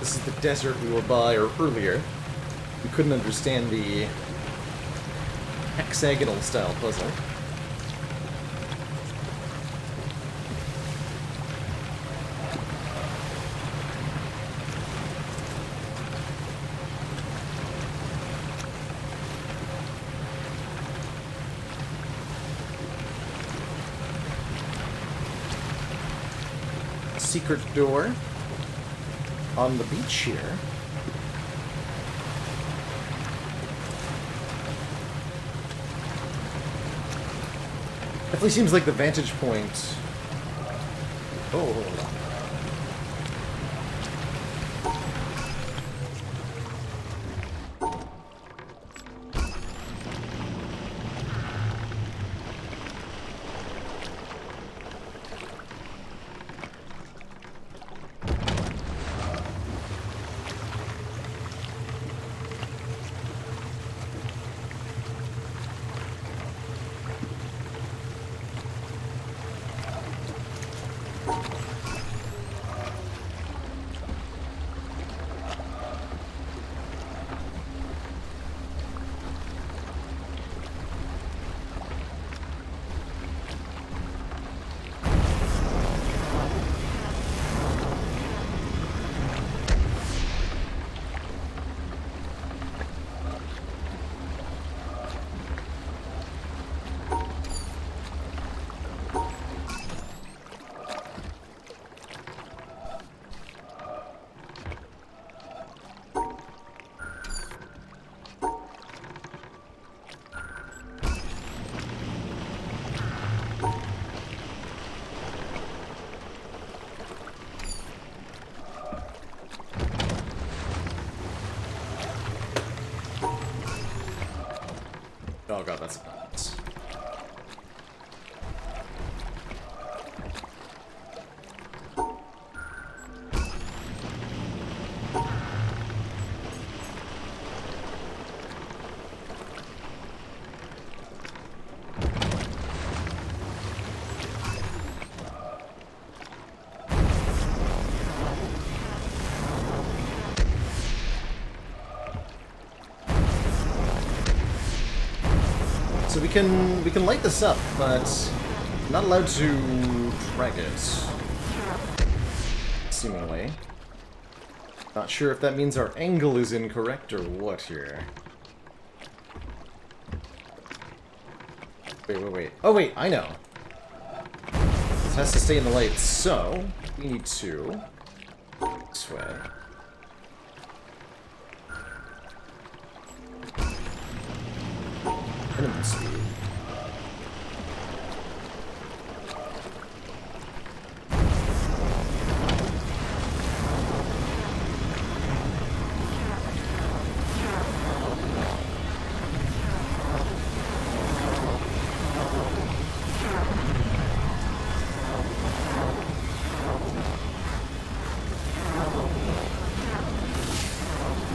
This is the desert we were by earlier. We couldn't understand the hexagonal style puzzle. Secret door on the beach here. Definitely seems like the vantage point. Oh, hold on. Oh god, that's nuts. So we can light this up, but I'm not allowed to drag it. Seemingly. Not sure if that means our angle is incorrect or what here. Wait. Oh wait, I know. This has to stay in the light, so we need to this way. movement speed.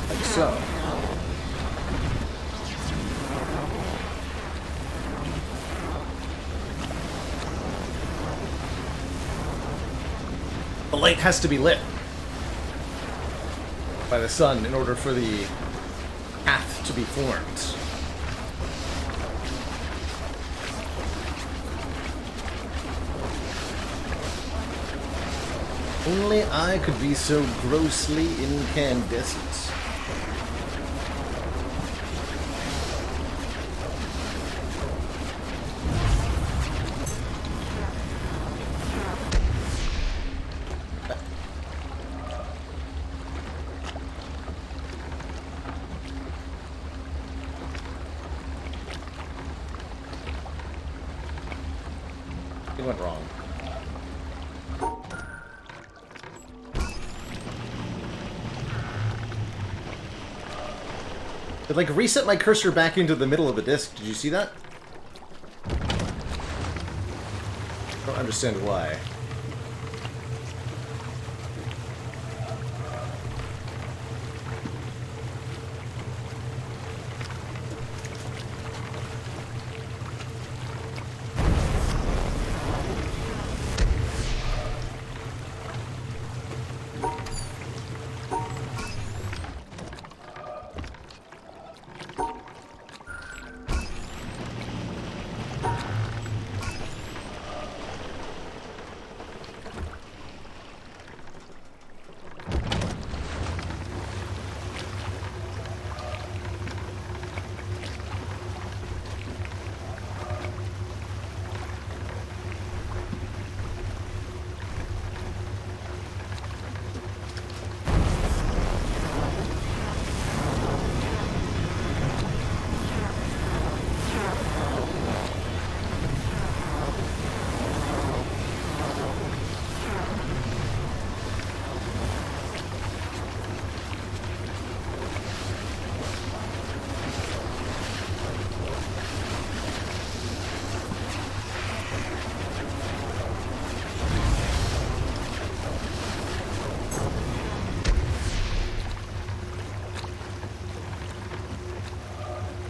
Like so. The light has to be lit by the sun in order for the path to be formed. Only I could be so grossly incandescent. It went wrong. It like reset my cursor back into the middle of the disc. Did you see that? I don't understand why.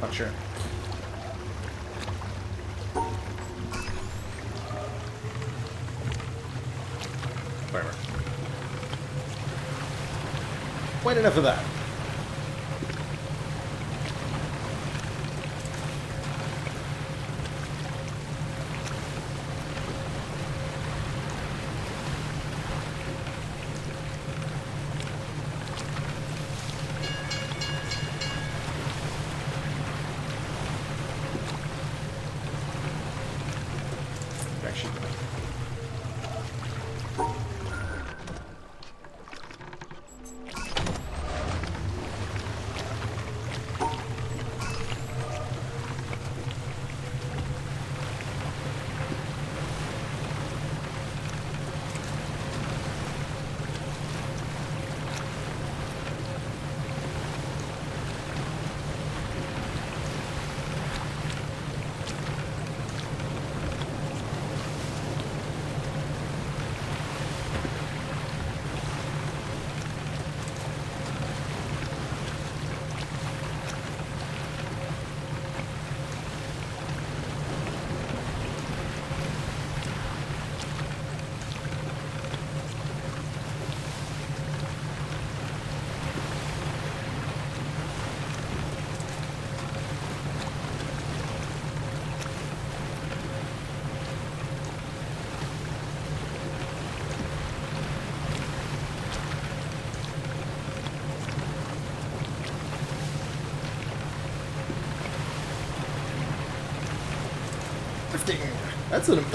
Not sure. Whatever. Quite enough of that. Actually,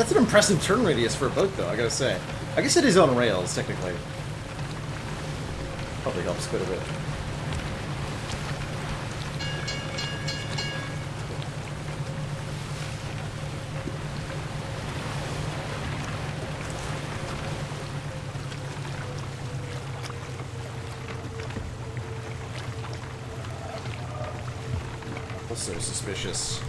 That's an impressive turn radius for a boat, though, I gotta say. I guess it is on rails, technically. Probably helps quite a bit. Also suspicious.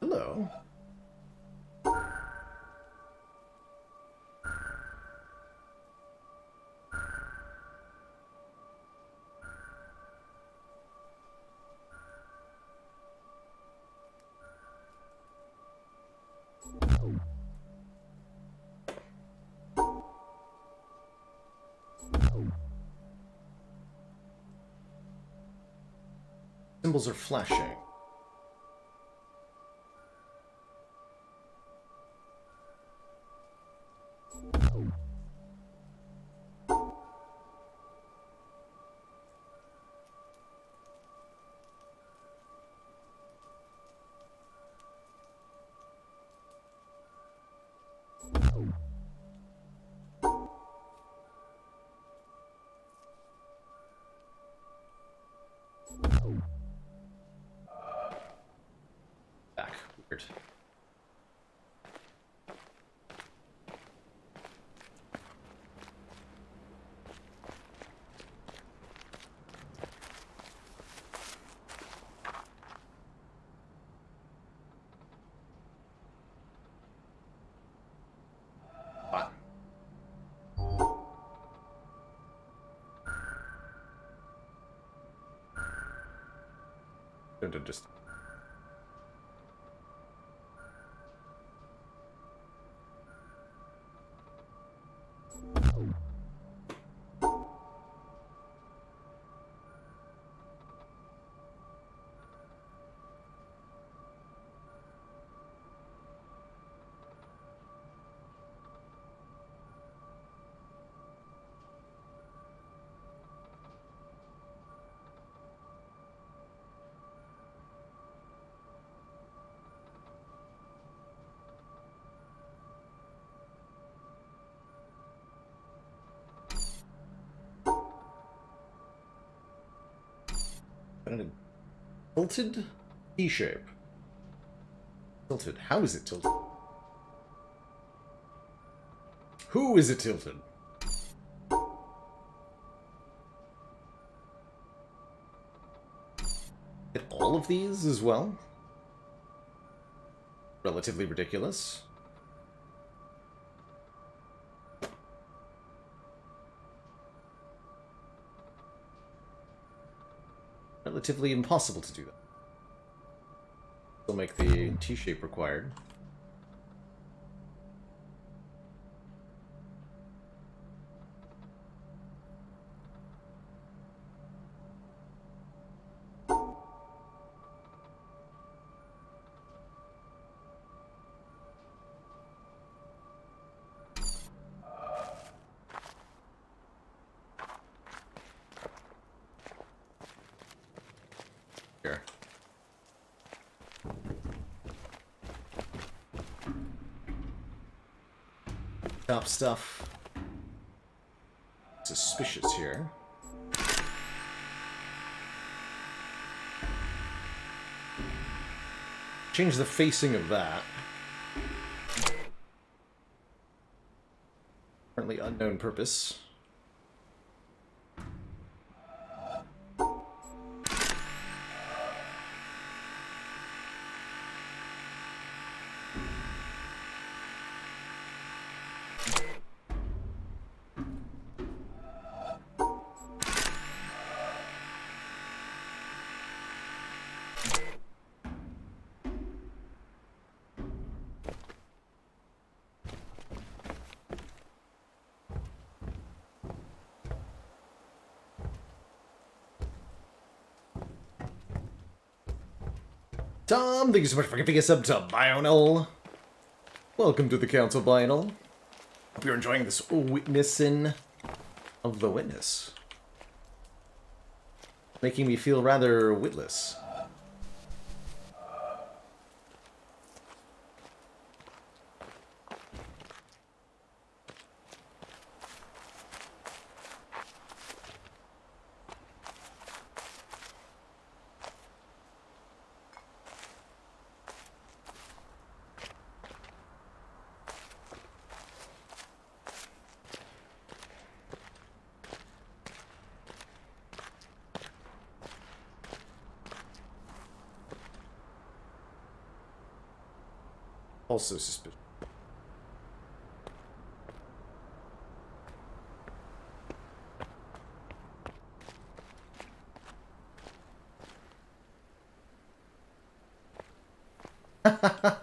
Hello. Symbols are flashing. Back. Weird. What? Don't just... A tilted T-shape. Tilted. How is it tilted? Who is it tilted? Hit all of these as well? Relatively ridiculous. Relatively impossible to do that. Still make the T-shape required. Here. Top stuff. Suspicious here. Change the facing of that. Currently unknown purpose. Tom, thank you so much for giving us up to Bionel. Welcome to the Council, Bionel. Hope you're enjoying this witnessing of the witness. Making me feel rather witless. Also suspicious.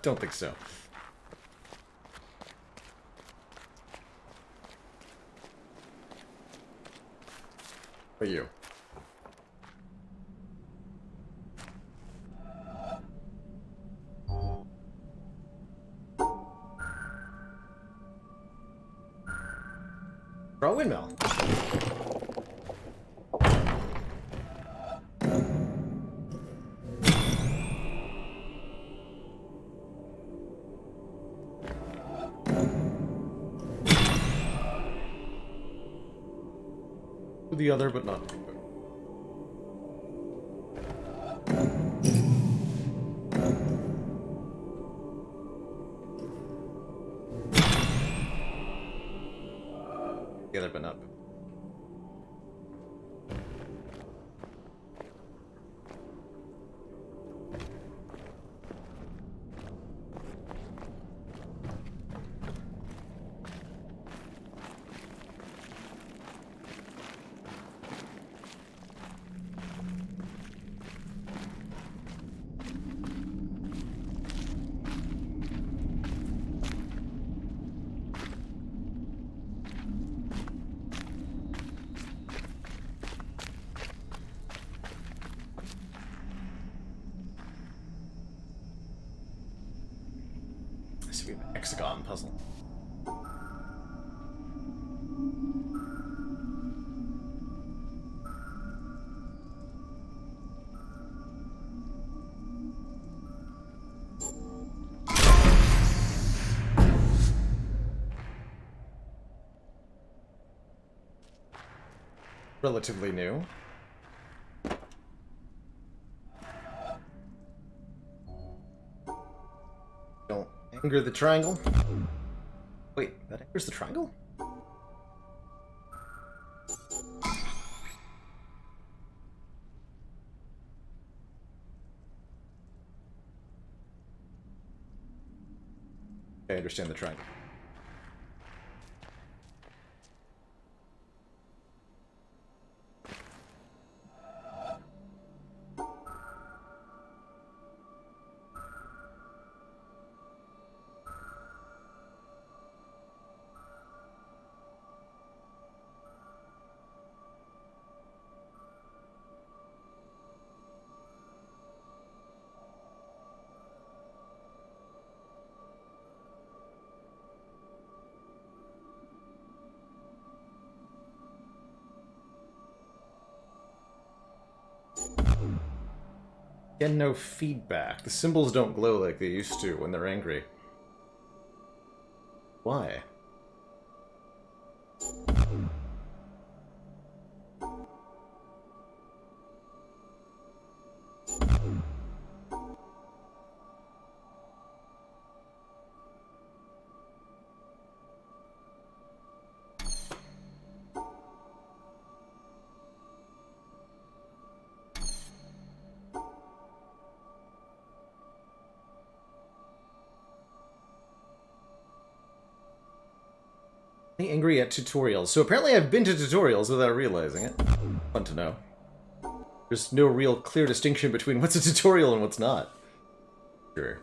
Don't think so. How are you? Draw a windmill. The other, but not. Together, but not. This would be an hexagon puzzle. Relatively new. Don't anger the triangle. Wait, that angers the triangle? I understand the triangle. Again, no feedback. The symbols don't glow like they used to when they're angry. Why? Angry at tutorials. So apparently I've been to tutorials without realizing it. Fun to know. There's no real clear distinction between what's a tutorial and what's not. Sure.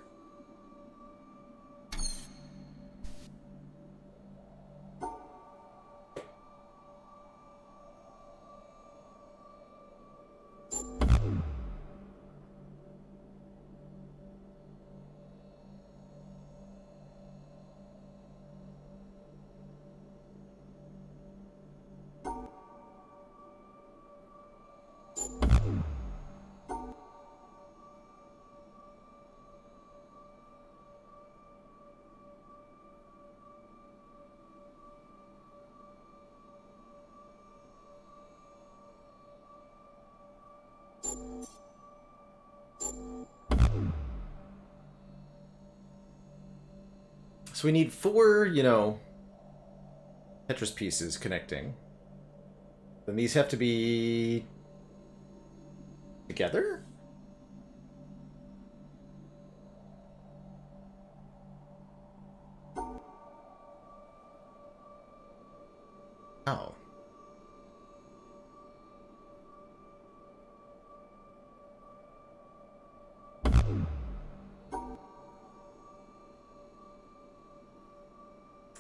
So we need 4, you know, Tetris pieces connecting. Then these have to be together? Oh.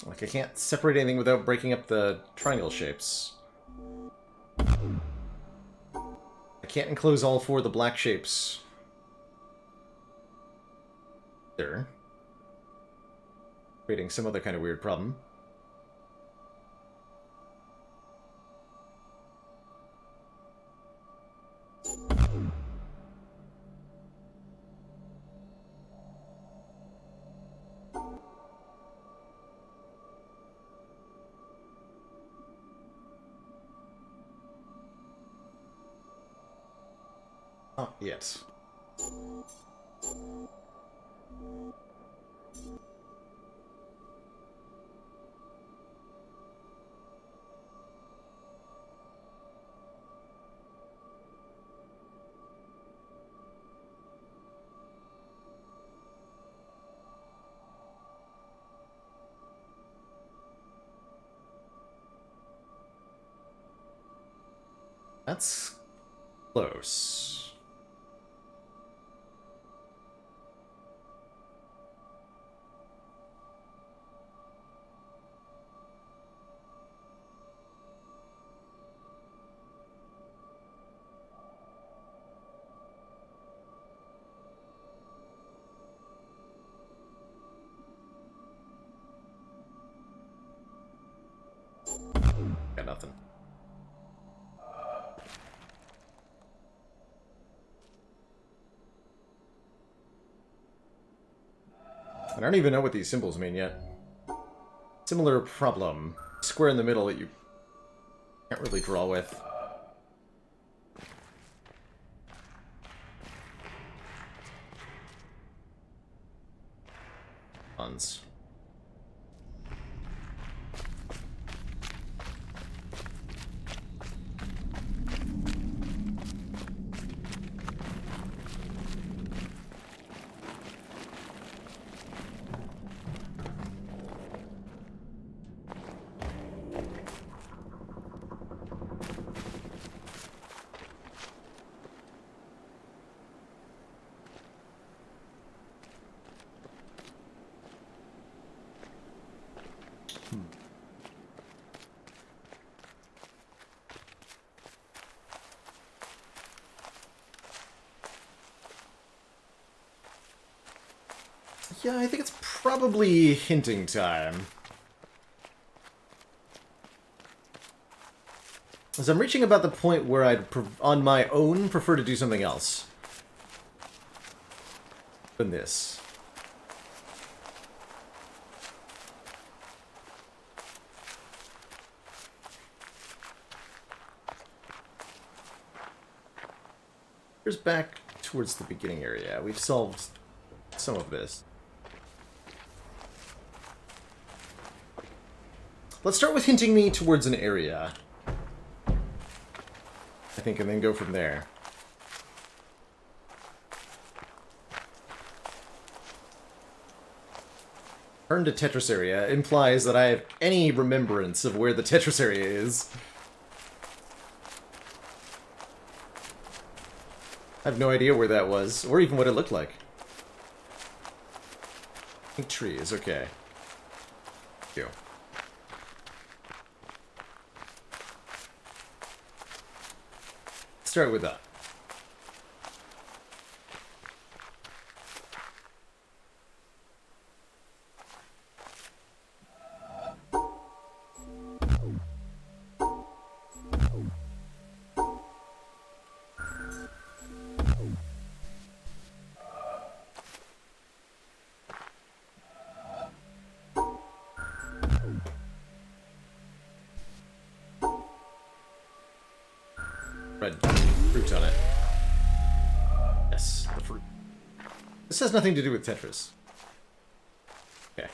Like, I can't separate anything without breaking up the triangle shapes. I can't enclose all 4 of the black shapes. There. Creating some other kind of weird problem. Oh, yes. That's close. Got nothing. I don't even know what these symbols mean yet. Similar problem. Square in the middle that you can't really draw with. Puns. Yeah, I think it's probably hinting time. As I'm reaching about the point where I'd, on my own, prefer to do something else than this. Here's back towards the beginning area. We've solved some of this. Let's start with hinting me towards an area, I think, and then go from there. Turn to Tetris area implies that I have any remembrance of where the Tetris area is. I have no idea where that was, or even what it looked like. Pink trees, okay. Thank you. Start with that. Red fruit on it. Yes, the fruit. This has nothing to do with Tetris. Okay.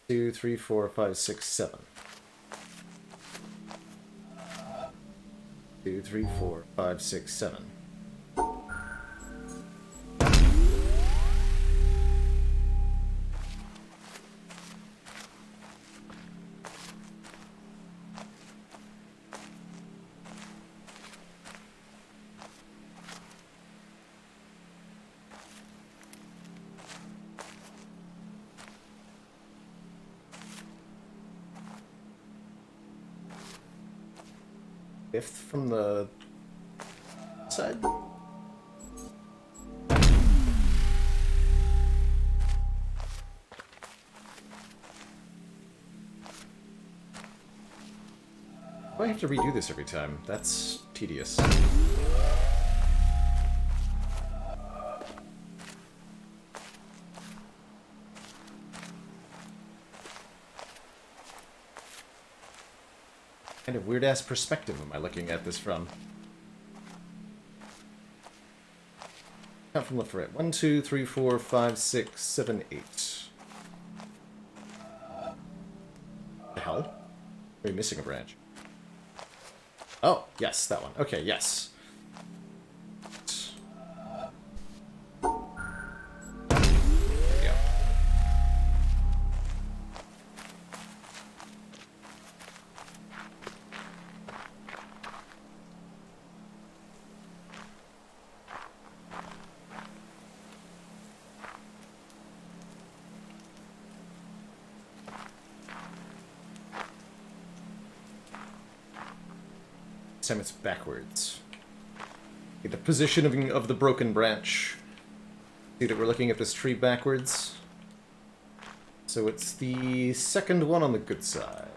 2, 3, 4, 5, 6, 7. 2, 3, 4, 5, 6, 7. Fifth from the side. Do I have to redo this every time? That's tedious. Kind of weird-ass perspective am I looking at this from? Count from left to right. 1, 2, 3, 4, 5, 6, 7, 8. The hell? Are we missing a branch? Oh, yes, that one. Okay, yes. There we go. This time it's backwards. Okay, the position of the broken branch. See that we're looking at this tree backwards. So it's the second one on the good side.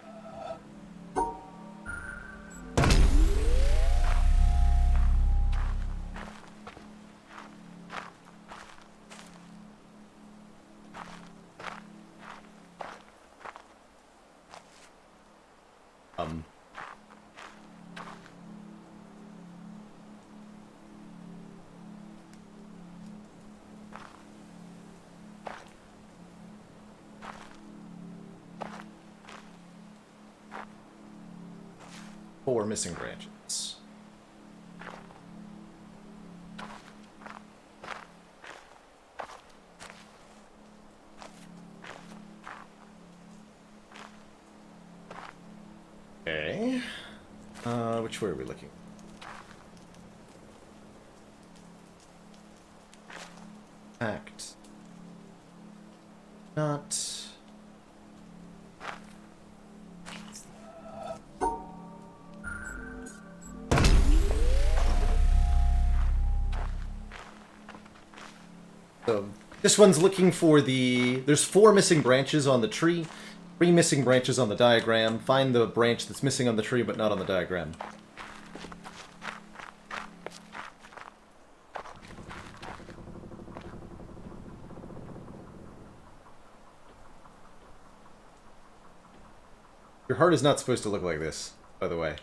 Four missing branches. Okay. Which way are we looking? Act. Not. So this one's looking for the... There's 4 missing branches on the tree, 3 missing branches on the diagram. Find the branch that's missing on the tree but not on the diagram. Your heart is not supposed to look like this, by the way.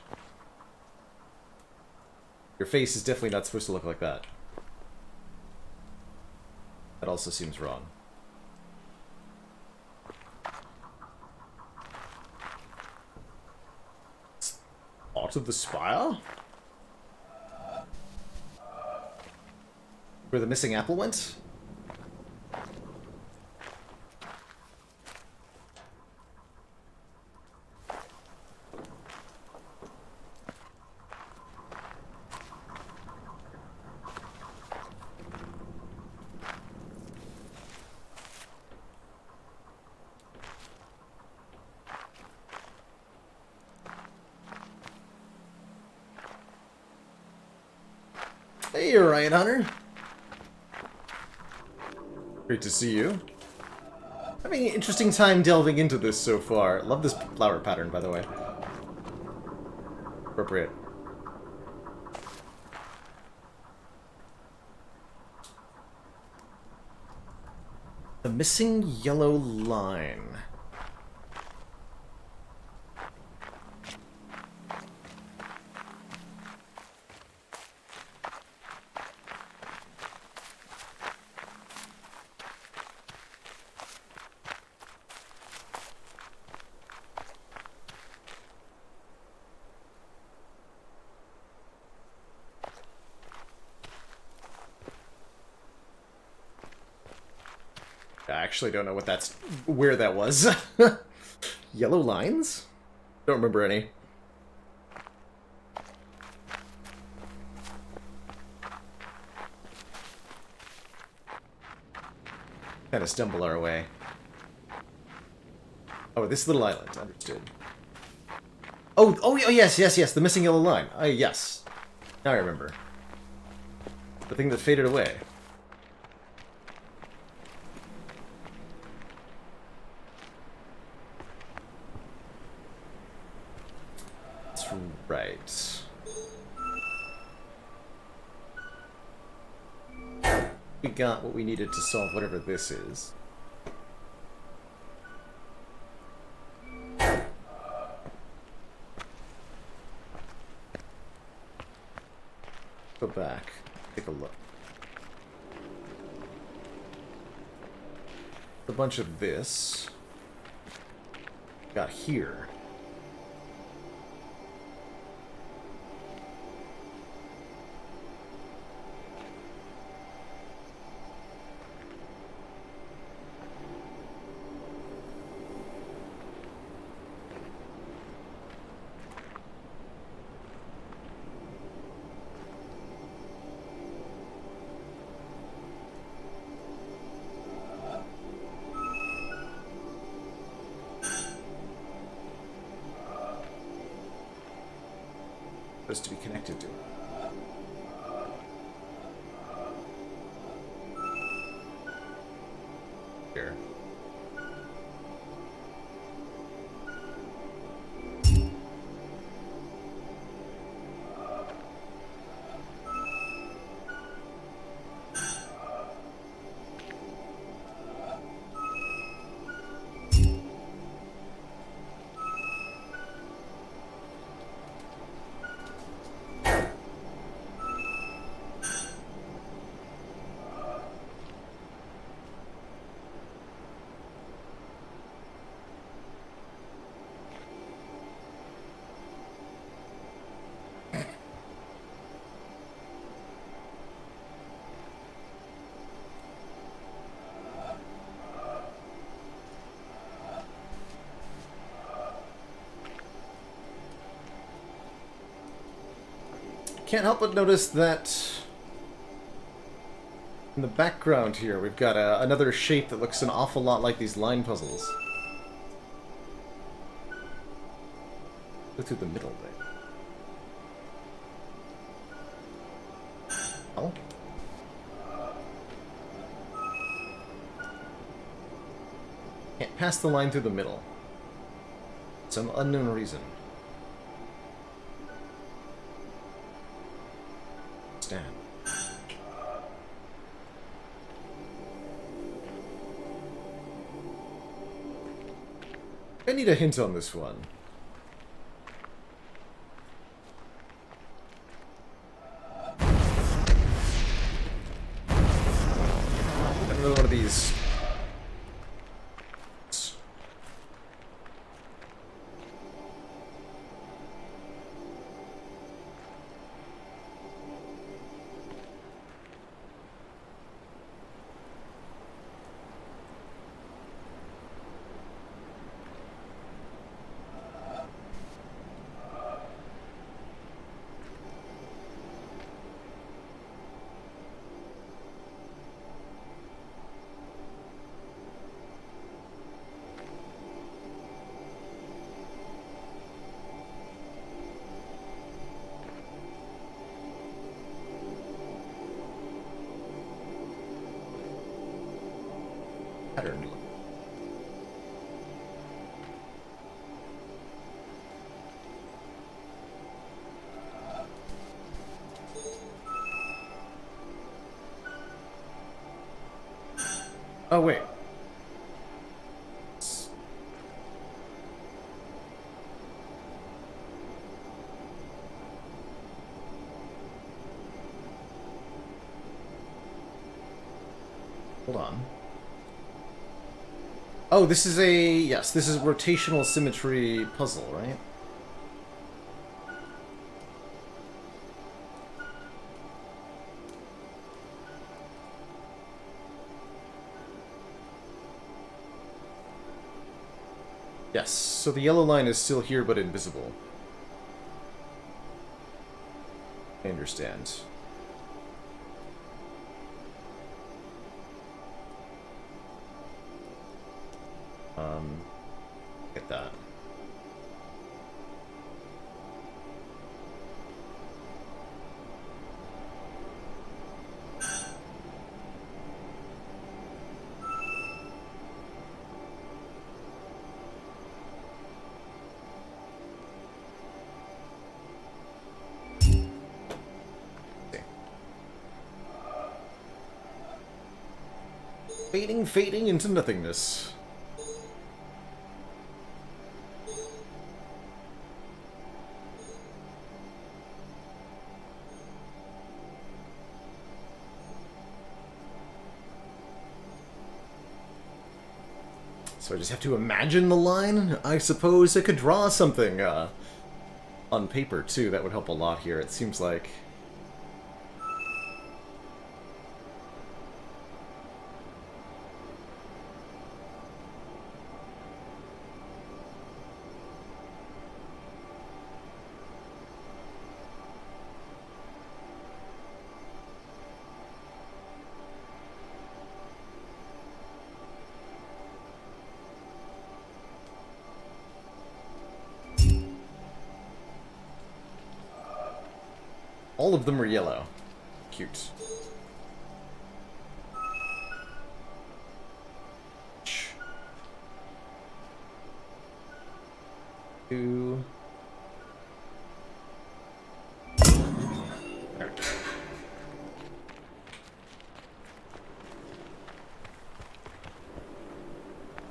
Your face is definitely not supposed to look like that. That also seems wrong. Part of the spire? Where the missing apple went? Hey, Ryan Hunter. Great to see you. Having an interesting time delving into this so far. Love this flower pattern, by the way. Appropriate. The missing yellow line. I actually don't know what that's... where that was. Yellow lines? Don't remember any. Kind of stumble our way. Oh, this little island. Understood. Oh, yes, the missing yellow line. Yes. Now I remember. The thing that faded away. That's right. We got what we needed to solve whatever this is. Go back, take a look. A bunch of this. Got here. Supposed to be connected to it. Here. Can't help but notice that in the background here we've got another shape that looks an awful lot like these line puzzles. Go through the middle there. Oh. Can't pass the line through the middle. Some unknown reason. Stand. I need a hint on this one. Another one of these. Pattern. Oh, wait. Hold on. Oh, this is a... yes, this is rotational symmetry puzzle, right? Yes, so the yellow line is still here but invisible. I understand. Get that. Fading into nothingness. So I just have to imagine the line? I suppose I could draw something on paper, too. That would help a lot here, it seems like. All of them are yellow. Cute. Two. There.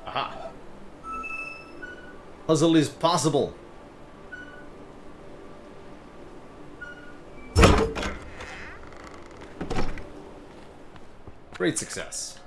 Aha. Puzzle is possible. Great success.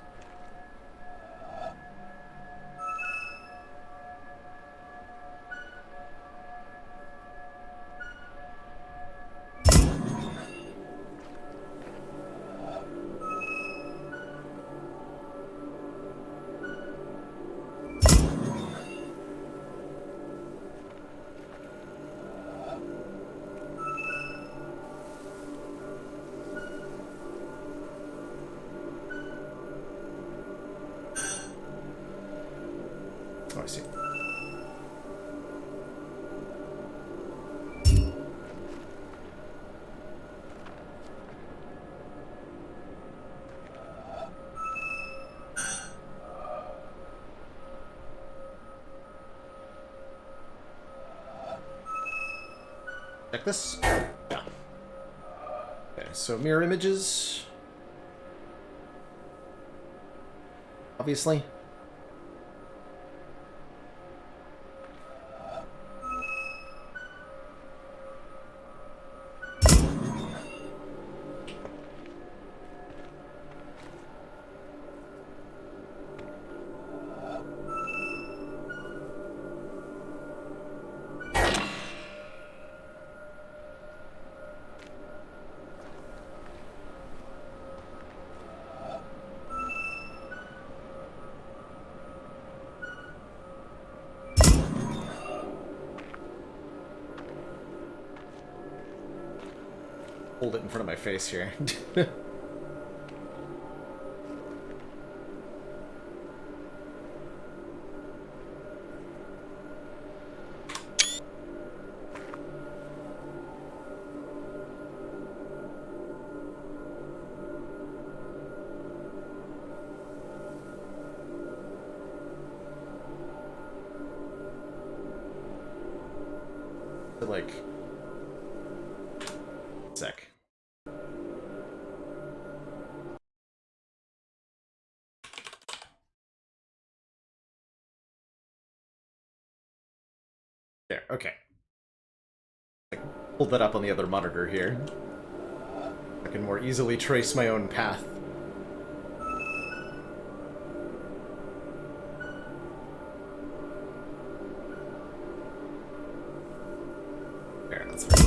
Oh, I see. Check this? Yeah. Okay, so mirror images. Obviously. Hold it in front of my face here. Like, sec. There, okay. Hold that up on the other monitor here. I can more easily trace my own path. There, that's right.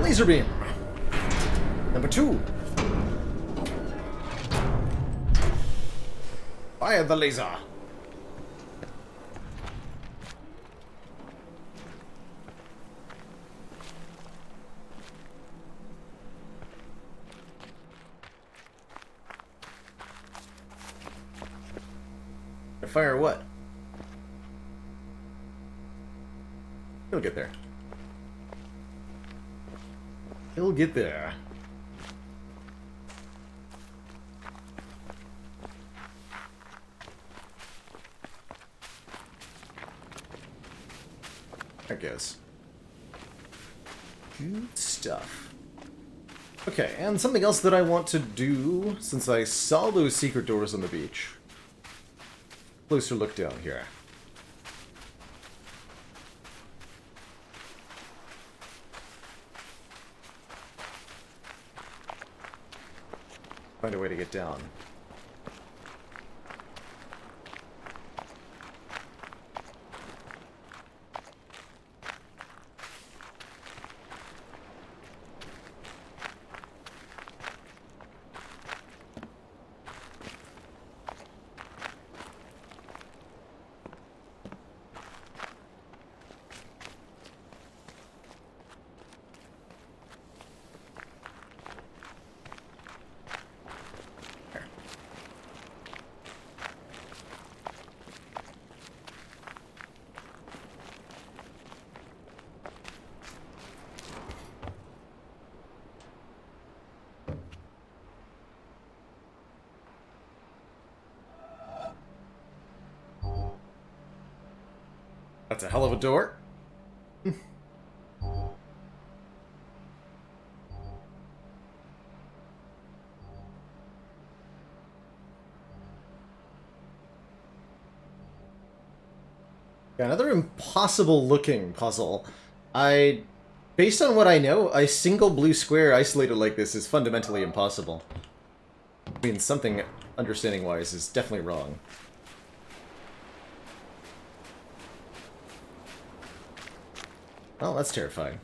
Laser beam. Number 2. Fire the laser. Fire what? He'll get there. He'll get there. I guess. Good stuff. Okay, and something else that I want to do, since I saw those secret doors on the beach. Closer look down here. Find a way to get down. That's a hell of a door. Yeah, another impossible looking puzzle. Based on what I know, a single blue square isolated like this is fundamentally impossible. I mean, something understanding-wise is definitely wrong. Oh, that's terrifying.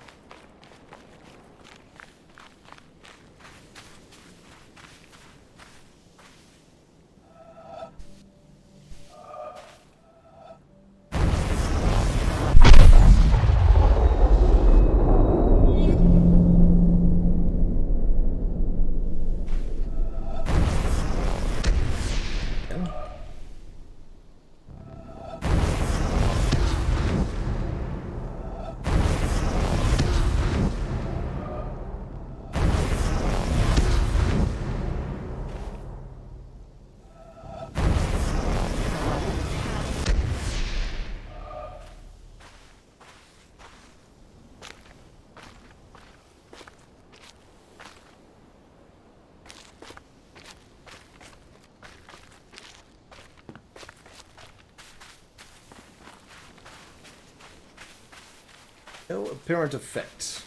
No apparent effect.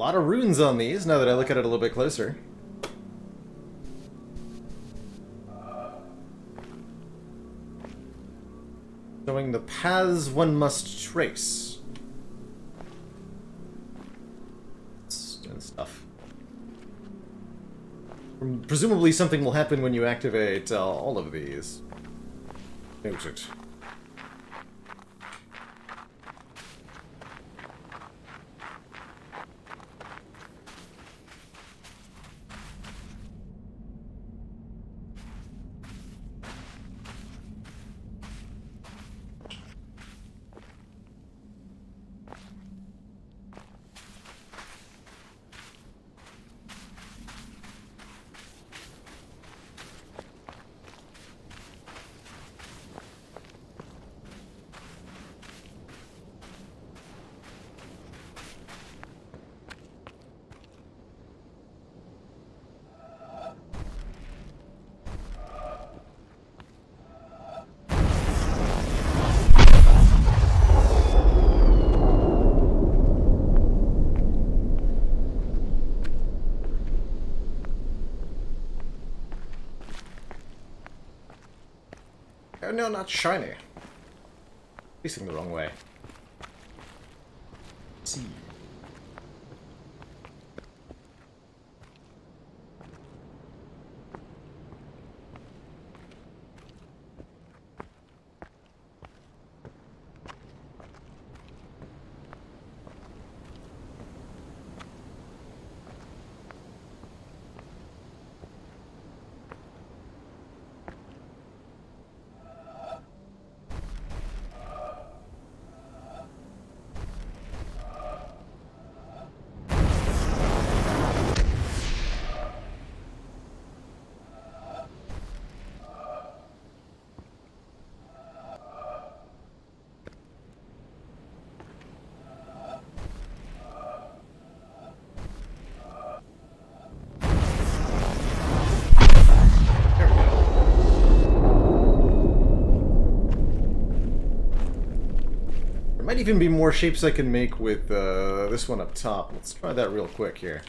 lot of runes on these, now that I look at it a little bit closer. Showing the paths one must trace. And stuff. Presumably something will happen when you activate all of these. Noted. Oh no, not shiny. Facing the wrong way. See. Might even be more shapes I can make with this one up top. Let's try that real quick here.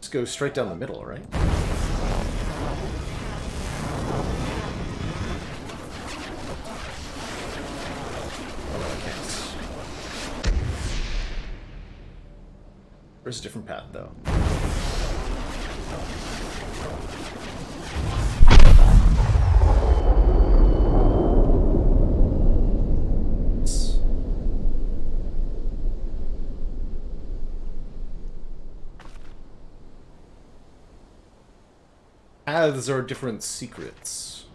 Just go straight down the middle, right? Oh, no, I can't. There's a different path, though. Paths are different secrets.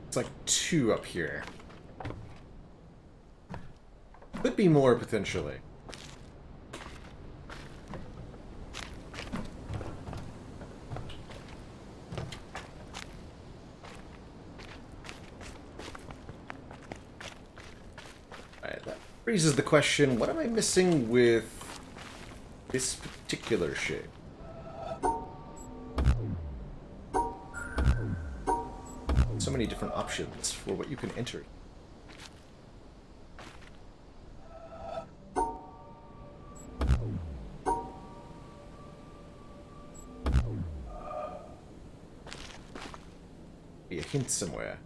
It's like 2 up here. Could be more, potentially. Raises the question, what am I missing with this particular shape? So many different options for what you can enter. Be a hint somewhere.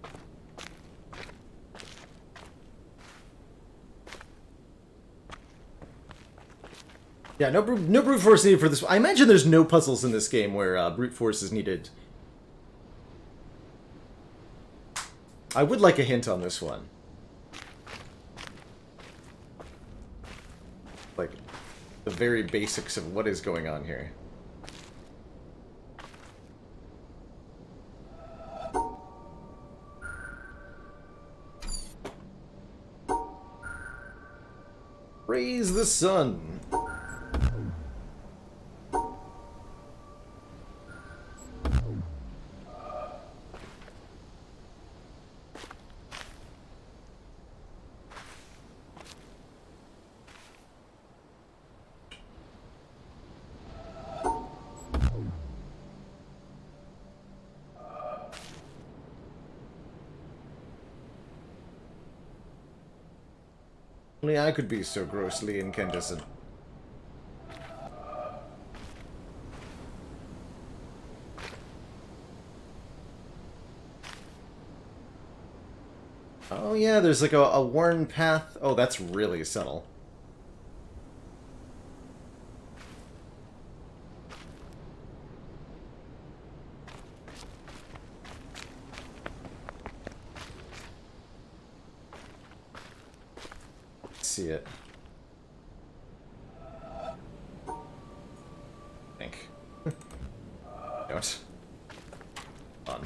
Yeah, no brute force needed for this. I imagine there's no puzzles in this game where brute force is needed. I would like a hint on this one. Like, the very basics of what is going on here. Praise the sun. only I could be so grossly incandescent. Oh yeah, there's like a worn path. Oh, that's really subtle. See it. Think. Don't. On.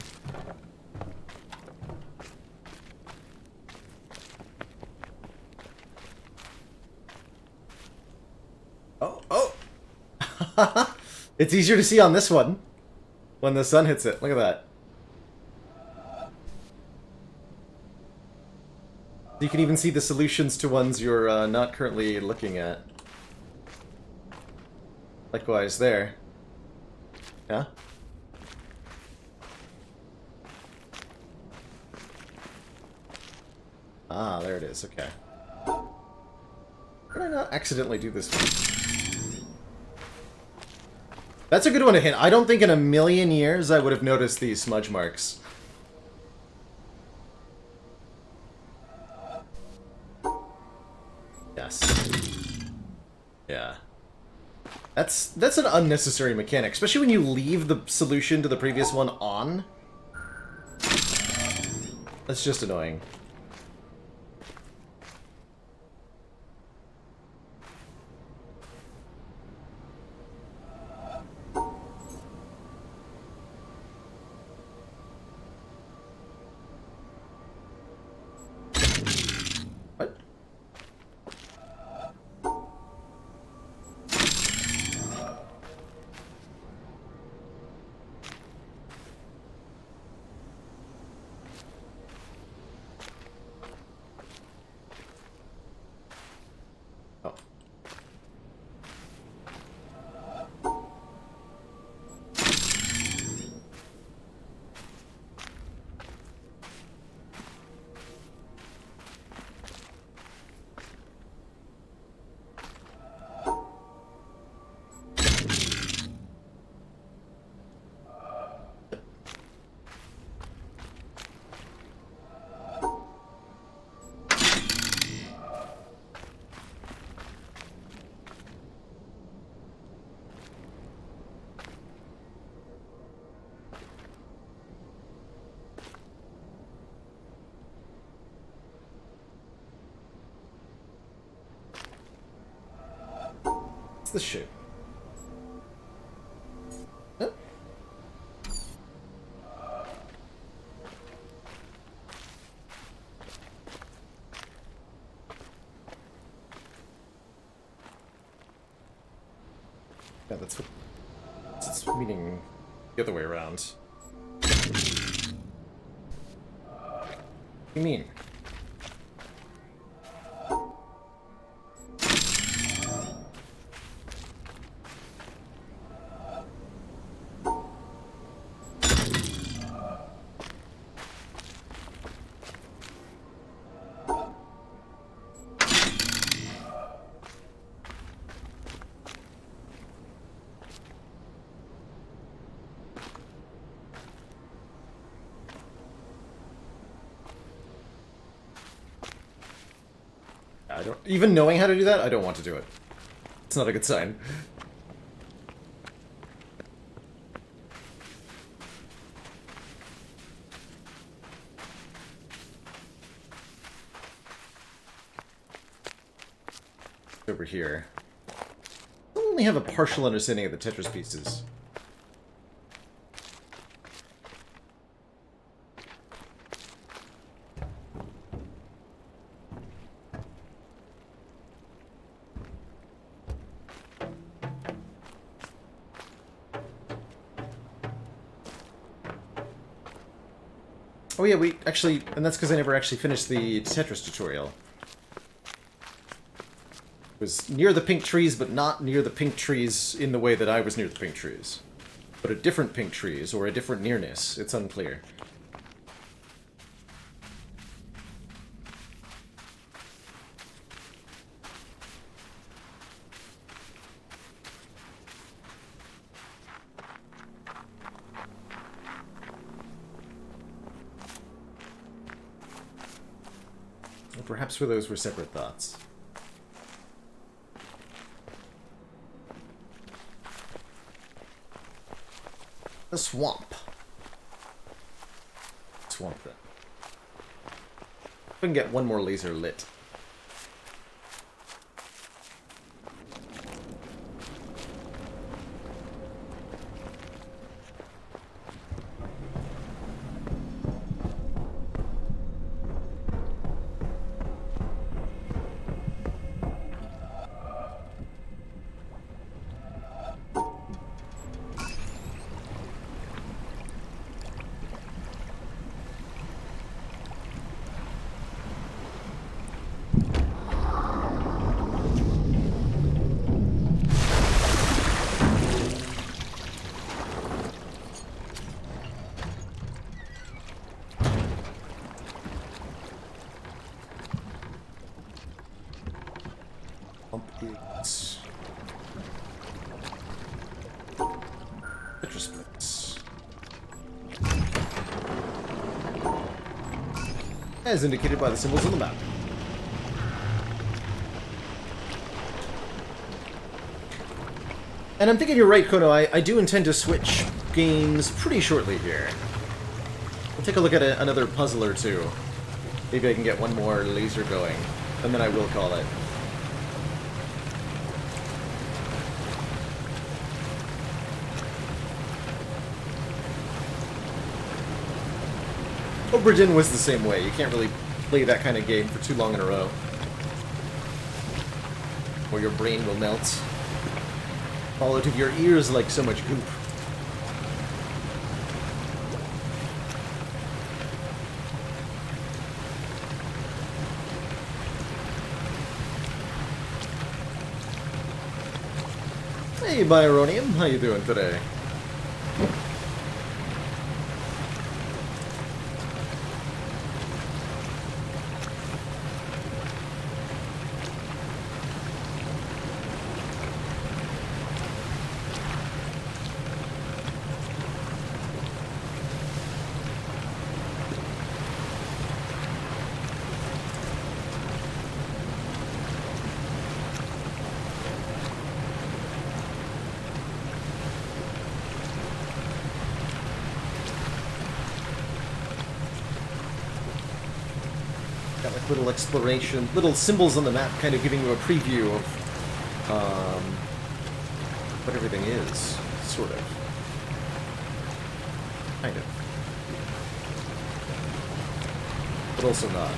Oh, oh! It's easier to see on this one when the sun hits it. Look at that. You can even see the solutions to ones you're not currently looking at. Likewise there. Yeah? Ah, there it is. Okay. Did I not accidentally do this one? That's a good one to hit. I don't think in a million years I would have noticed these smudge marks. Yes. Yeah. That's an unnecessary mechanic, especially when you leave the solution to the previous one on. That's just annoying. What? Oh. What's this shit? Huh? Yeah, that's what it's meaning the other way around. What do you mean? I don't even knowing how to do that, I don't want to do it. It's not a good sign. Over here. I only have a partial understanding of the Tetris pieces. Oh yeah, we actually, and that's because I never actually finished the Tetris tutorial. It was near the pink trees, but not near the pink trees in the way that I was near the pink trees. But a different pink trees, or a different nearness. It's unclear. Perhaps where those were separate thoughts. The swamp. Swamp then. We can get one more laser lit. Petrosplits. As indicated by the symbols on the map. And I'm thinking you're right, Kono. I do intend to switch games pretty shortly here. We'll take a look at another puzzle or two. Maybe I can get one more laser going, and then I will call it. Oberdin was the same way. You can't really play that kind of game for too long in a row, or your brain will melt. Fall out of your ears like so much goop. Hey, Byronium, how you doing today? Little exploration, little symbols on the map kind of giving you a preview of what everything is, sort of. Kind of. But also not.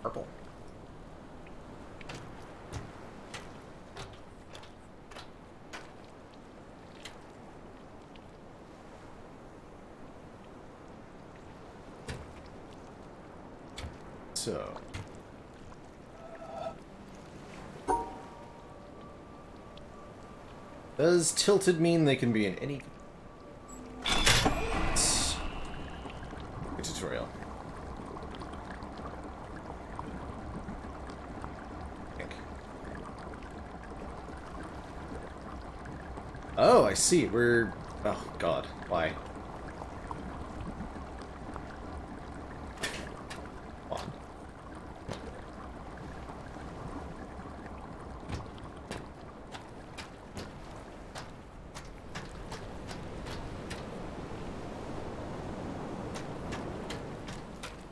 Purple. So. Does tilted mean they can be in any tutorial? Oh, I see. We're... Oh, God. Why? Come on.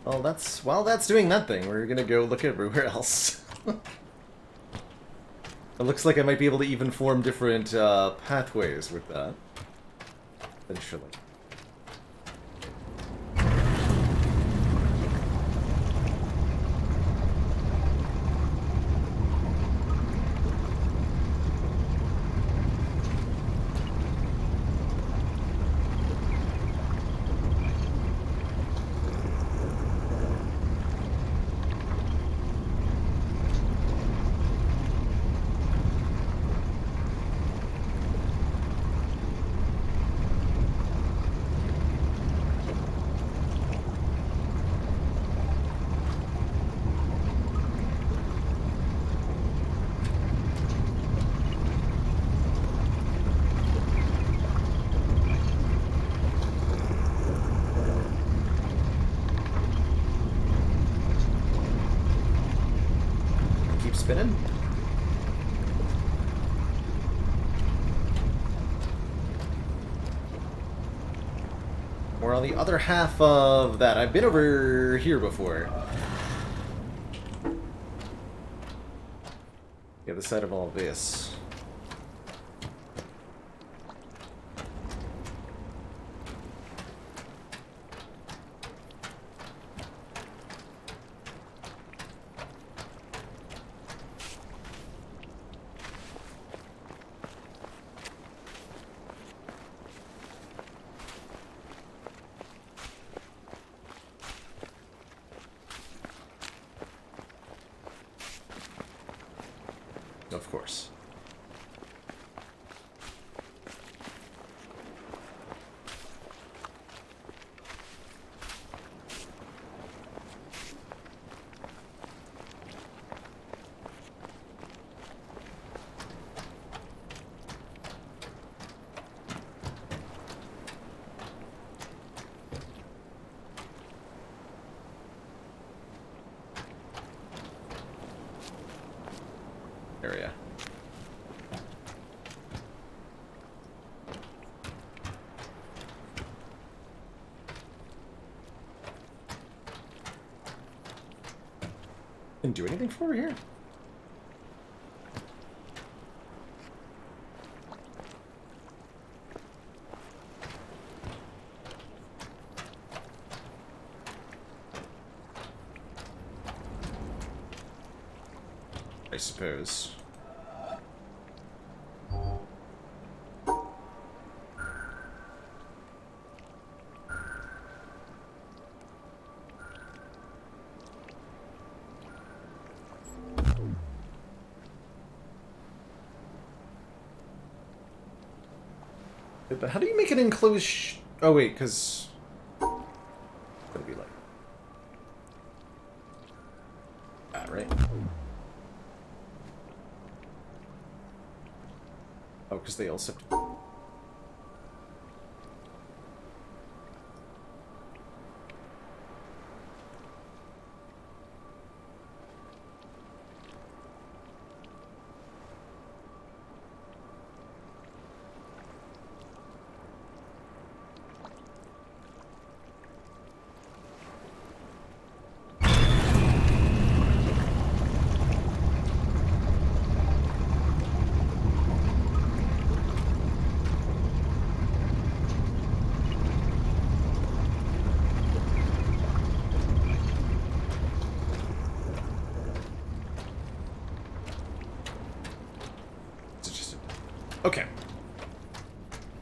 Well, while that's doing that thing, we're gonna go look everywhere else. It looks like I might be able to even form different pathways with that. Eventually. Keep spinning. We're on the other half of that. I've been over here before. The other side of all this. Of course. Area. Didn't do anything for her here? I suppose. But how do you make an enclosed oh wait, because gonna be like that, right? Oh, because they also okay.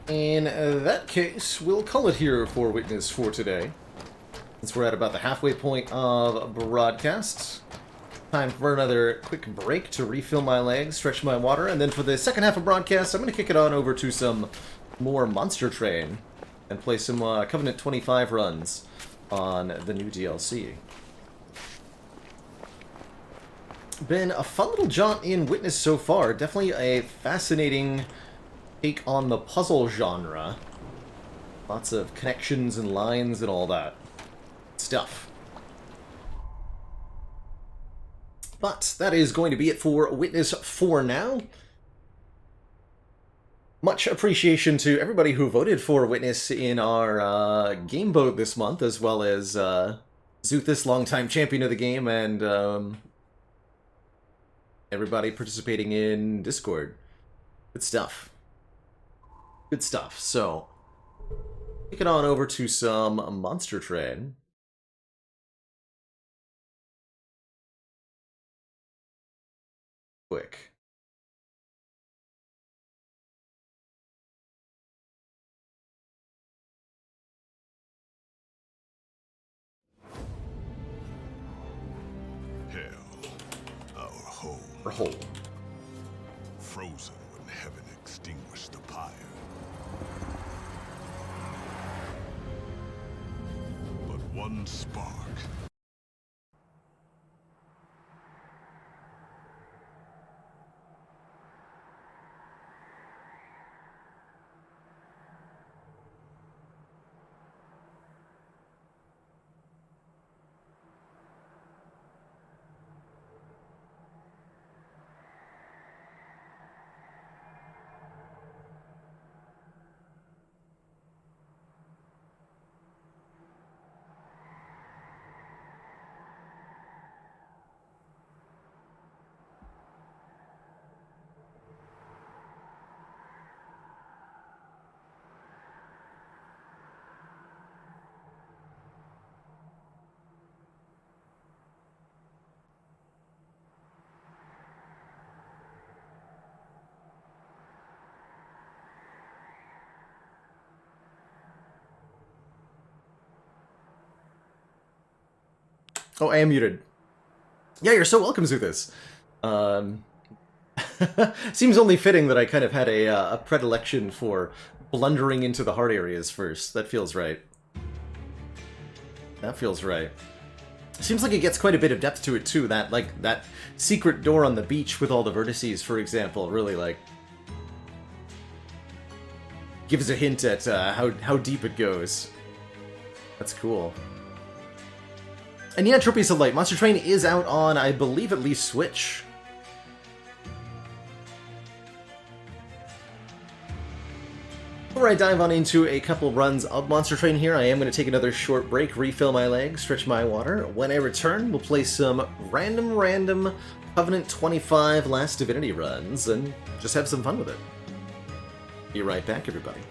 In that case, we'll call it here for Witness for today. Since we're at about the halfway point of broadcast. Time for another quick break to refill my legs, stretch my water, and then for the second half of broadcast, I'm going to kick it on over to some more Monster Train and play some Covenant 25 runs on the new DLC. Been a fun little jaunt in Witness so far. Definitely a fascinating take on the puzzle genre. Lots of connections and lines and all that stuff. But that is going to be it for Witness for now. Much appreciation to everybody who voted for Witness in our game vote this month, as well as Zuthus, longtime champion of the game, and everybody participating in Discord. Good stuff. Good stuff. So, take it on over to some Monster Train. Quick. Hell, our home. Or hole. Frozen when heaven extinguished the pyre. But one spark. Oh, I am muted. Yeah, you're so welcome, Zuthis. Seems only fitting that I kind of had a predilection for blundering into the hard areas first. That feels right. That feels right. Seems like it gets quite a bit of depth to it, too. That secret door on the beach with all the vertices, for example, really, like, gives a hint at how deep it goes. That's cool. And yeah, Trophies of Light. Monster Train is out on, I believe, at least Switch. Before I dive on into a couple runs of Monster Train here, I am going to take another short break, refill my legs, stretch my water. When I return, we'll play some random Covenant 25 Last Divinity runs, and just have some fun with it. Be right back, everybody.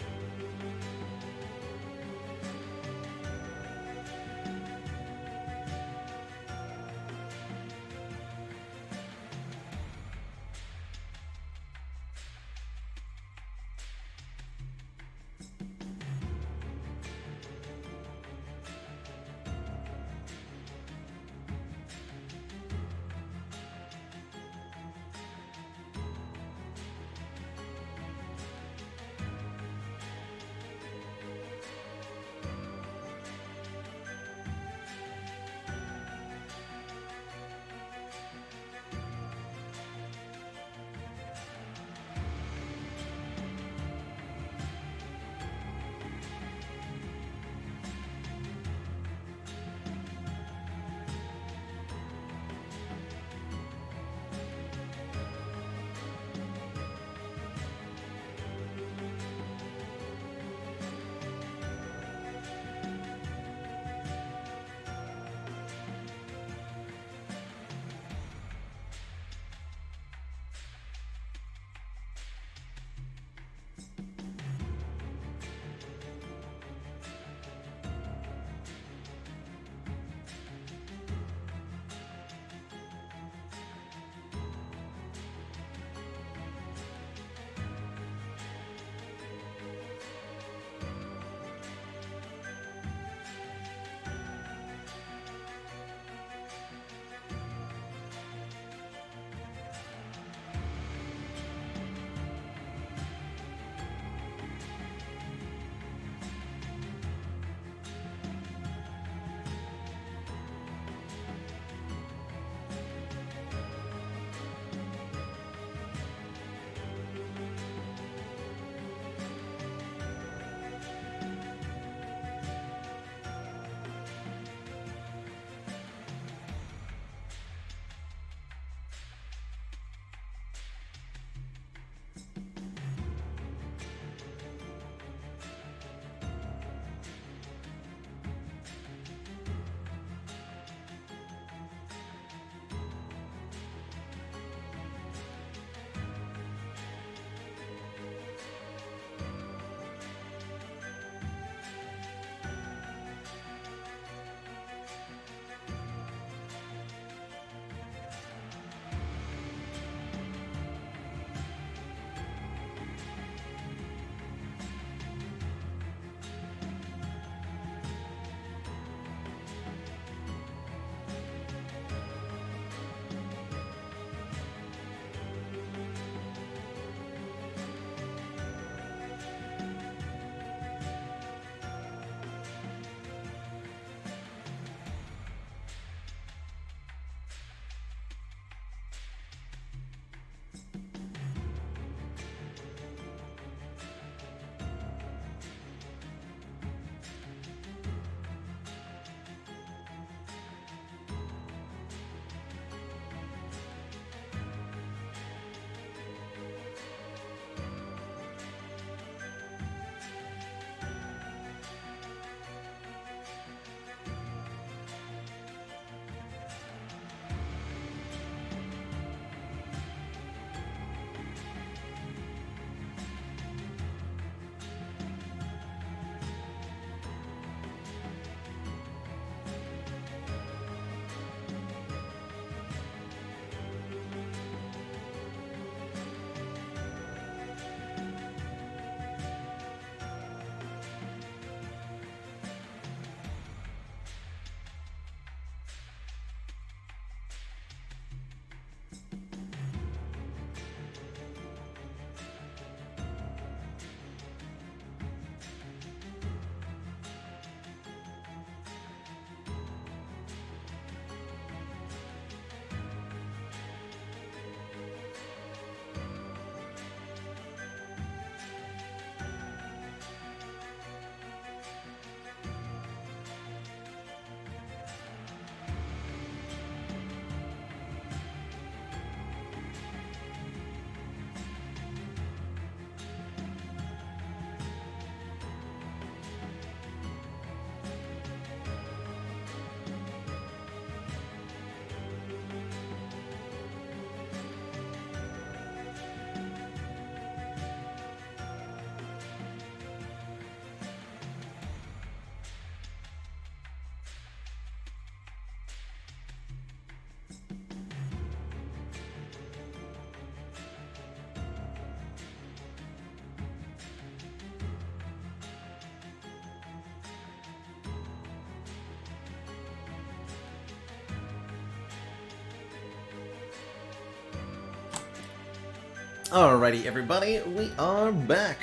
Alrighty, everybody, we are back.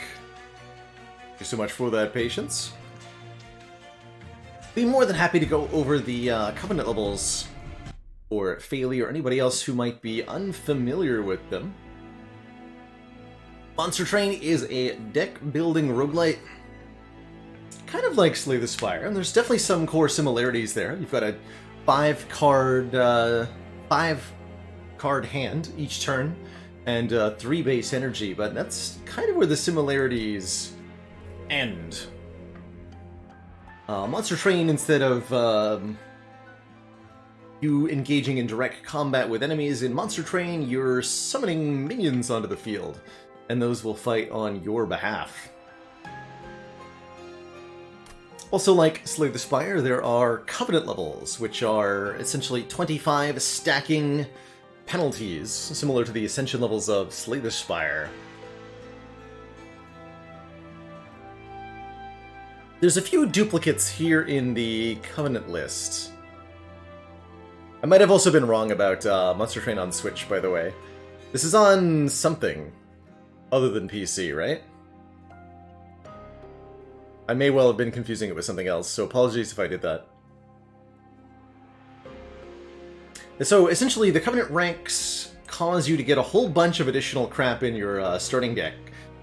Thank you so much for that patience. Be more than happy to go over the Covenant levels for Phaley or anybody else who might be unfamiliar with them. Monster Train is a deck-building roguelite, kind of like Slay the Spire, and there's definitely some core similarities there. You've got a 5-card hand each turn, and 3 base energy, but that's kind of where the similarities end. Monster Train, instead of you engaging in direct combat with enemies in Monster Train, you're summoning minions onto the field, and those will fight on your behalf. Also, like Slay the Spire, there are Covenant levels, which are essentially 25 stacking penalties, similar to the Ascension levels of Slay the Spire. There's a few duplicates here in the Covenant list. I might have also been wrong about Monster Train on Switch, by the way. This is on something other than PC, right? I may well have been confusing it with something else, so apologies if I did that. So, essentially, the Covenant ranks cause you to get a whole bunch of additional crap in your starting deck.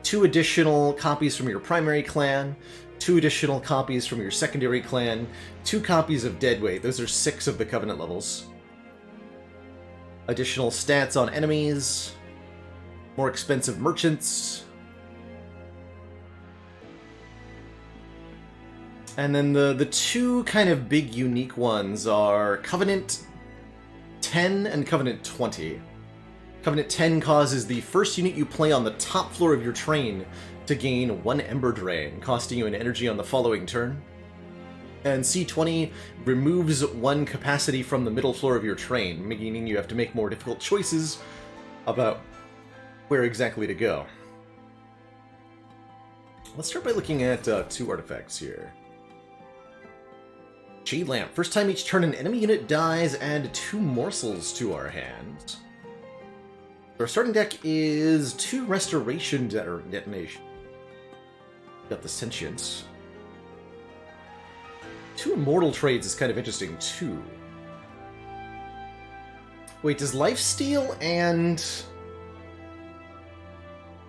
2 additional copies from your primary clan, 2 additional copies from your secondary clan, 2 copies of Deadweight. Those are 6 of the Covenant levels. Additional stats on enemies, more expensive merchants, and then the 2 kind of big unique ones are Covenant 10 and Covenant 20. Covenant 10 causes the first unit you play on the top floor of your train to gain 1 Ember Drain, costing you an energy on the following turn. And C20 removes 1 capacity from the middle floor of your train, meaning you have to make more difficult choices about where exactly to go. Let's start by looking at 2 artifacts here. Shade Lamp. First time each turn an enemy unit dies, add 2 morsels to our hand. Our starting deck is 2 Restoration Detonation. Got the Sentience. 2 Immortal Trades is kind of interesting, too. Wait, does Lifesteal and...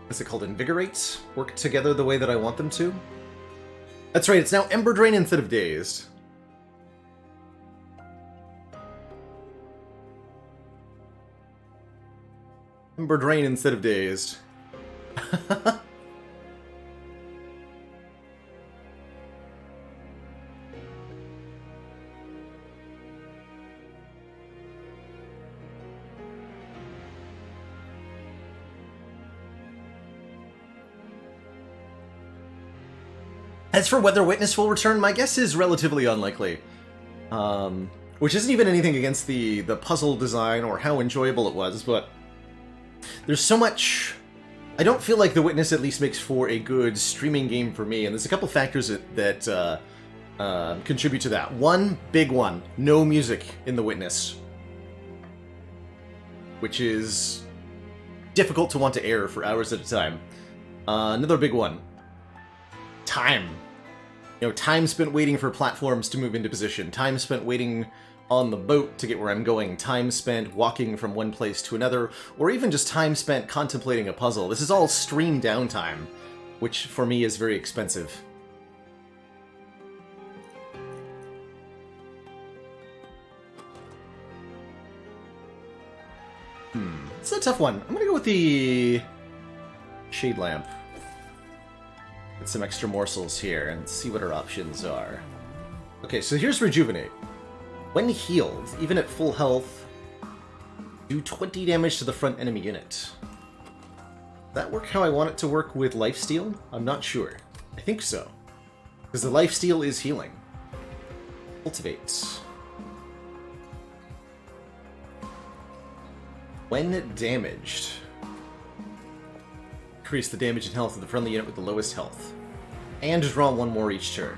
what's it called? Invigorate? Work together the way that I want them to? That's right, it's now Ember Drain instead of Dazed. Ember Drain instead of Dazed. As for whether Witness will return, my guess is relatively unlikely. Which isn't even anything against the puzzle design or how enjoyable it was, but there's so much... I don't feel like The Witness at least makes for a good streaming game for me, and there's a couple factors that contribute to that. One, big one, no music in The Witness. Which is difficult to want to air for hours at a time. Another big one, time. You know, time spent waiting for platforms to move into position, time spent waiting on the boat to get where I'm going, time spent walking from one place to another, or even just time spent contemplating a puzzle. This is all stream downtime, which for me is very expensive. It's a tough one. I'm gonna go with the Shade Lamp. Get some extra morsels here and see what our options are. Okay, so here's Rejuvenate. When healed, even at full health, do 20 damage to the front enemy unit. Does that work how I want it to work with Lifesteal? I'm not sure. I think so. Because the Lifesteal is healing. Cultivate. When damaged, increase the damage and health of the friendly unit with the lowest health. And draw 1 more each turn.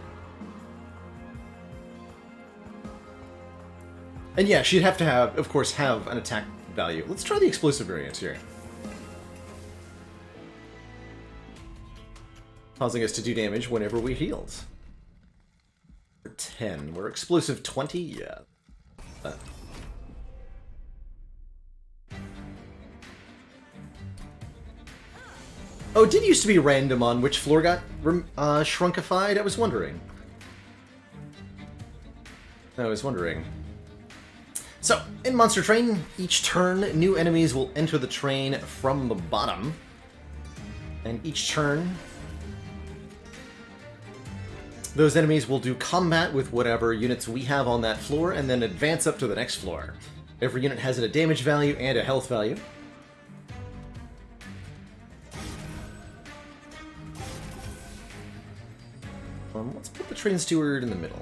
And yeah, she'd have to have, of course, have an attack value. Let's try the explosive variant here. causing us to do damage whenever we healed. For 10. We're explosive 20? Yeah. Oh, it did used to be random on which floor got shrunkified? I was wondering. So, in Monster Train, each turn, new enemies will enter the train from the bottom. And each turn, those enemies will do combat with whatever units we have on that floor, and then advance up to the next floor. Every unit has a damage value and a health value. Let's put the train steward in the middle.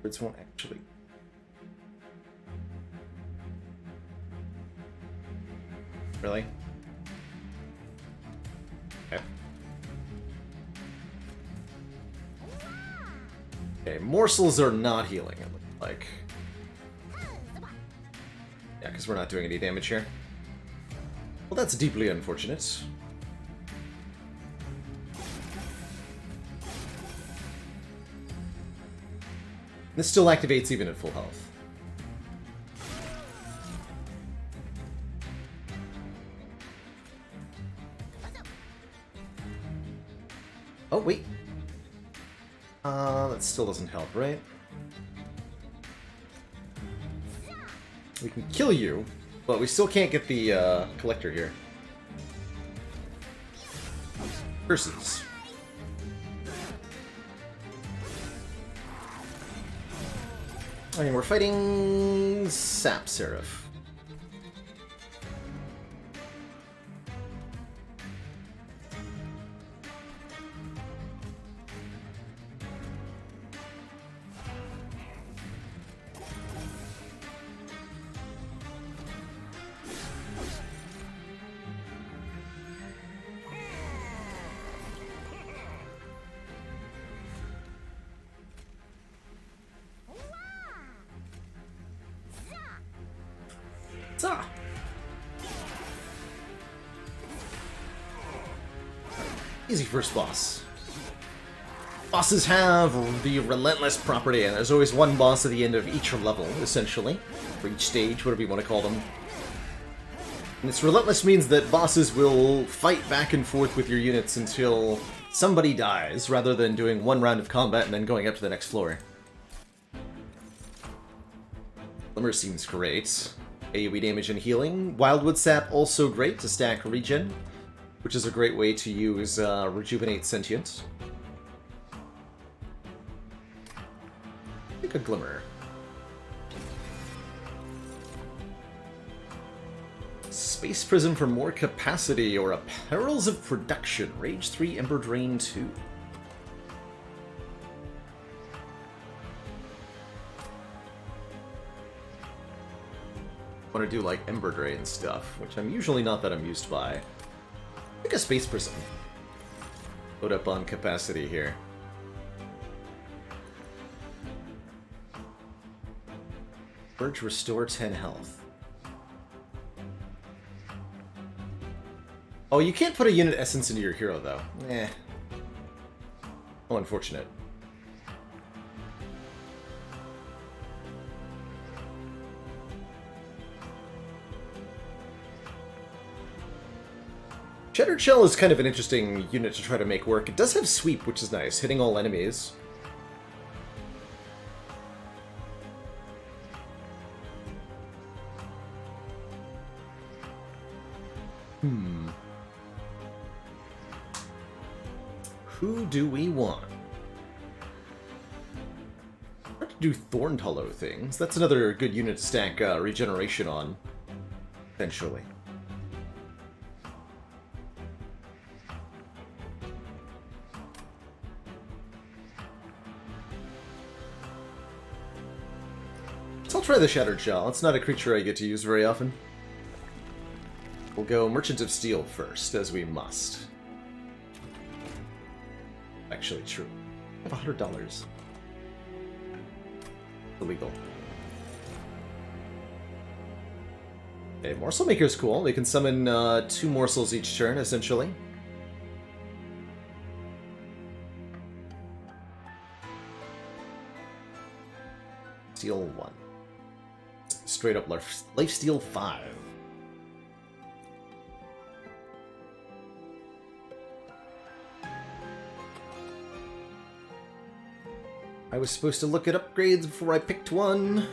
Birds won't actually. Really? Okay. Okay, morsels are not healing, it looks like. Yeah, because we're not doing any damage here. Well, that's deeply unfortunate. This still activates even at full health. Oh, wait. That still doesn't help, right? We can kill you, but we still can't get the collector here. Curses. I mean, we're fighting Sap Seraph. Zah! Easy first boss. Bosses have the relentless property, and there's always one boss at the end of each level, essentially. For each stage, whatever you want to call them. And this relentless means that bosses will fight back and forth with your units until somebody dies, rather than doing one round of combat and then going up to the next floor. Glimmer seems great. AoE damage and healing. Wildwood Sap also great to stack regen, which is a great way to use Rejuvenate Sentient. I think a Glimmer. Space Prism for more capacity, or a Perils of Production. Rage 3, Ember Drain 2. Want to do like Ember Drain stuff, which I'm usually not that amused by. I think a Space Prism. Load up on capacity here. Purge, restore 10 health. Oh, you can't put a unit essence into your hero, though. Eh. Oh, unfortunate. Shattered Shell is kind of an interesting unit to try to make work. It does have sweep, which is nice, hitting all enemies. Who do we want? I'd like to do Thorned Hollow things. That's another good unit to stack regeneration on, eventually. So I'll try the Shattered Shell. It's not a creature I get to use very often. We'll go Merchant of Steel first, as we must. Actually, true. I have $100. Illegal. Okay, Morsel Maker's cool. They can summon 2 morsels each turn, essentially. Steal 1. Straight up Lifesteal 5. I was supposed to look at upgrades before I picked one.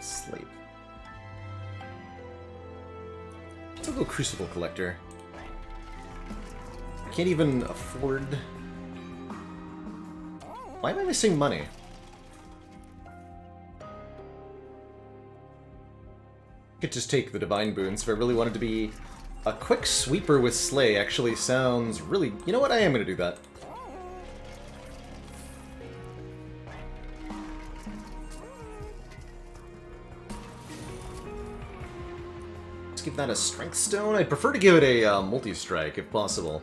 Slate. Let's go Crucible Collector. I can't even afford... Why am I missing money? I could just take the Divine Boons if I really wanted to be... A quick sweeper with Slay actually sounds really... You know what? I am going to do that. Let's give that a Strength Stone. I'd prefer to give it a Multi-Strike if possible.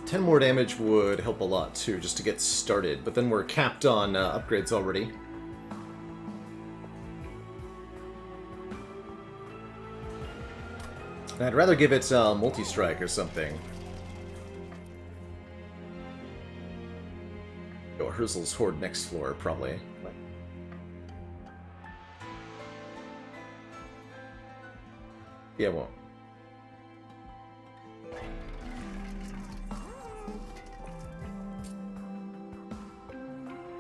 $10 more damage would help a lot, too, just to get started. But then we're capped on upgrades already. I'd rather give it Multi-Strike or something. Or Herzl's Horde next floor, probably. Yeah, well.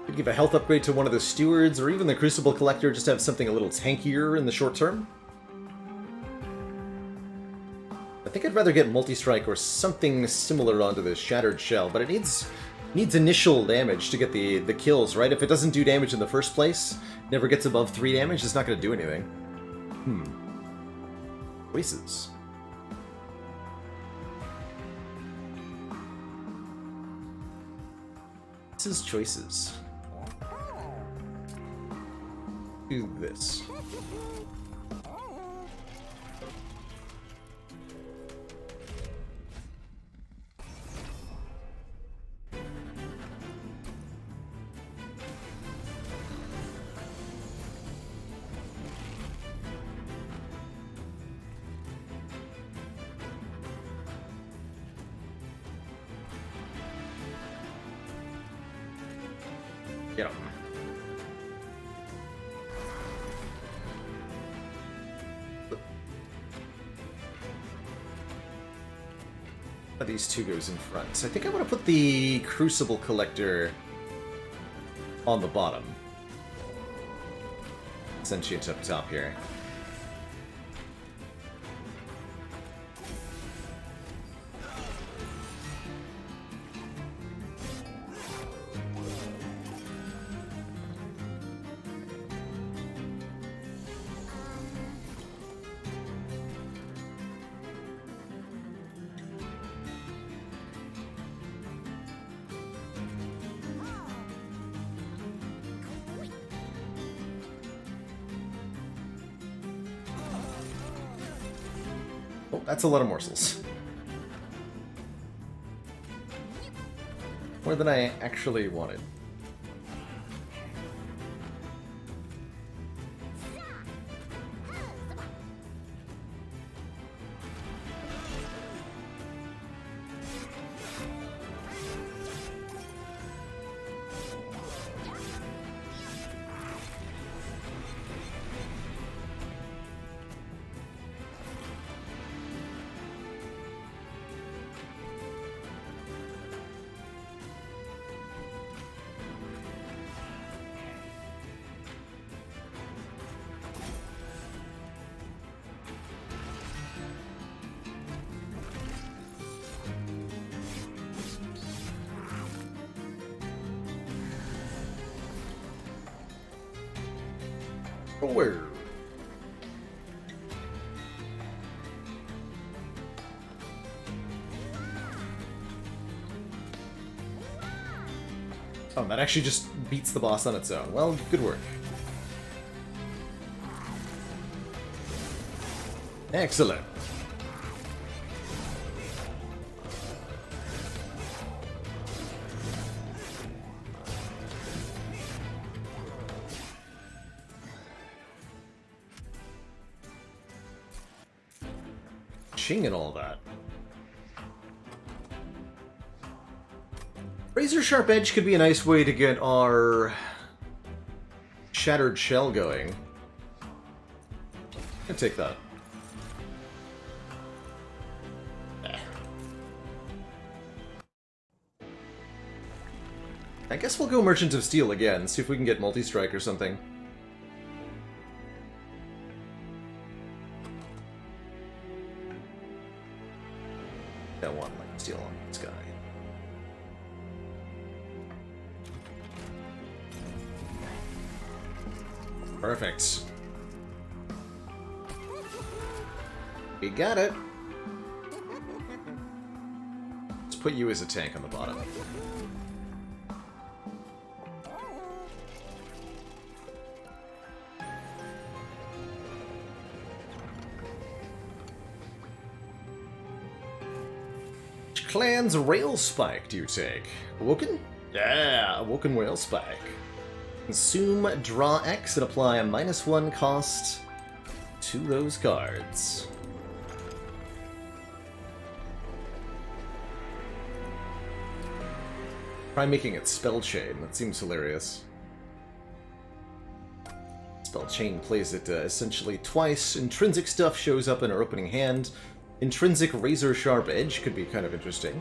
Could give a health upgrade to one of the stewards, or even the Crucible Collector, just to have something a little tankier in the short term. I think I'd rather get Multi-Strike or something similar onto the Shattered Shell, but it needs initial damage to get the kills, right? If it doesn't do damage in the first place, never gets above 3 damage, it's not going to do anything. Choices. This is choices. Do this. Get him. These two goes in front. So I think I want to put the Crucible Collector on the bottom. Sentient up top here. Oh, that's a lot of morsels. More than I actually wanted. Where? Oh, that actually just beats the boss on its own. Well, good work. Excellent. Ching and all that. Razor Sharp Edge could be a nice way to get our Shattered Shell going. I'll take that. I guess we'll go Merchant of Steel again, see if we can get multi-strike or something. Don't want like steel on this guy. Perfect. We got it. Let's put you as a tank on the bottom. Which clan's Rail Spike do you take? Awoken? Yeah, Awoken Rail Spike. Consume, draw X, and apply a -1 cost to those cards. Try making it Spell Chain. That seems hilarious. Spell Chain plays it essentially twice. Intrinsic stuff shows up in our opening hand. Intrinsic Razor Sharp Edge could be kind of interesting.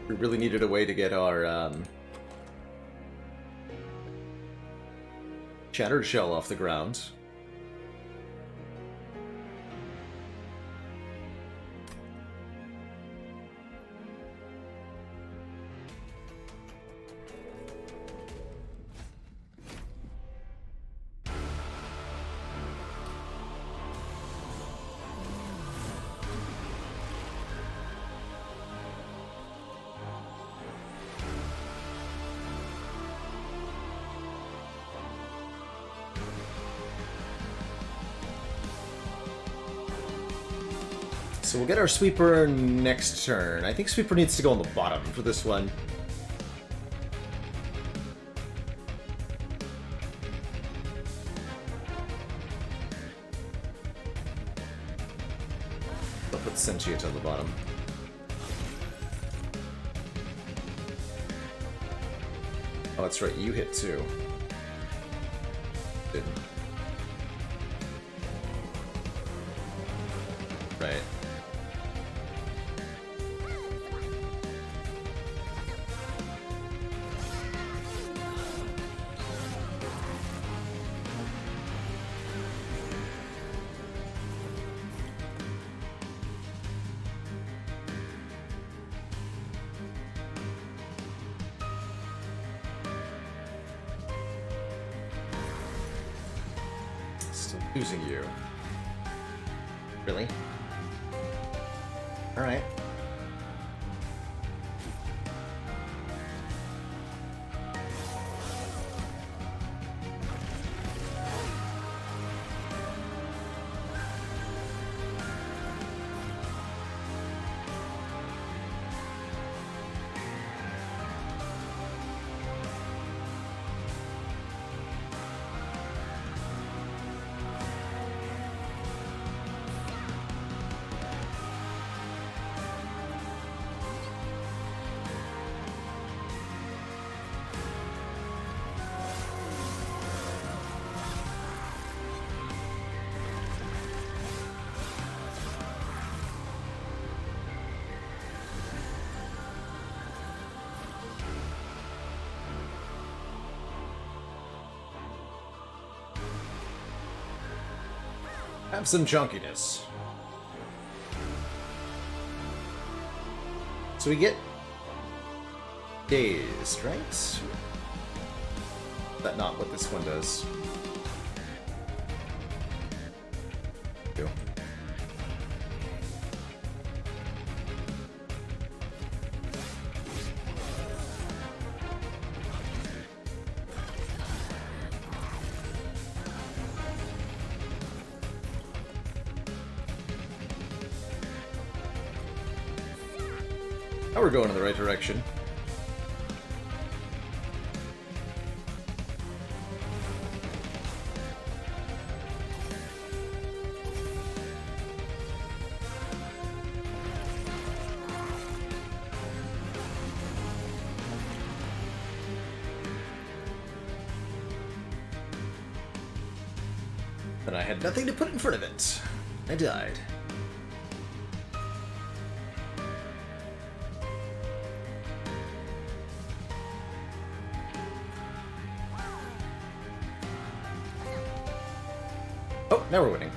We really needed a way to get our Shattered Shell off the ground. So we'll get our Sweeper next turn. I think Sweeper needs to go on the bottom for this one. I'll put Sentient on the bottom. Oh, that's right, you hit too. Didn't. Right. Still losing you. Really? Alright. Have some junkiness. So we get dazed, right? Is that not what this one does? Cool. Now we're going in the right direction. But I had nothing to put in front of it. I died. Oh, now we're winning.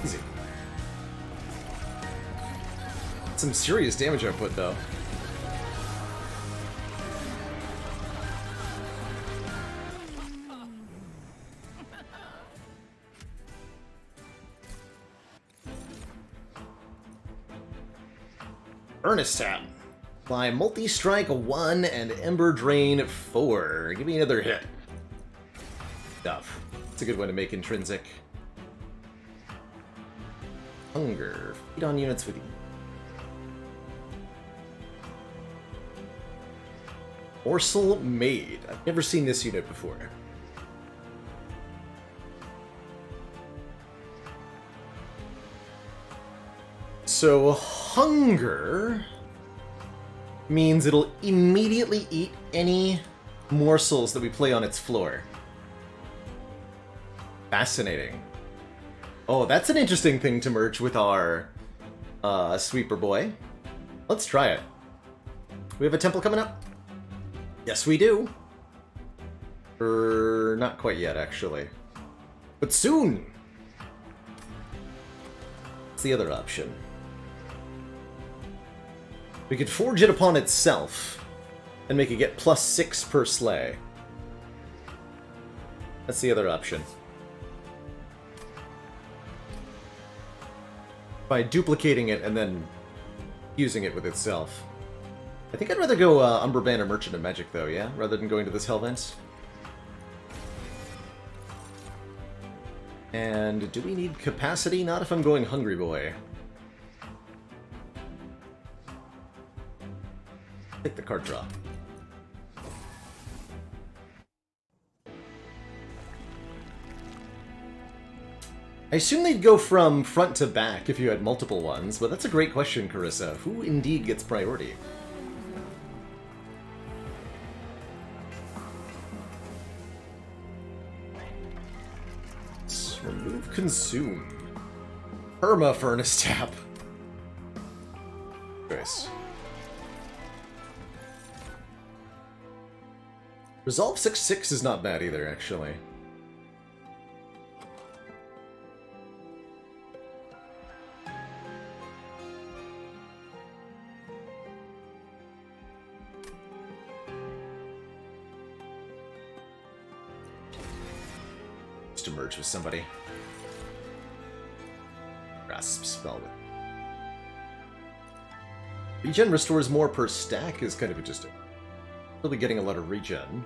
Easy. Some serious damage output, though. Earnest Tap. Apply Multi-Strike 1 and Ember Drain 4. Give me another hit. Stuff. It's a good way to make intrinsic. Hunger. Feed on units with E. Morsel Maid. I've never seen this unit before. So, hunger means it'll immediately eat any morsels that we play on its floor. Fascinating. Oh, that's an interesting thing to merge with our sweeper boy. Let's try it. We have a temple coming up? Yes, we do. Not quite yet, actually. But soon! What's the other option? We could forge it upon itself and make it get +6 per sleigh. That's the other option. By duplicating it and then using it with itself. I think I'd rather go Umber Banner Merchant of Magic, though, yeah? Rather than going to this Hellvent. And do we need capacity? Not if I'm going Hungry Boy. Take the card draw. I assume they'd go from front to back if you had multiple ones, but that's a great question, Carissa. Who indeed gets priority? Let's remove Consume. Perma Furnace Tap. Choice. Resolve 6/6 is not bad either, actually. Just to merge with somebody. Grasp spell with. Regen restores more per stack is kind of interesting. Really getting a lot of regen.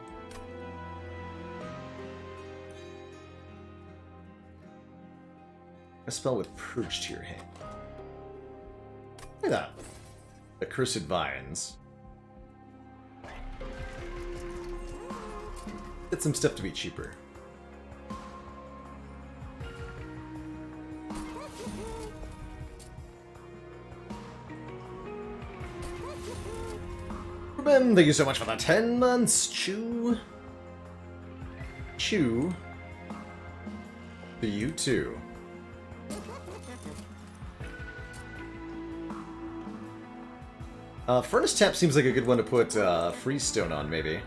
A spell with Purge to your hand. Look at that. The Cursed Vines. Get some stuff to be cheaper. Ruben, thank you so much for the 10 months. Chew. To you too. Furnace Tap seems like a good one to put Freestone on, maybe.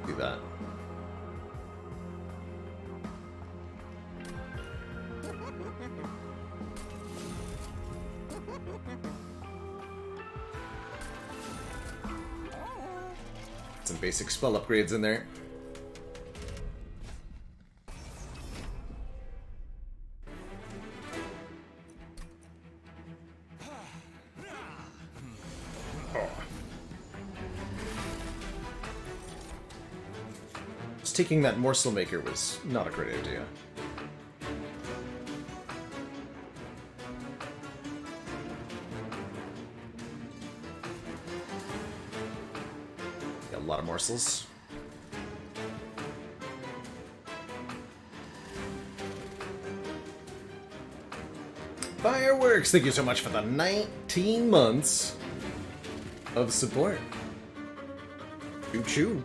Do that. Some basic spell upgrades in there. Taking that Morsel Maker was not a great idea. lot of morsels. Fireworks! Thank you so much for the 19 months of support. Choo choo.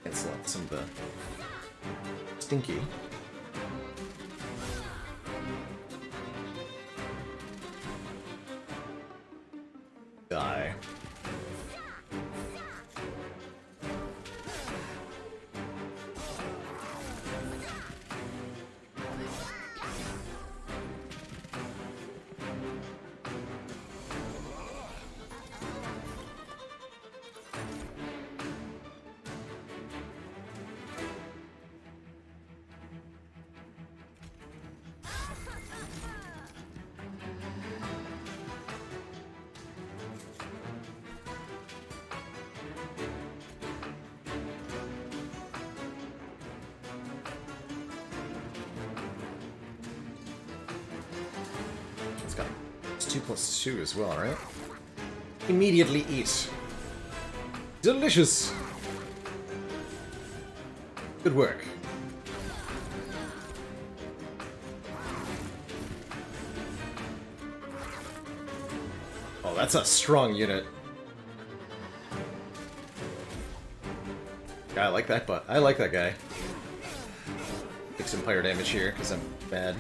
Cancel out some of the stinky. Die. It's 2 plus 2 as well, right? Immediately eat. Delicious! Good work. Oh, that's a strong unit. Yeah, I like that, but I like that guy. Take some fire damage here, because I'm bad.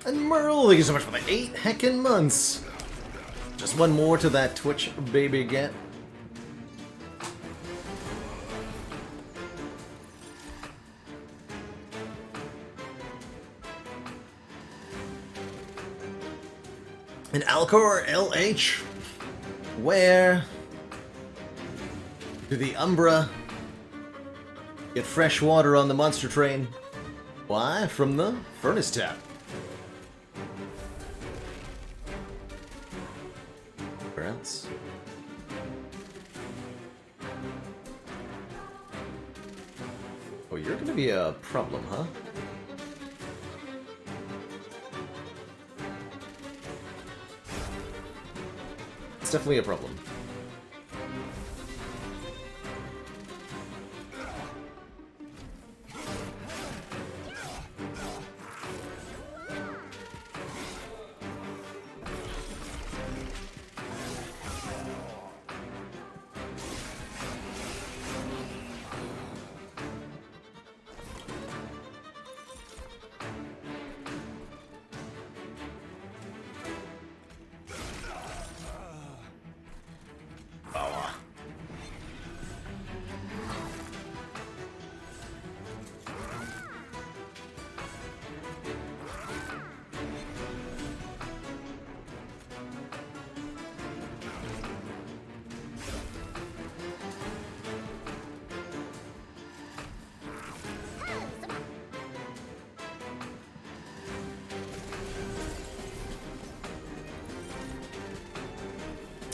And Merle, thank you so much for the 8 heckin' months. Just one more to that Twitch baby get. And Alcor LH, where do the Umbra get fresh water on the monster train? Why? From the furnace tap. Where else? Oh, you're gonna be a problem, huh? It's definitely a problem.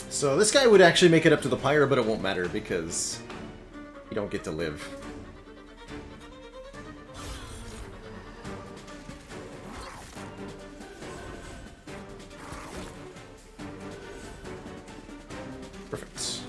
So this guy would actually make it up to the pyre, but it won't matter because you don't get to live. Perfect.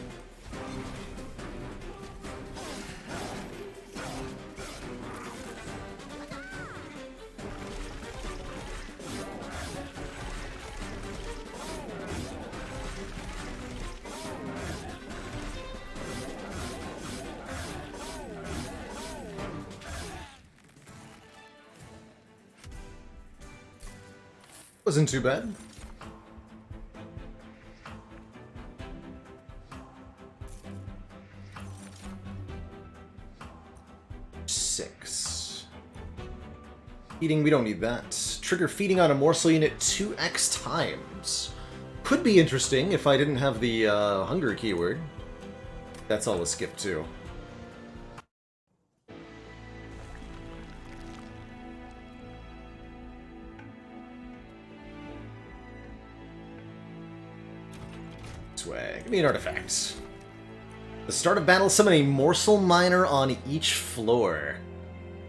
Wasn't too bad. Six. Feeding, we don't need that. Trigger feeding on a morsel unit 2x times. Could be interesting if I didn't have the hunger keyword. That's all a skip too. Swag. Give me an artifact. The start of battle, summon a morsel miner on each floor.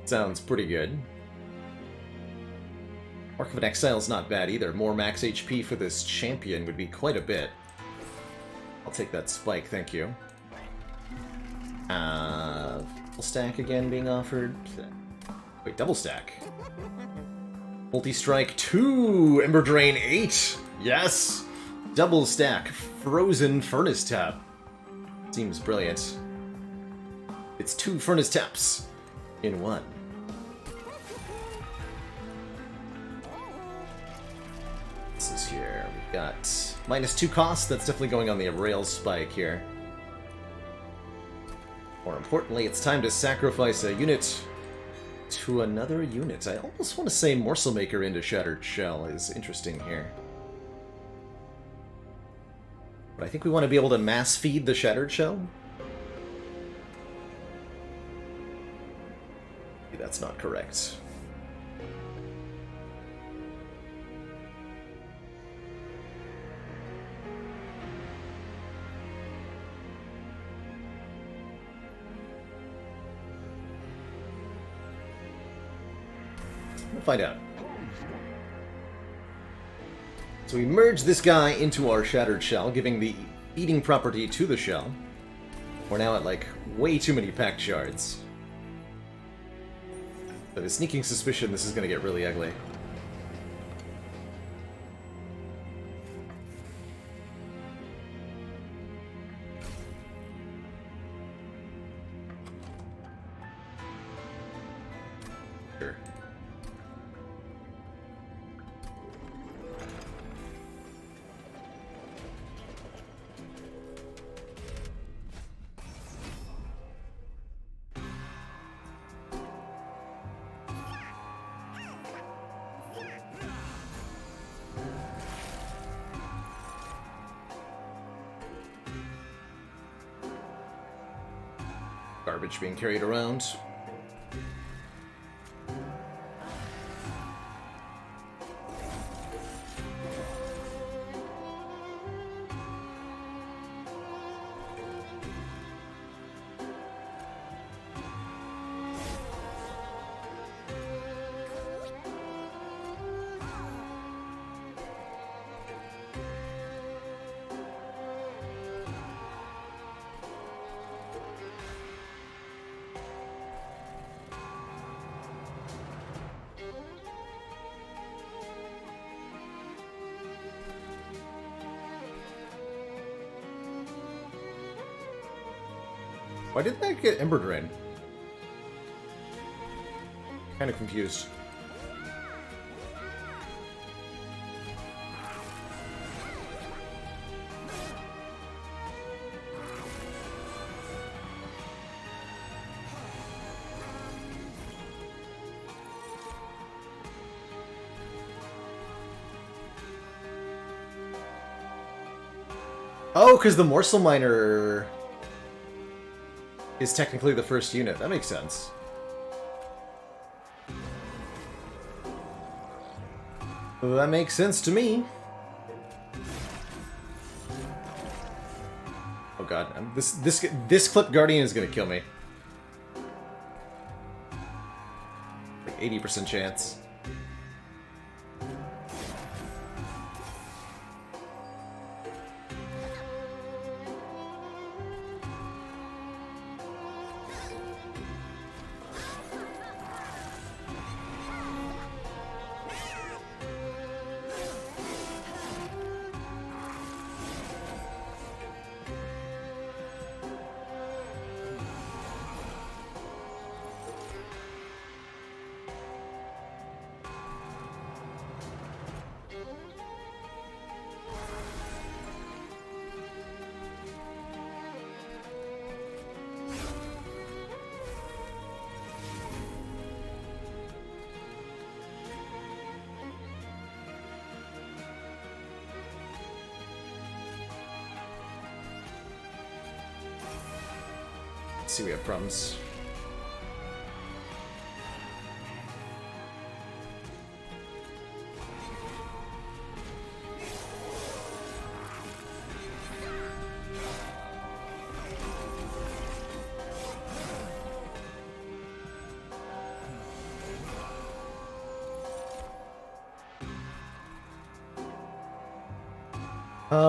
Sounds pretty good. Mark of an Exile's not bad either. More max HP for this champion would be quite a bit. I'll take that spike, thank you. Full stack again being offered. Wait, double stack. Multi-strike 2, Ember Drain 8. Yes! Double stack, Frozen Furnace Tap. Seems brilliant. It's 2 Furnace Taps in 1. This is here. We've got -2 cost. That's definitely going on the rail spike here. More importantly, it's time to sacrifice a unit to another unit. I almost want to say Morsel Maker into Shattered Shell is interesting here. But I think we want to be able to mass feed the Shattered Shell. Maybe that's not correct. We'll find out. So we merge this guy into our Shattered Shell, giving the eating property to the shell. We're now at, like, way too many packed shards. But a sneaking suspicion this is going to get really ugly. Sure. Garbage being carried around. Why didn't that get Ember Drain? Kind of confused. Oh, because the Morsel Miner is technically the first unit. That makes sense. Well, that makes sense to me. Oh god, this Clip Guardian is gonna kill me. Like 80% chance. Let's see, we have problems.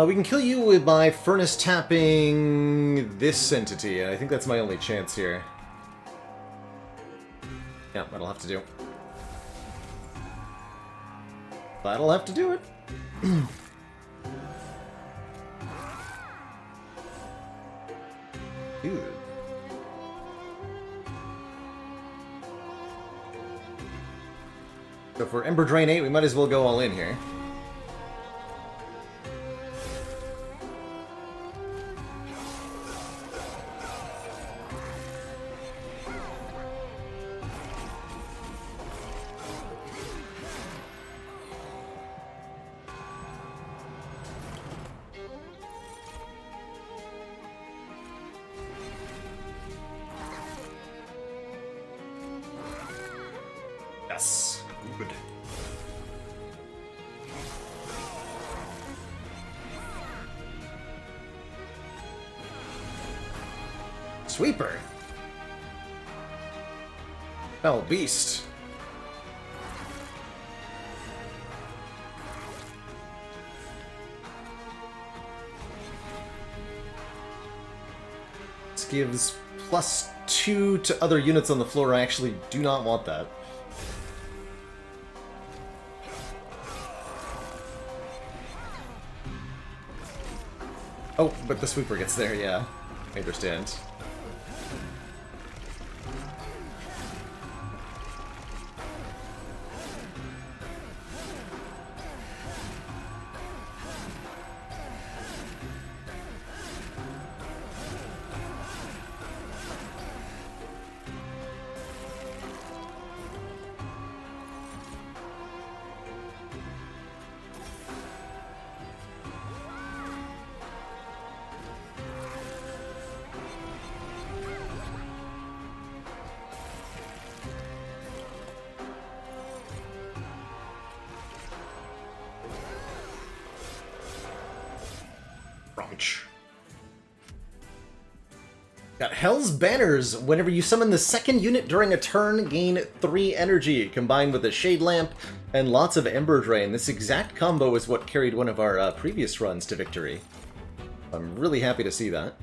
We can kill you with by furnace tapping this entity, and I think that's my only chance here. Yeah, that'll have to do. That'll have to do it. Ew. So for Ember Drain 8, we might as well go all in here. Yes. Good. Sweeper. Fell beast. This gives +2 to other units on the floor. I actually do not want that. Oh, but the sweeper gets there, yeah. I understand. Got Hell's Banners. Whenever you summon the second unit during a turn, gain 3 energy, combined with a Shade Lamp and lots of Ember Drain. This exact combo is what carried one of our previous runs to victory. I'm really happy to see that.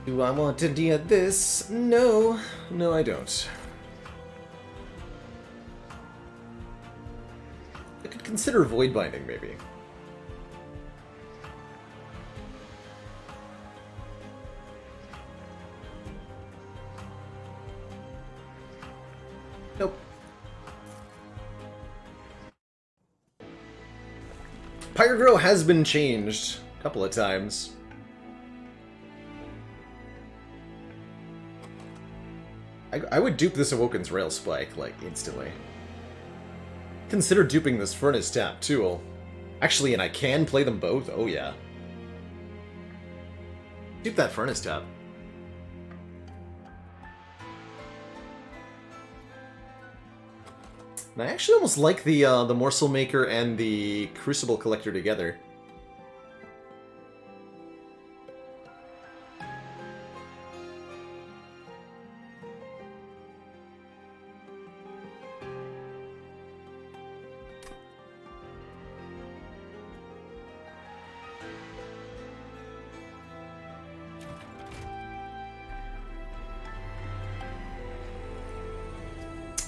Do I want to do this? No. No, I don't. I could consider Void Binding, maybe. Nope. Pyrogrow has been changed a couple of times. I would dupe this Awoken's Rail Spike, like, instantly. Consider duping this Furnace Tap, too. Actually, and I can play them both? Oh, yeah. Dupe that Furnace Tap. And I actually almost like the Morsel Maker and the Crucible Collector together.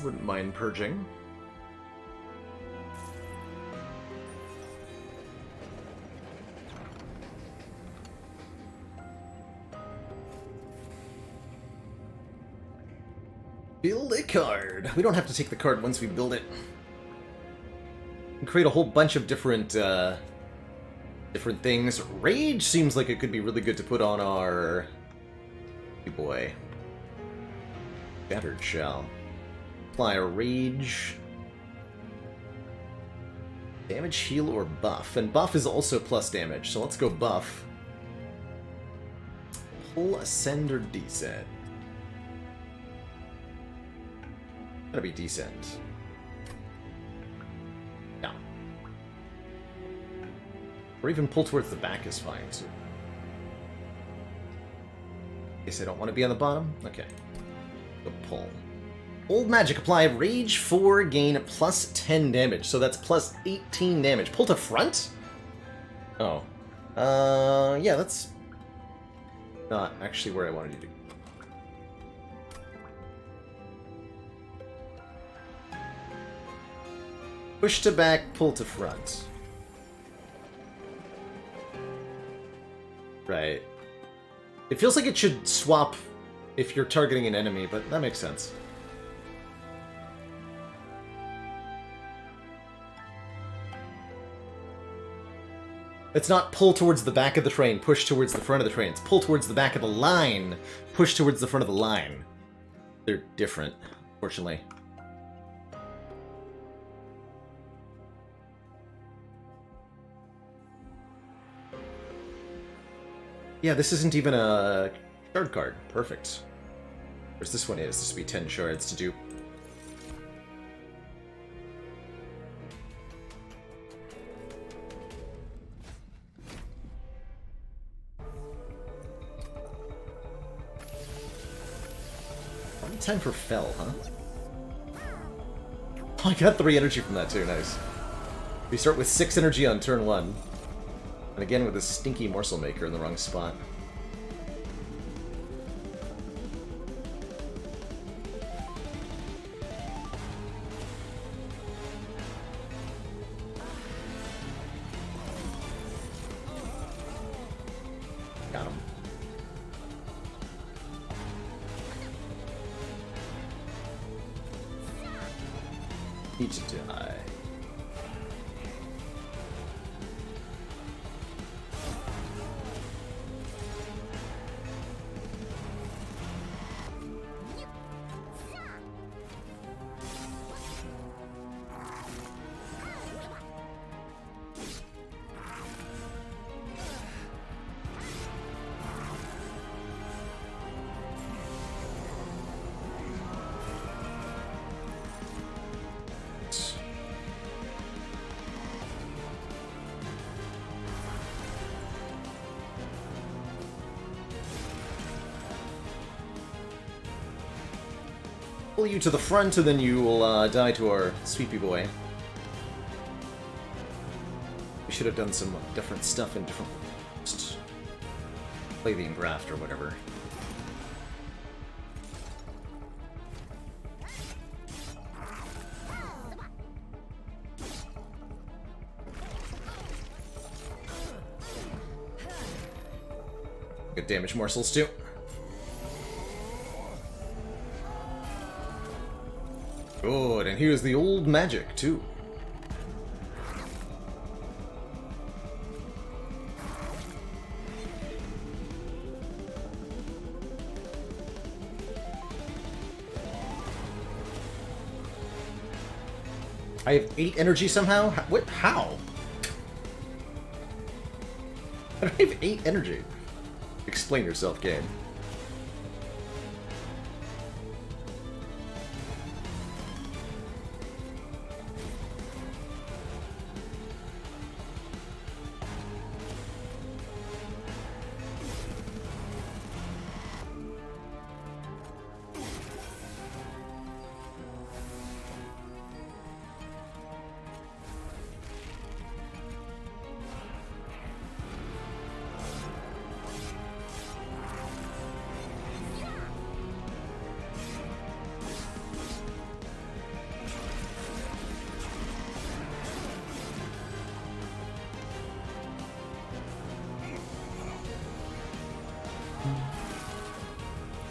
Wouldn't mind purging. Build a card. We don't have to take the card once we build it. We can create a whole bunch of different different things. Rage seems like it could be really good to put on our boy. Battered Shell. Apply a Rage. Damage, heal, or buff. And buff is also plus damage, so let's go buff. Full ascend or descend? Gotta be descend. Yeah. Or even pull towards the back is fine too. Guess I don't want to be on the bottom? Okay. Go pull. Old magic, apply Rage 4, gain plus 10 damage. So that's plus 18 damage. Pull to front? Oh. Yeah, that's not actually where I wanted you to go. Push to back, pull to front. Right. It feels like it should swap if you're targeting an enemy, but that makes sense. It's not pull towards the back of the train, push towards the front of the train. It's pull towards the back of the line, push towards the front of the line. They're different, fortunately. Yeah, this isn't even a shard card. Perfect. Whereas this one is. This would be 10 shards to do. Time for Fell, huh? Oh, I got 3 energy from that too, nice. We start with 6 energy on turn 1. And again with a stinky morsel maker in the wrong spot. Got him. Need to die. Pull you to the front, and then you will die to our sweepy boy. We should have done some different stuff in different... Just play the engraft or whatever. Good damage morsels too. Good, and here's the old magic, too. I have 8 energy somehow? What? How? I don't have 8 energy. Explain yourself, game.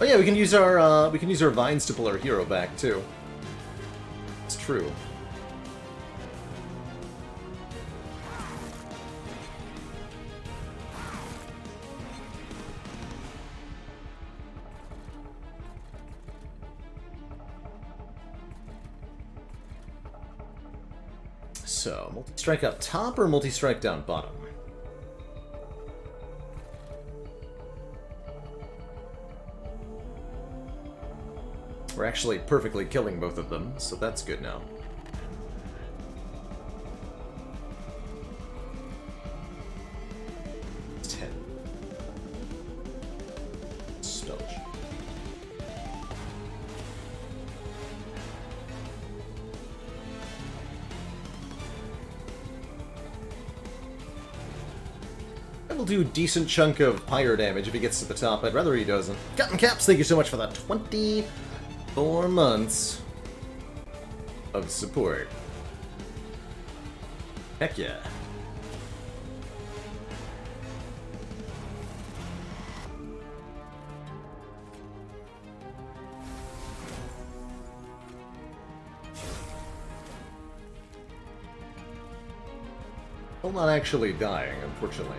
Oh yeah, we can use our vines to pull our hero back too. It's true. So, multi-strike up top or multi-strike down bottom? We're actually perfectly killing both of them, so that's good now. Will do a decent chunk of pyre damage if he gets to the top. I'd rather he doesn't. Captain Caps, thank you so much for that 24 months of support. Heck yeah. Still not actually dying, unfortunately.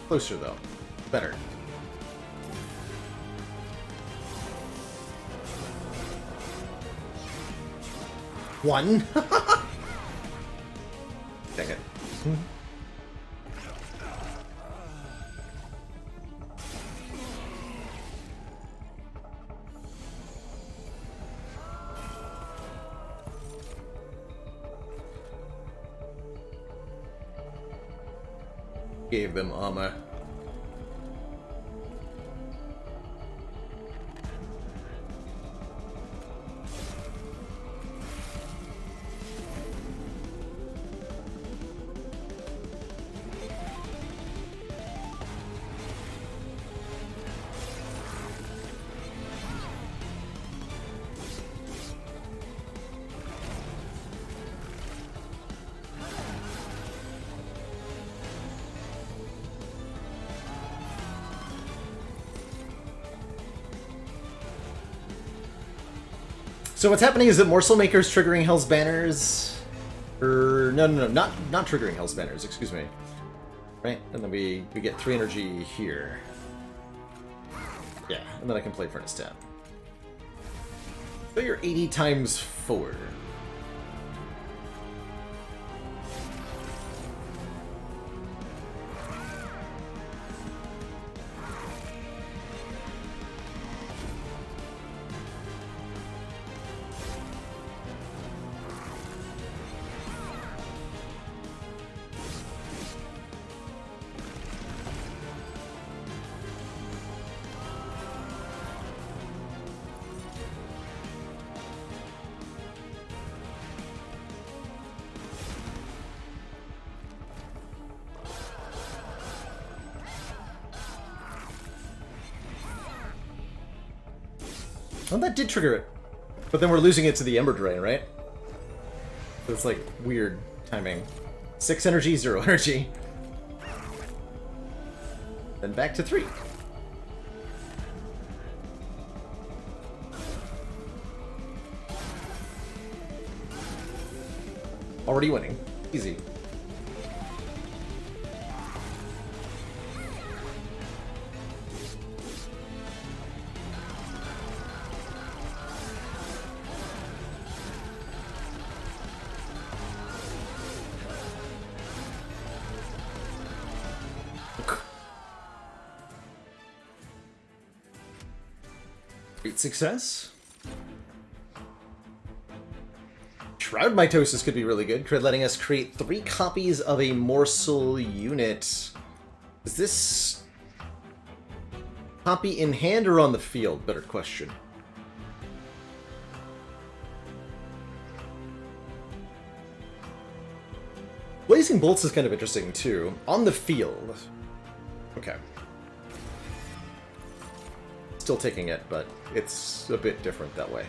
Closer, though. Better. One? Dang it. Gave them armor. So what's happening is that Morsel Maker's triggering Hell's Banners... no, not triggering Hell's Banners, excuse me. Right, and then we get 3 energy here. Yeah, and then I can play Furnace Tap. So you're 80 times 4. Well, that did trigger it. But then we're losing it to the Ember Drain, right? So it's like weird timing. 6 energy, 0 energy. Then back to 3. Already winning. Easy. Great success. Shroud Mitosis could be really good, letting us create 3 copies of a morsel unit. Is this copy in hand or on the field? Better question. Blazing Bolts is kind of interesting too. On the field. Okay. Still taking it, but it's a bit different that way.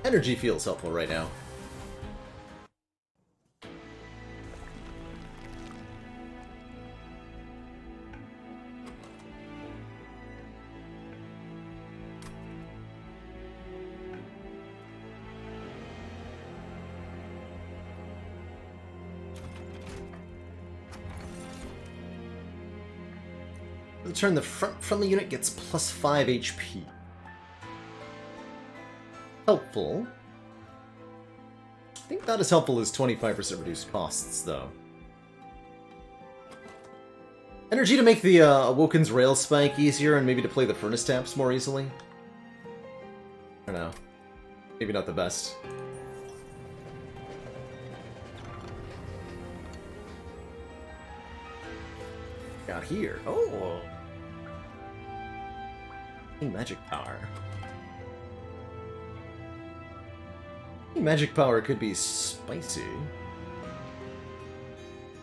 Energy feels helpful right now. the turn, the front friendly unit gets plus 5 HP. Helpful. I think not as helpful as 25% reduced costs, though. Energy to make the Awoken's Rail Spike easier, and maybe to play the Furnace Taps more easily? I don't know. Maybe not the best. Got here. Oh! Magic power. Magic power could be spicy.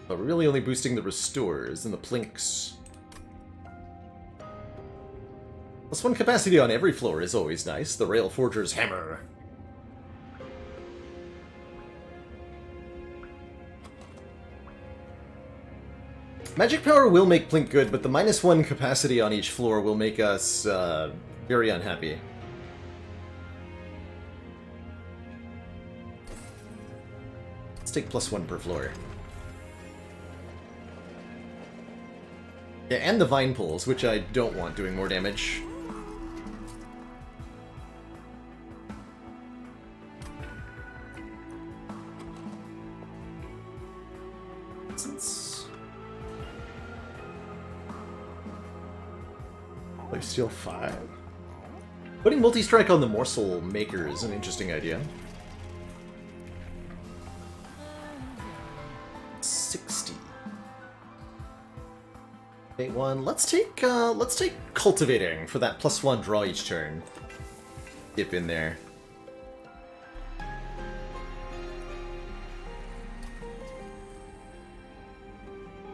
But we're really only boosting the restores and the plinks. +1 capacity on every floor is always nice. The Rail Forger's Hammer. Magic power will make Plink good, but the -1 capacity on each floor will make us very unhappy. Let's take +1 per floor. Yeah, and the Vine Pulls, which I don't want doing more damage. Lifesteal 5. Putting multi-strike on the Morsel Maker is an interesting idea. 60. Wait, one. Let's take Cultivating for that +1 draw each turn. Dip in there.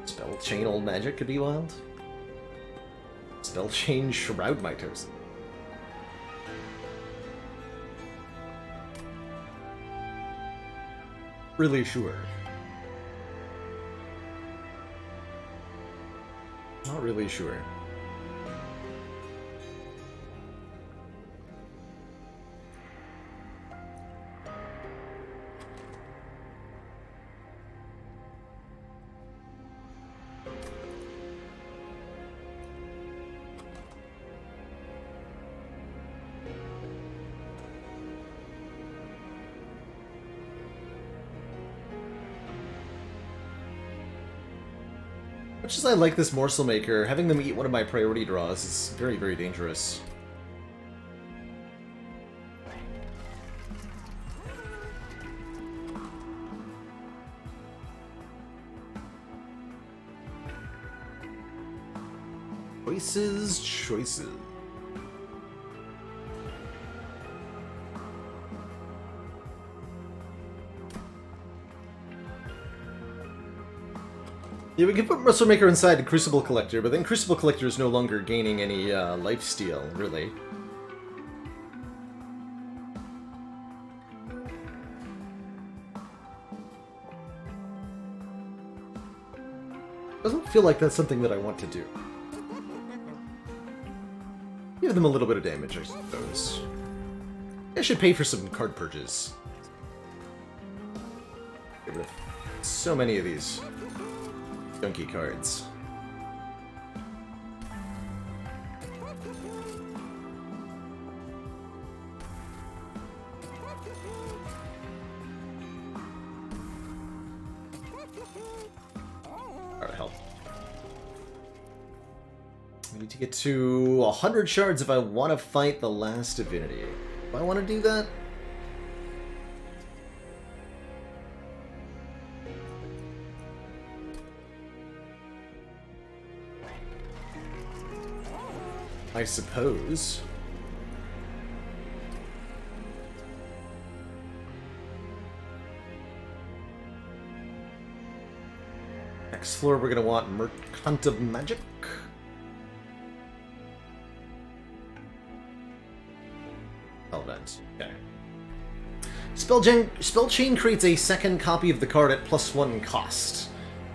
Spell Chain Old Magic could be wild. Spell Chain Shroud Mitosis. Really sure. Not really sure. Much as I like this Morsel Maker, having them eat one of my priority draws is very, very dangerous. Choices. Yeah, we can put Morsel Maker inside Crucible Collector, but then Crucible Collector is no longer gaining any lifesteal, really. Doesn't feel like that's something that I want to do. Give them a little bit of damage, I suppose. I should pay for some card purges. Get rid of so many of these junky cards. Alright, help. I need to get to 100 shards if I want to fight the last divinity. Do I want to do that? I suppose. Next floor, we're gonna want Merchant of Magic. Hellvent. Okay. Spell Chain creates a second copy of the card at +1 cost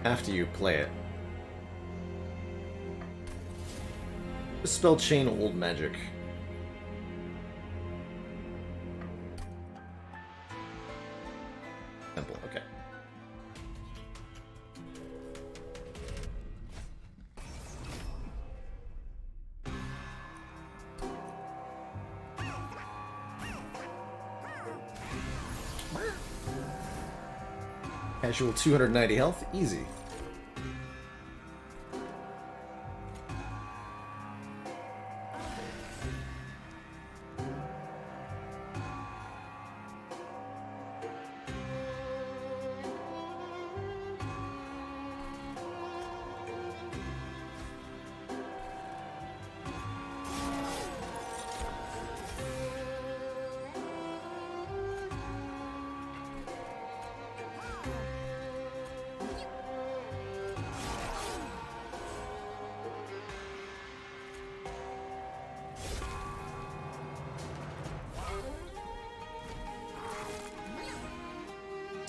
after you play it. Spell Chain Old Magic. Temple, okay. Casual 290 health, easy.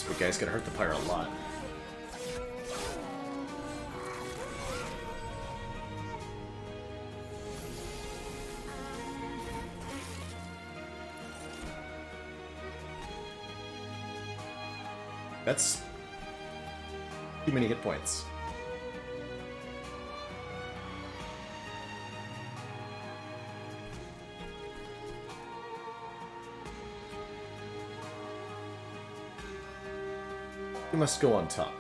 This guy's gonna hurt the pyre a lot. That's too many hit points. You must go on top.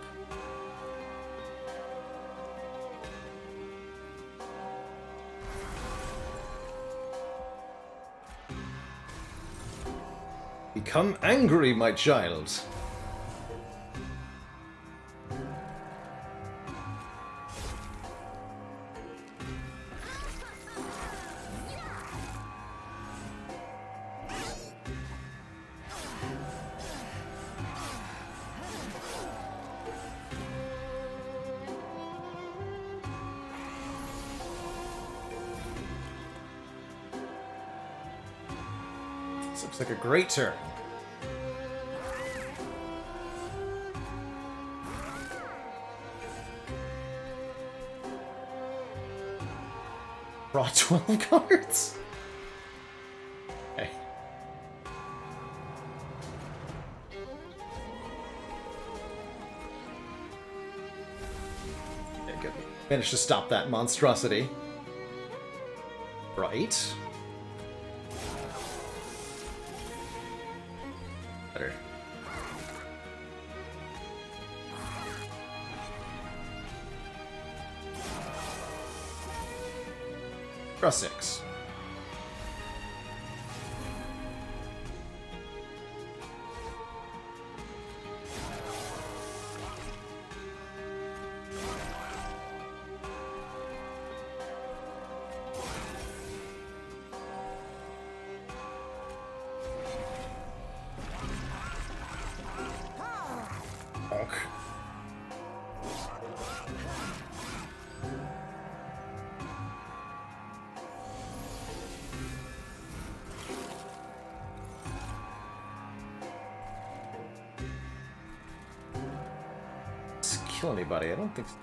Become angry, my child. This looks like a great turn. Draw 12 cards? Okay. Okay, good. Managed to stop that monstrosity. Right. Better. Draw 6. Bonk. Kill anybody? I don't think so.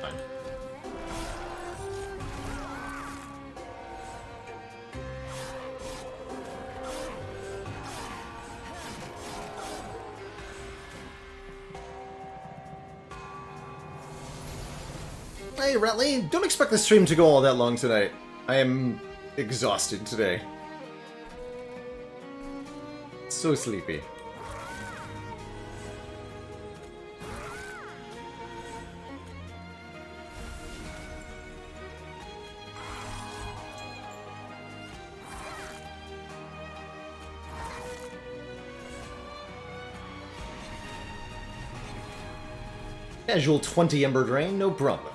Fine. Hey, Ratley, don't expect the stream to go all that long tonight. I am exhausted today. So sleepy. Casual 20 Ember Drain, no problem.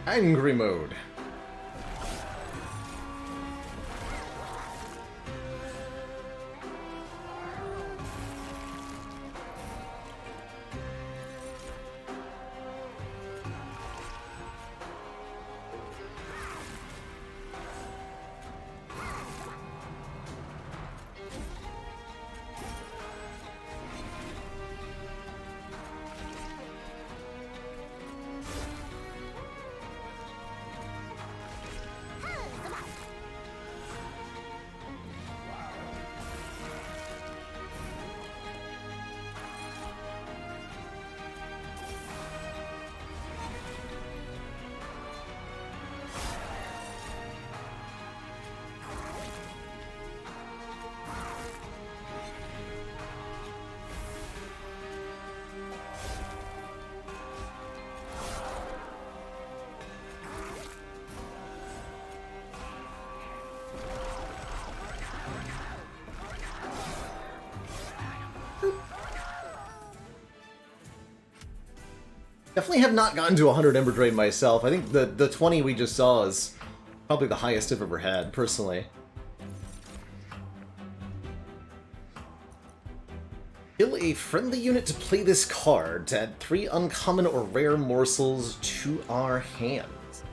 Angry mode. Definitely have not gotten to 100 Ember Drain myself. I think the 20 we just saw is probably the highest I've ever had, personally. Kill a friendly unit to play this card to add 3 uncommon or rare morsels to our hands.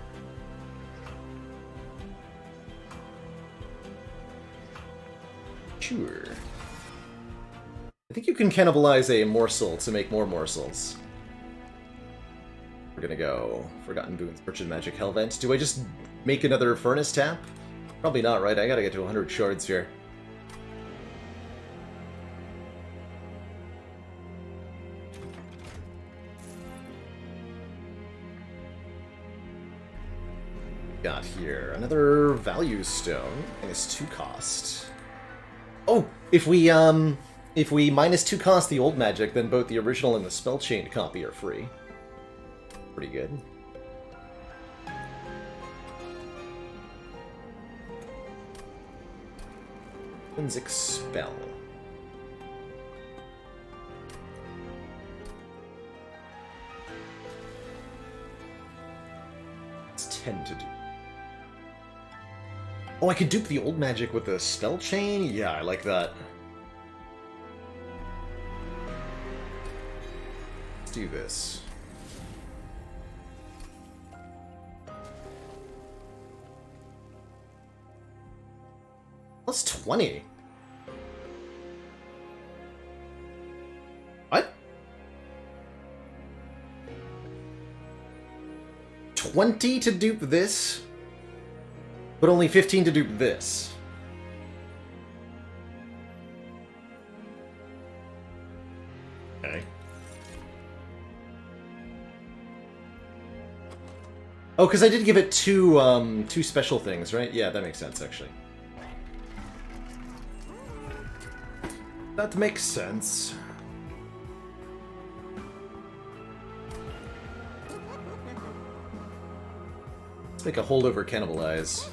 Sure. I think you can cannibalize a morsel to make more morsels. We're gonna go Forgotten Boons, Merchant Magic, Hellvent. Do I just make another Furnace tap? Probably not, right? I gotta get to 100 shards here. Got here another value stone, and it's 2 cost. Oh, if we minus 2 cost the old magic, then both the original and the spell chain copy are free. Pretty good. Forensic spell. It's 10 to do. Oh, I could dupe the old magic with the spell chain? Yeah, I like that. Let's do this. Plus 20. What? 20 to dupe this? But only 15 to dupe this. Okay. Oh, because I did give it two special things, right? Yeah, that makes sense, actually. That makes sense. Let's make a holdover cannibalize.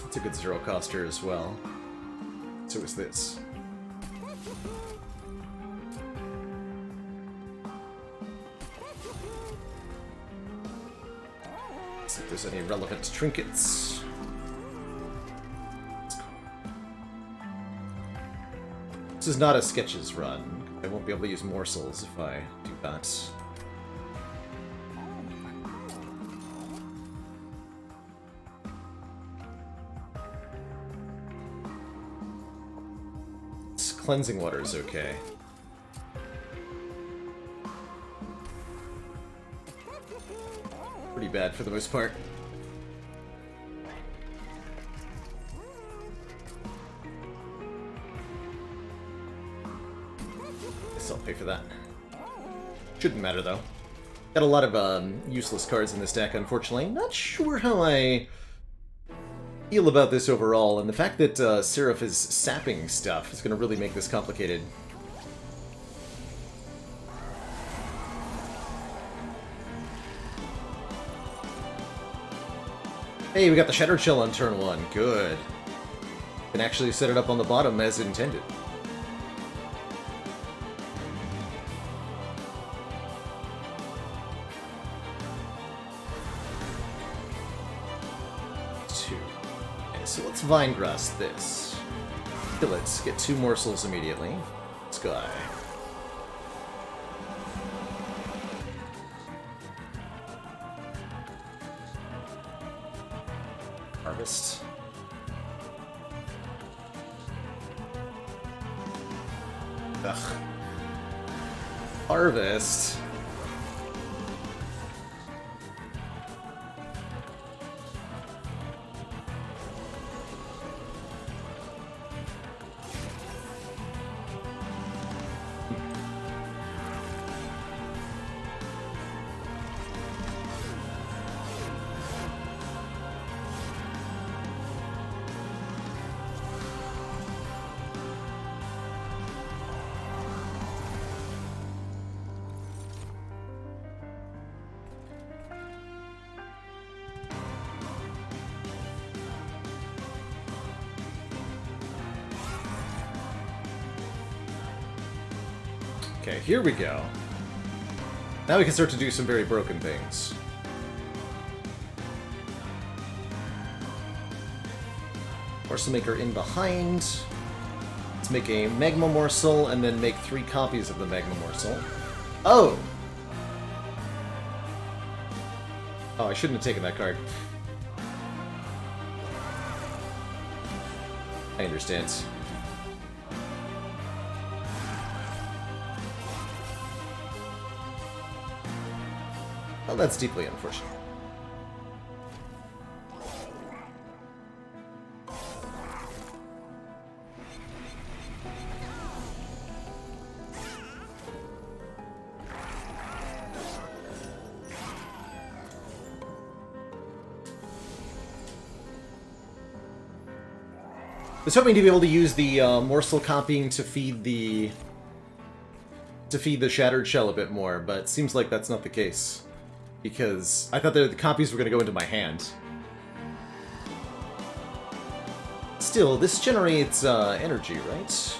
It's a good zero coster as well. So is this. See if there's any relevant trinkets. This is not a sketches run. I won't be able to use morsels if I do that. Cleansing water is okay. Pretty bad for the most part. Guess I'll pay for that. Shouldn't matter though. Got a lot of useless cards in this deck, unfortunately. Not sure how I feel about this overall, and the fact that Seraph is sapping stuff is going to really make this complicated. Hey, we got the Shatter Chill on turn 1. Good. Can actually set it up on the bottom as intended. So let's Vinegrass this. Kill it, get 2 morsels immediately. Sky. Harvest. Ugh. Harvest. Okay, here we go. Now we can start to do some very broken things. Morsel Maker in behind. Let's make a Magma Morsel and then make 3 copies of the Magma Morsel. Oh! Oh, I shouldn't have taken that card. I understand. Well, that's deeply unfortunate. I was hoping to be able to use the morsel copying to feed the Shattered Shell a bit more, but it seems like that's not the case. Because I thought that the copies were going to go into my hand. Still, this generates energy, right?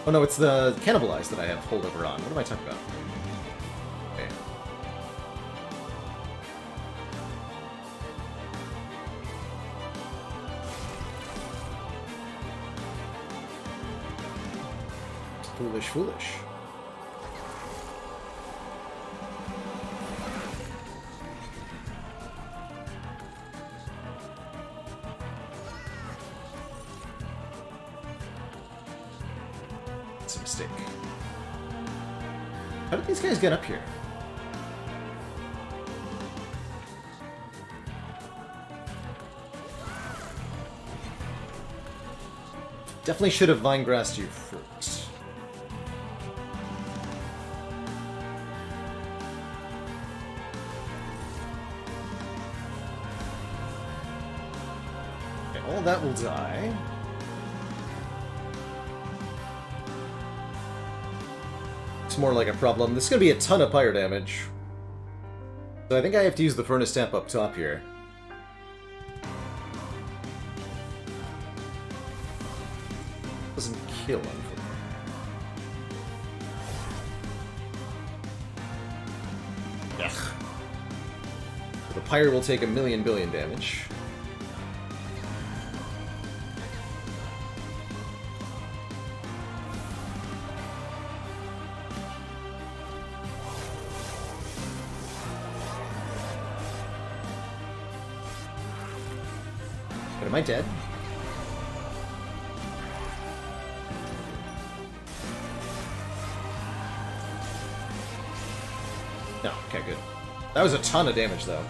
Oh no, it's the Cannibalize that I have holdover on. What am I talking about? Okay. Foolish, foolish. It's a mistake. How did these guys get up here? Definitely should have vine grassed you first. All that will die. It's more like a problem. This is going to be a ton of fire damage. So I think I have to use the Furnace Stamp up top here. Doesn't kill, unfortunately. Ugh. The Pyre will take 1,000,000 billion damage. But am I dead? No, okay, good. That was a ton of damage, though.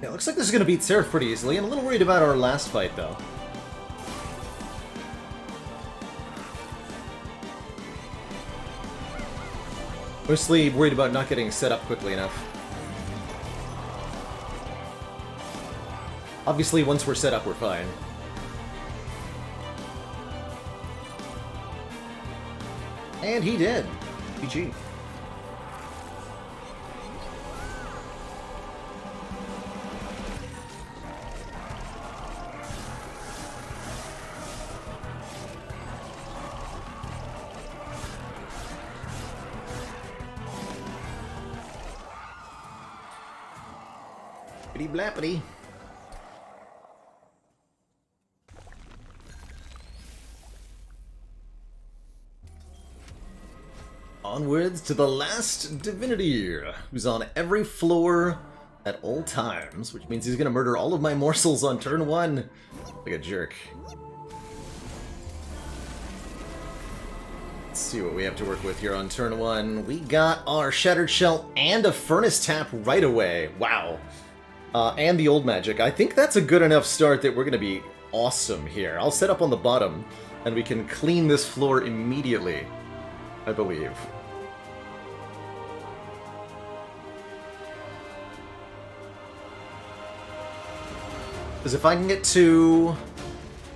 Yeah, looks like this is going to beat Seraph pretty easily. I'm a little worried about our last fight, though. Mostly worried about not getting set up quickly enough. Obviously, once we're set up, we're fine. And he did. GG. Bitty blappity. Onwards to the last divinity, who's on every floor at all times, which means he's gonna murder all of my morsels on turn 1. Like a jerk. Let's see what we have to work with here on turn 1. We got our Shattered Shell and a Furnace Tap right away. Wow. And the Old Magic. I think that's a good enough start that we're gonna be awesome here. I'll set up on the bottom, and we can clean this floor immediately, I believe. Because if I can get to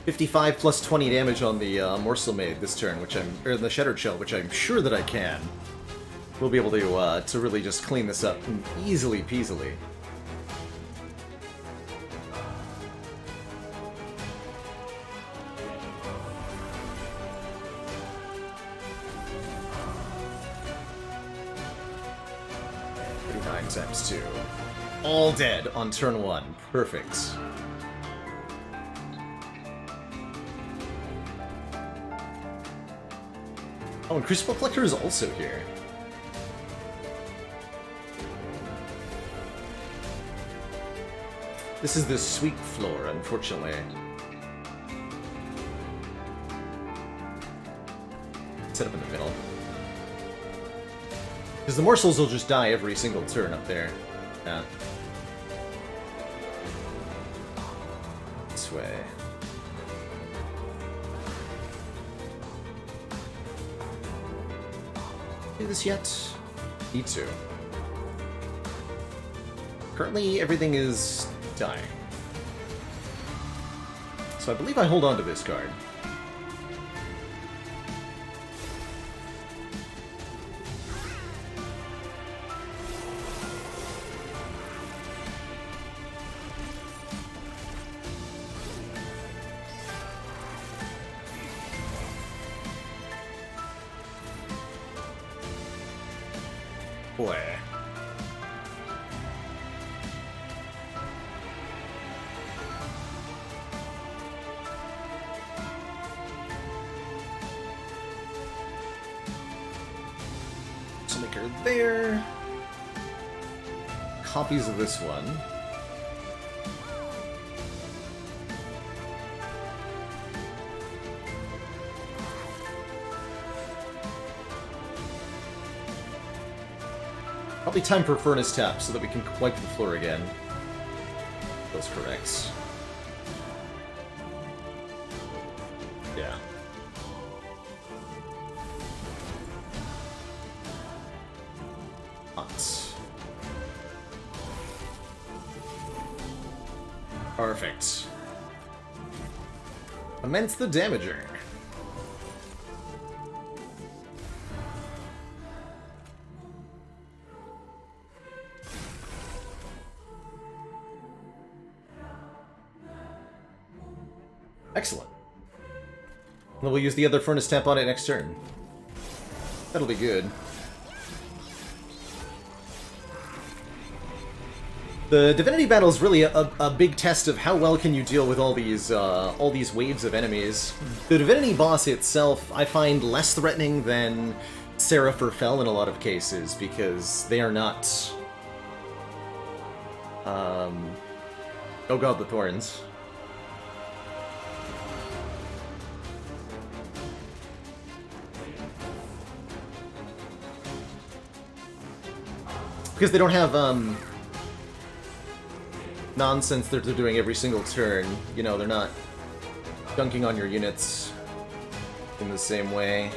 55 plus 20 damage on the Morsel Maid this turn, or the Shattered Shell, which I'm sure that I can, we'll be able to really just clean this up easily peasily. Times 2. All dead on turn 1. Perfect. Oh, and Crucible Collector is also here. This is the sweep floor, unfortunately. Set up in the middle. Because the morsels will just die every single turn up there. Yeah. This way. Do this yet? Need to. Currently, everything is dying. So I believe I hold on to this card. Boy. Maker there. Copies of this one. Probably time for Furnace Tap so that we can wipe the floor again. That's correct. Yeah. Hot. Perfect. Immense the Damager. Excellent. Then we'll use the other Furnace Tap on it next turn. That'll be good. The Divinity Battle is really a big test of how well can you deal with all these waves of enemies. The Divinity boss itself, I find less threatening than Seraph or Fel in a lot of cases, because they are not... Oh god, the Thorns. Because they don't have, nonsense that they're doing every single turn. You know, they're not dunking on your units in the same way.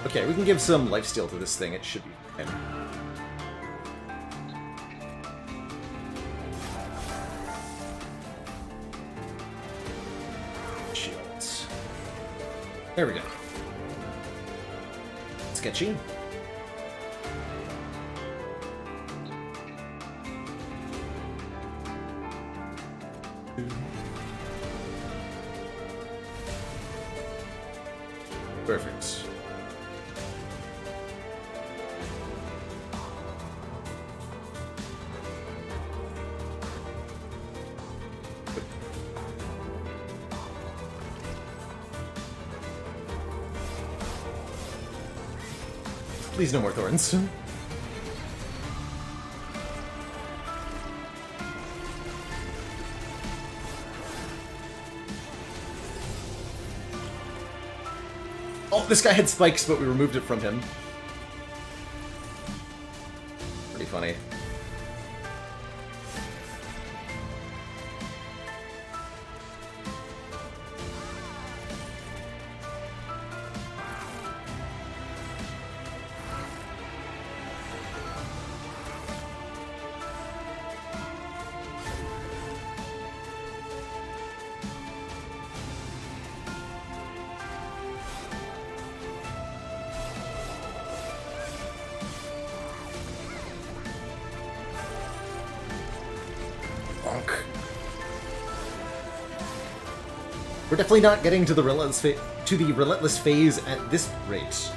Okay, we can give some lifesteal to this thing. It should be fine. Shields. There we go. Sketchy. Perfect. Please no more thorns. Oh, this guy had spikes, but we removed it from him. Pretty funny. We're definitely not getting to the relentless phase at this rate.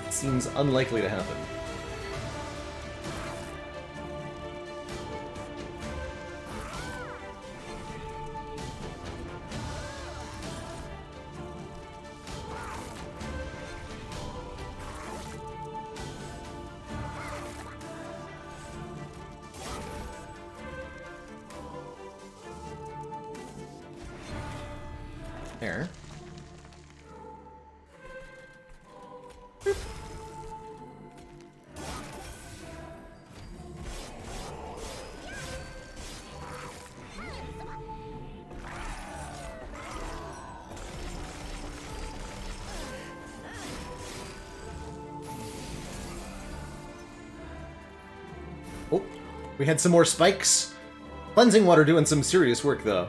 It seems unlikely to happen. There. Oh, we had some more spikes. Cleansing water doing some serious work, though.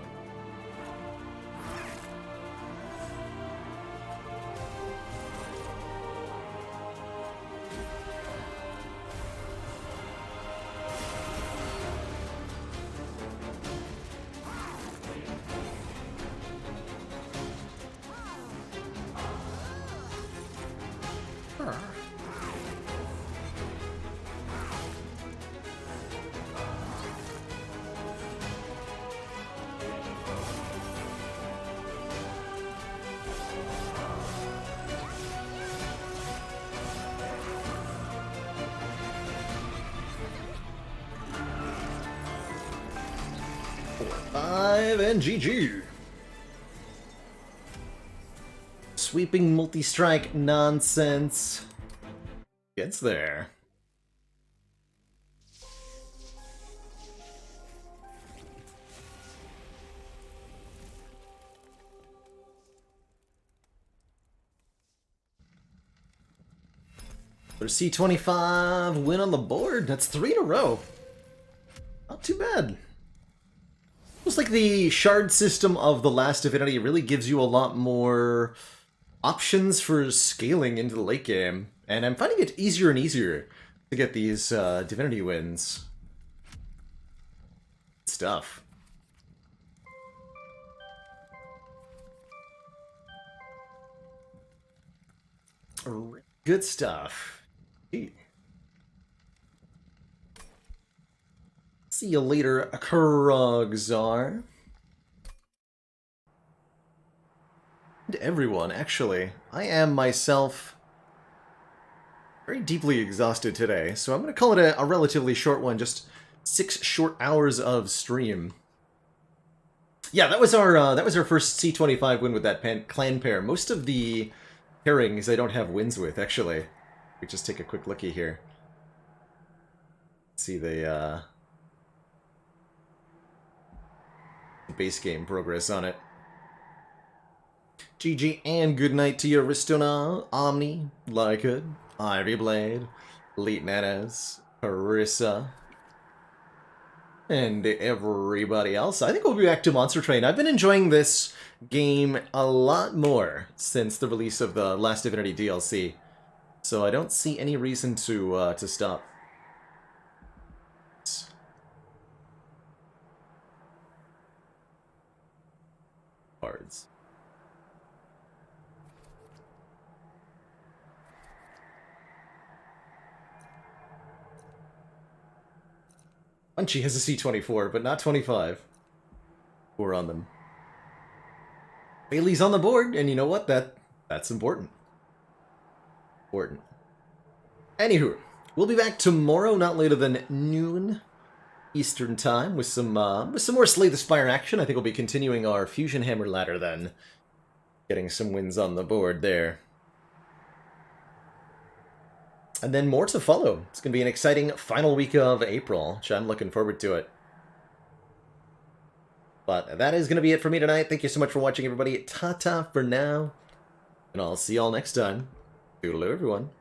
And GG. Sweeping multi-strike nonsense gets there. There's C25 win on the board. That's 3 in a row. Not too bad. Looks like the shard system of the last Divinity really gives you a lot more options for scaling into the late game, and I'm finding it easier and easier to get these Divinity wins. Good stuff. Good stuff. Gee. See you later, Krogzar. And everyone, actually. I am myself very deeply exhausted today, so I'm going to call it a relatively short one, just 6 short hours of stream. Yeah, that was our first C25 win with that clan pair. Most of the pairings I don't have wins with, actually. We just take a quick looky here. See the base game progress on it. GG and good night to you, Ristona, Omni, Lyca, Ivy Blade, Elite Nanas, Carissa, and everybody else. I think we'll be back to Monster Train. I've been enjoying this game a lot more since the release of the Last Divinity DLC, so I don't see any reason to stop. Cards. Punchy has a C24, but not 25. We're on them. Bailey's on the board, and you know what? That's important. Important. Anywho, we'll be back tomorrow, not later than noon Eastern time, with some more Slay the Spire action. I think we'll be continuing our Fusion Hammer ladder then, getting some wins on the board there. And then more to follow. It's going to be an exciting final week of April, which I'm looking forward to it. But that is going to be it for me tonight. Thank you so much for watching, everybody. Ta-ta for now. And I'll see y'all next time. Toodaloo, everyone.